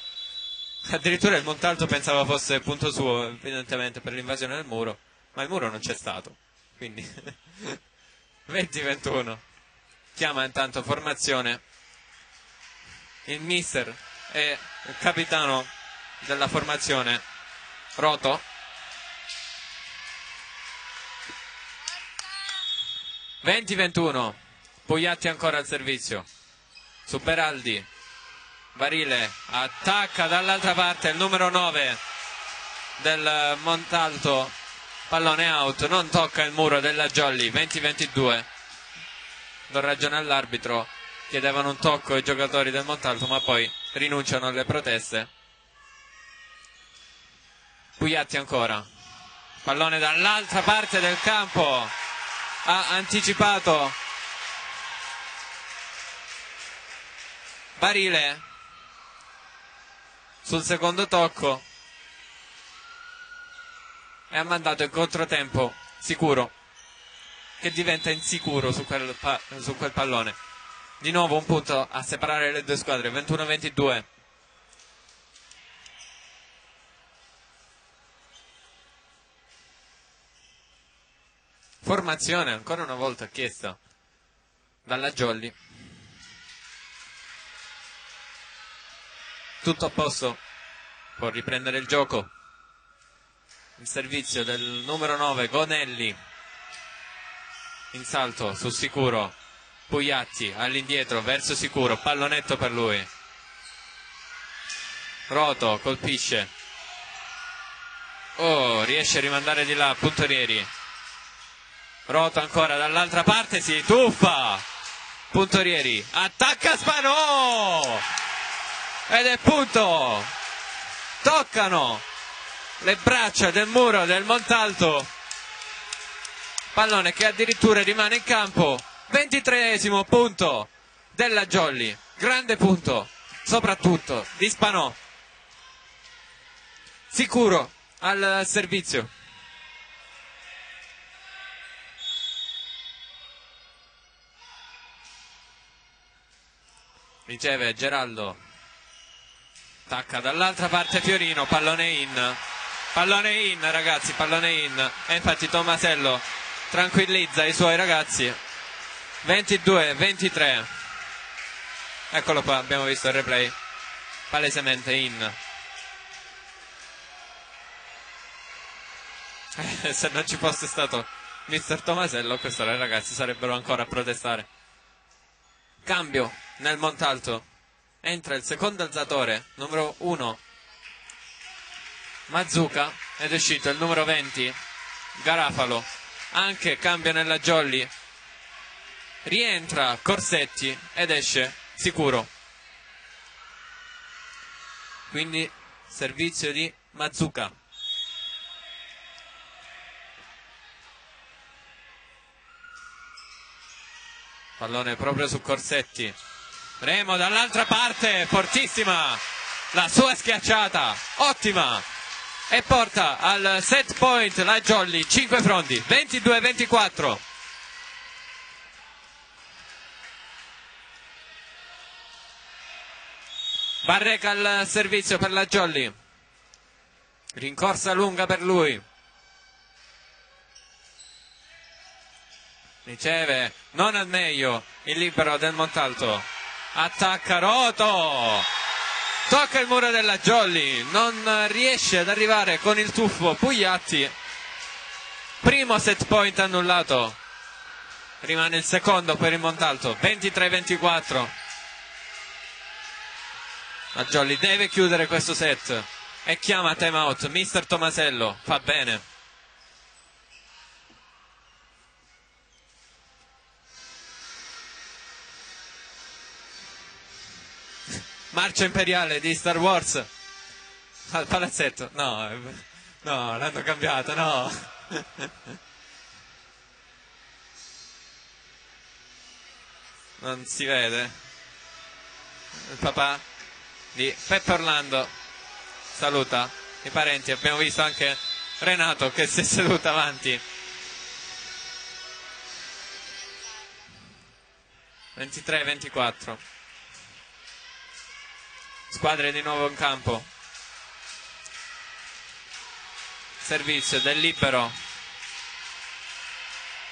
[SPEAKER 1] Addirittura il Montalto pensava fosse punto suo, evidentemente per l'invasione del muro, ma il muro non c'è stato, quindi 20-21. Chiama intanto formazione il mister e il capitano della formazione Roto. 20-21. Pugliatti ancora al servizio su Beraldi. Barile attacca dall'altra parte il numero 9 del Montalto, pallone out, non tocca il muro della Jolly. 20-22. Do ragione all'arbitro, chiedevano un tocco ai giocatori del Montalto ma poi rinunciano alle proteste. Pugliatti ancora, pallone dall'altra parte del campo, ha anticipato Barile sul secondo tocco e ha mandato in controtempo Sicuro, che diventa insicuro su quel pallone. Di nuovo un punto a separare le due squadre. 21-22. Formazione ancora una volta chiesta dalla Jolly. Tutto a posto, può riprendere il gioco. Il servizio del numero 9 Gonelli, in salto su Sicuro. Pugliatti all'indietro verso Sicuro, pallonetto per lui. Roto colpisce, riesce a rimandare di là Puntorieri. Roto ancora dall'altra parte, si tuffa Puntorieri, attacca Spanò ed è punto. Toccano le braccia del muro del Montalto, pallone che addirittura rimane in campo. 23esimo punto della Jolly, grande punto soprattutto di Spanò. Sicuro al servizio. Riceve Geraldo, attacca dall'altra parte Fiorino, pallone in ragazzi, pallone in, e infatti Tomasello tranquillizza i suoi ragazzi. 22-23. Eccolo qua, abbiamo visto il replay, palesemente in. Se non ci fosse stato mister Tomasello, queste ragazzi sarebbero ancora a protestare. Cambio nel Montalto, entra il secondo alzatore, numero 1 Mazzuca, ed è uscito il numero 20 Garafalo. Anche cambio nella Jolly, rientra Corsetti ed esce Sicuro. Quindi servizio di Mazzuca. Pallone proprio su Corsetti. Remo dall'altra parte, fortissima la sua schiacciata, ottima, e porta al set point la Jolly. 5 fronti, 22-24. Barreca al servizio per la Jolly, rincorsa lunga per lui, riceve non al meglio il libero del Montalto, attacca Roto, tocca il muro della Jolly, non riesce ad arrivare con il tuffo Pugliatti. Primo set point annullato, rimane il secondo per il Montalto. 23-24. La Jolly deve chiudere questo set e chiama time out mister Tomasello. Fa bene. Marcia imperiale di Star Wars al palazzetto. No, l'hanno cambiato, no. Non si vede il papà. di Peppe Orlando saluta i parenti. Abbiamo visto anche Renato che si è seduto avanti. 23-24. Squadre di nuovo in campo. Servizio del libero,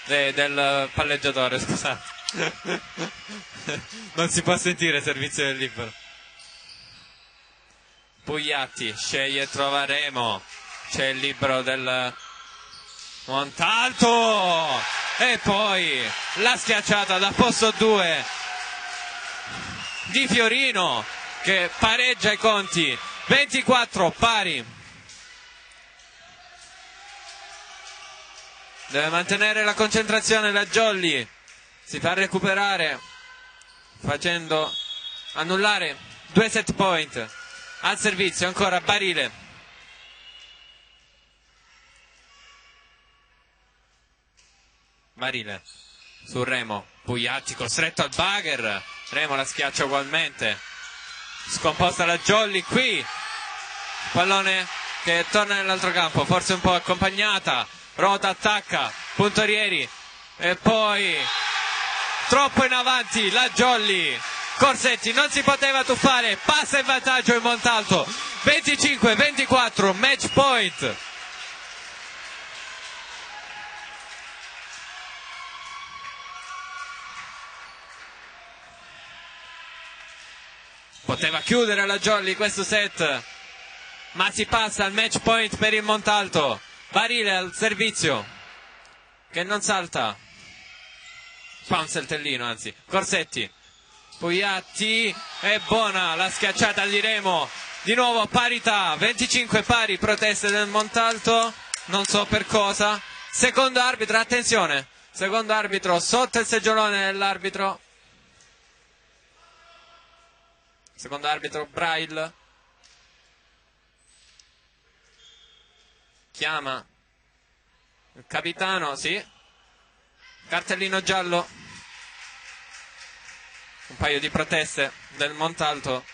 [SPEAKER 1] del palleggiatore, scusate. Non si può sentire servizio del libero. Pugliatti sceglie Trovaremo. C'è il libero del Montalto. E poi la schiacciata da posto 2 di Fiorino che pareggia i conti. 24 pari. Deve mantenere la concentrazione la Jolly. Si fa recuperare facendo annullare 2 set point. Al servizio ancora Barile. Barile su Remo. Pugliatti costretto al bugger. Remo la schiaccia ugualmente. Scomposta la Jolly qui. Pallone che torna nell'altro campo, forse un po' accompagnata. Rota attacca, puntorieri e poi troppo in avanti la Jolly. Corsetti non si poteva tuffare, passa in vantaggio in Montalto. 25-24, match point. Poteva chiudere la Jolly questo set, ma si passa al match point per il Montalto. Barile al servizio che non salta, fa un saltellino anzi. Corsetti, Pugliatti, è buona la schiacciata di Remo, di nuovo parità, 25 pari, proteste del Montalto, non so per cosa. Secondo arbitro, attenzione, secondo arbitro sotto il seggiolone dell'arbitro, secondo arbitro Braille. Chiama il capitano, sì. Cartellino giallo. Un paio di proteste del Montalto.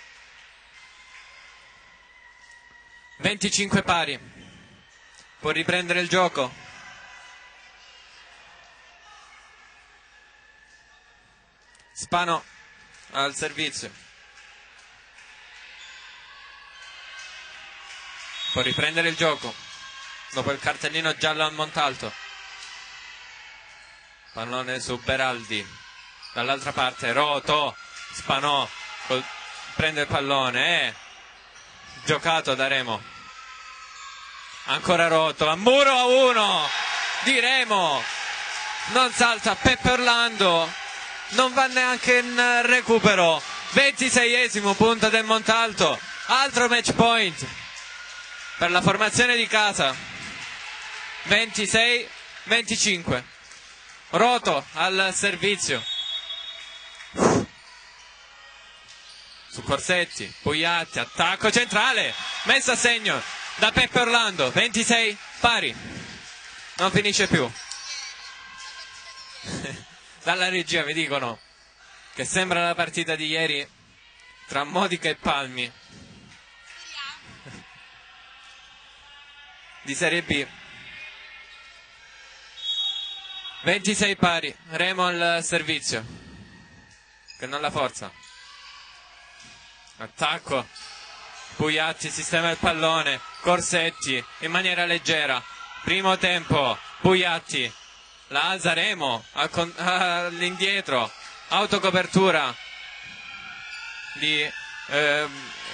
[SPEAKER 1] 25 pari. Può riprendere il gioco. Spano al servizio. Può riprendere il gioco. Dopo il cartellino giallo al Montalto. Pallone su Beraldi. Dall'altra parte Roto. Spanò. Prende il pallone. Giocato da Remo. Ancora Roto. A muro a 1 di Remo. Non salta Peppe Orlando. Non va neanche in recupero. 26esimo punto del Montalto. Altro match point per la formazione di casa. 26-25. Roto al servizio. Su Corsetti, Pugliatti, attacco centrale, messo a segno da Peppe Orlando. 26 pari. Non finisce più. Dalla regia mi dicono che sembra la partita di ieri tra Modica e Palmi di Serie B. 26 pari, Remo al servizio, che non la forza. Attacco, Pugliatti sistema il pallone, Corsetti in maniera leggera. Primo tempo, Pugliatti, la alza Remo all'indietro, autocopertura di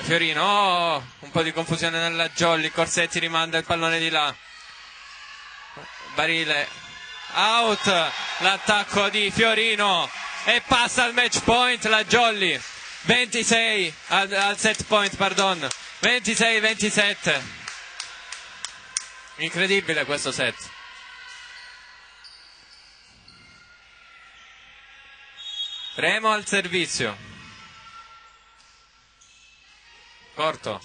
[SPEAKER 1] Fiorino. Oh, un po' di confusione nella Jolly, Corsetti rimanda il pallone di là. Barile. Out l'attacco di Fiorino e passa al match point la Jolly. 26 al set point, pardon. 26-27. Incredibile questo set. Remo al servizio. Corto.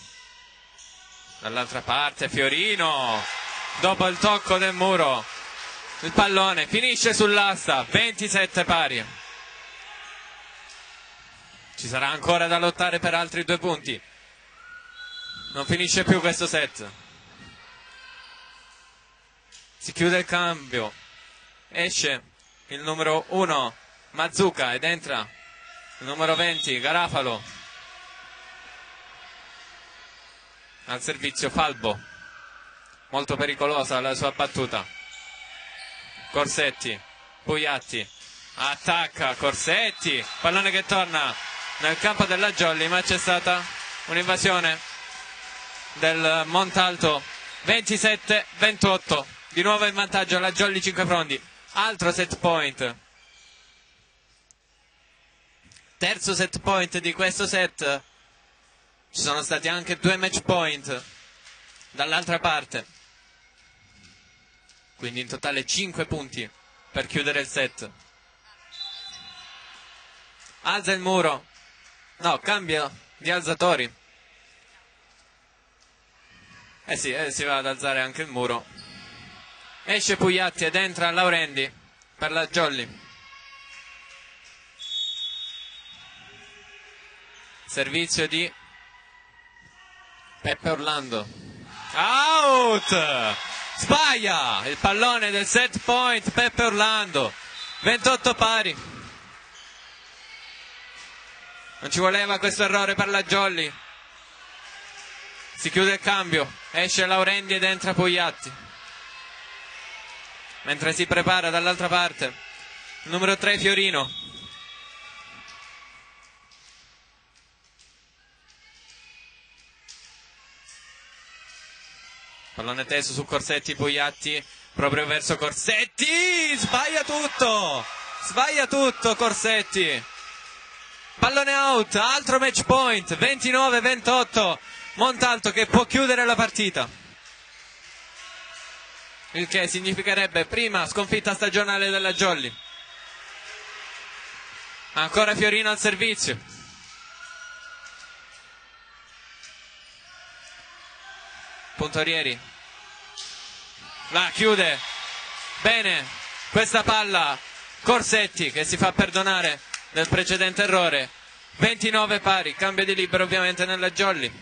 [SPEAKER 1] Dall'altra parte Fiorino. Dopo il tocco del muro. Il pallone finisce sull'asta. 27 pari. Ci sarà ancora da lottare per altri 2 punti. Non finisce più questo set. Si chiude il cambio. Esce il numero 1 Mazzuca ed entra il numero 20 Garafalo. Al servizio Falbo. Molto pericolosa la sua battuta. Corsetti, Pugliatti, attacca Corsetti, pallone che torna nel campo della Jolly, ma c'è stata un'invasione del Montalto. 27-28, di nuovo in vantaggio la Jolly 5 Frondi. Altro set point, terzo set point di questo set. Ci sono stati anche 2 match point dall'altra parte, quindi in totale 5 punti per chiudere il set. Alza il muro, no, cambia di alzatori. Sì, si va ad alzare anche il muro. Esce Pugliatti ed entra Laurendi per la Jolly. Servizio di Peppe Orlando. Out! Sbaglia il pallone del set point Peppe Orlando. 28 pari. Non ci voleva questo errore per la Jolly. Si chiude il cambio. Esce Laurendi ed entra Pugliatti. Mentre si prepara dall'altra parte il numero 3 Fiorino. Pallone teso su Corsetti, Pugliatti proprio verso Corsetti, sbaglia tutto Corsetti, pallone out, altro match point, 29-28, Montalto che può chiudere la partita, il che significherebbe prima sconfitta stagionale della Jolly. Ancora Fiorino al servizio. Puntorieri la chiude bene questa palla Corsetti, che si fa perdonare del precedente errore. 29 pari, cambio di libero ovviamente nella Jolly.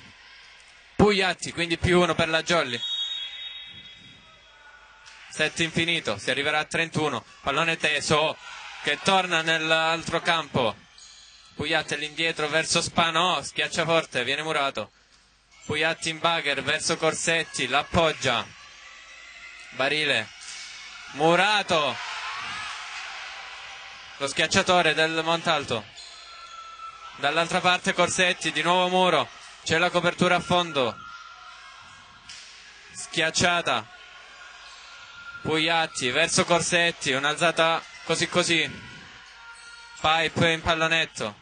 [SPEAKER 1] Pugliatti, quindi +1 per la Jolly. Set infinito, si arriverà a 31, pallone teso che torna nell'altro campo. Pugliatti all'indietro verso Spanò, schiaccia forte, viene murato. Pugliatti in bugger verso Corsetti, l'appoggia. Barile, murato. Lo schiacciatore del Montalto. Dall'altra parte Corsetti, di nuovo muro. C'è la copertura a fondo. Schiacciata. Pugliatti verso Corsetti, un'alzata così così. Pipe in pallonetto.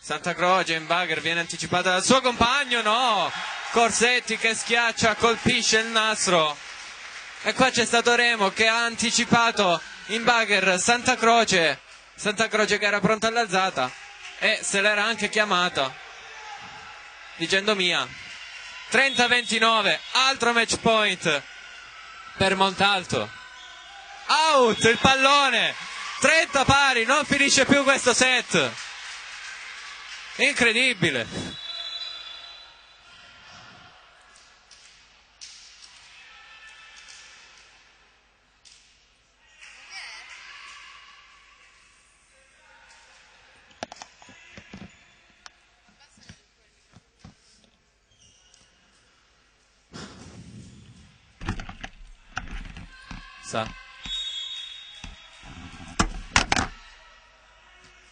[SPEAKER 1] Santa Croce in bugger, viene anticipata dal suo compagno, no! Corsetti che schiaccia, colpisce il nastro. E qua c'è stato Remo che ha anticipato in bugger Santa Croce che era pronta all'alzata e se l'era anche chiamata dicendo mia. 30-29, altro match point per Montalto. Out il pallone, 30 pari, non finisce più questo set. Incredibile.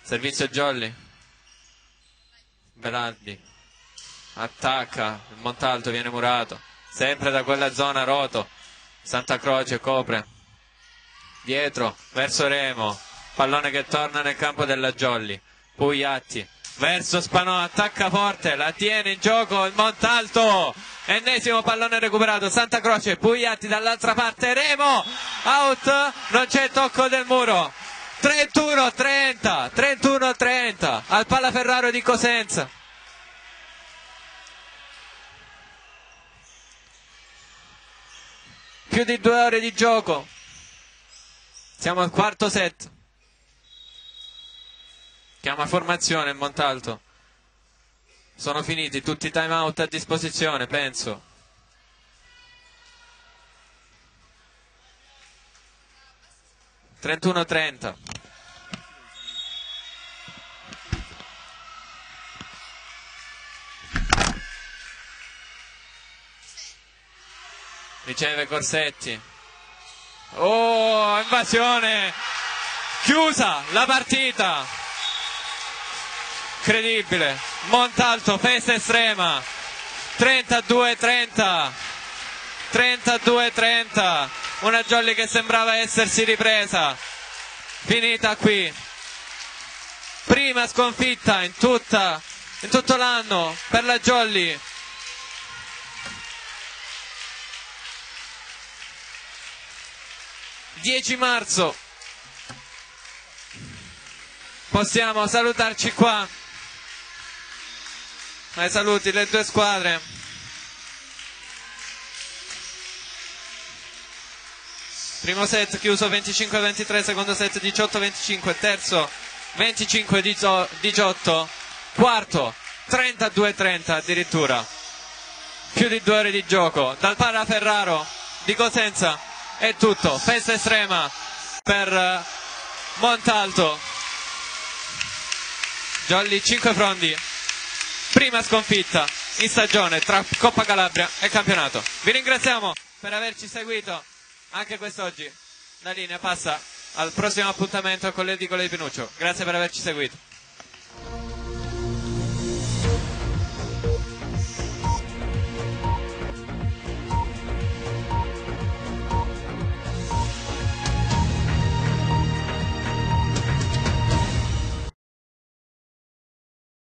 [SPEAKER 1] Servizio Jolly. Belardi attacca, il Montalto viene murato, sempre da quella zona Roto. Santa Croce copre dietro verso Remo, pallone che torna nel campo della Jolly. Pugliatti verso Spanò, attacca forte, la tiene in gioco il Montalto, ennesimo pallone recuperato. Santa Croce, Pugliatti dall'altra parte, Remo out, non c'è tocco del muro. 31-30 al Palaferraro di Cosenza. Più di 2 ore di gioco, siamo al quarto set. Chiama formazione il Montalto, Sono finiti tutti i time out a disposizione, penso. (31-30). Riceve Corsetti. Oh, invasione! Chiusa la partita! Incredibile! Montalto, festa estrema! 32-30! 32-30! Una Jolly che sembrava essersi ripresa. Finita qui. Prima sconfitta in tutto l'anno per la Jolly. (10 marzo). Possiamo salutarci qua. Ai saluti le due squadre. Primo set chiuso 25-23, secondo set 18-25, terzo 25-18, quarto 32-30 addirittura. Più di 2 ore di gioco. Dal Pala Ferraro di Cosenza è tutto. Festa estrema per Montalto. Jolly 5 frondi. Prima sconfitta in stagione tra Coppa Calabria e campionato. Vi ringraziamo per averci seguito anche quest'oggi. La linea passa al prossimo appuntamento con l'Edicolo di Pinuccio. Grazie per averci seguito.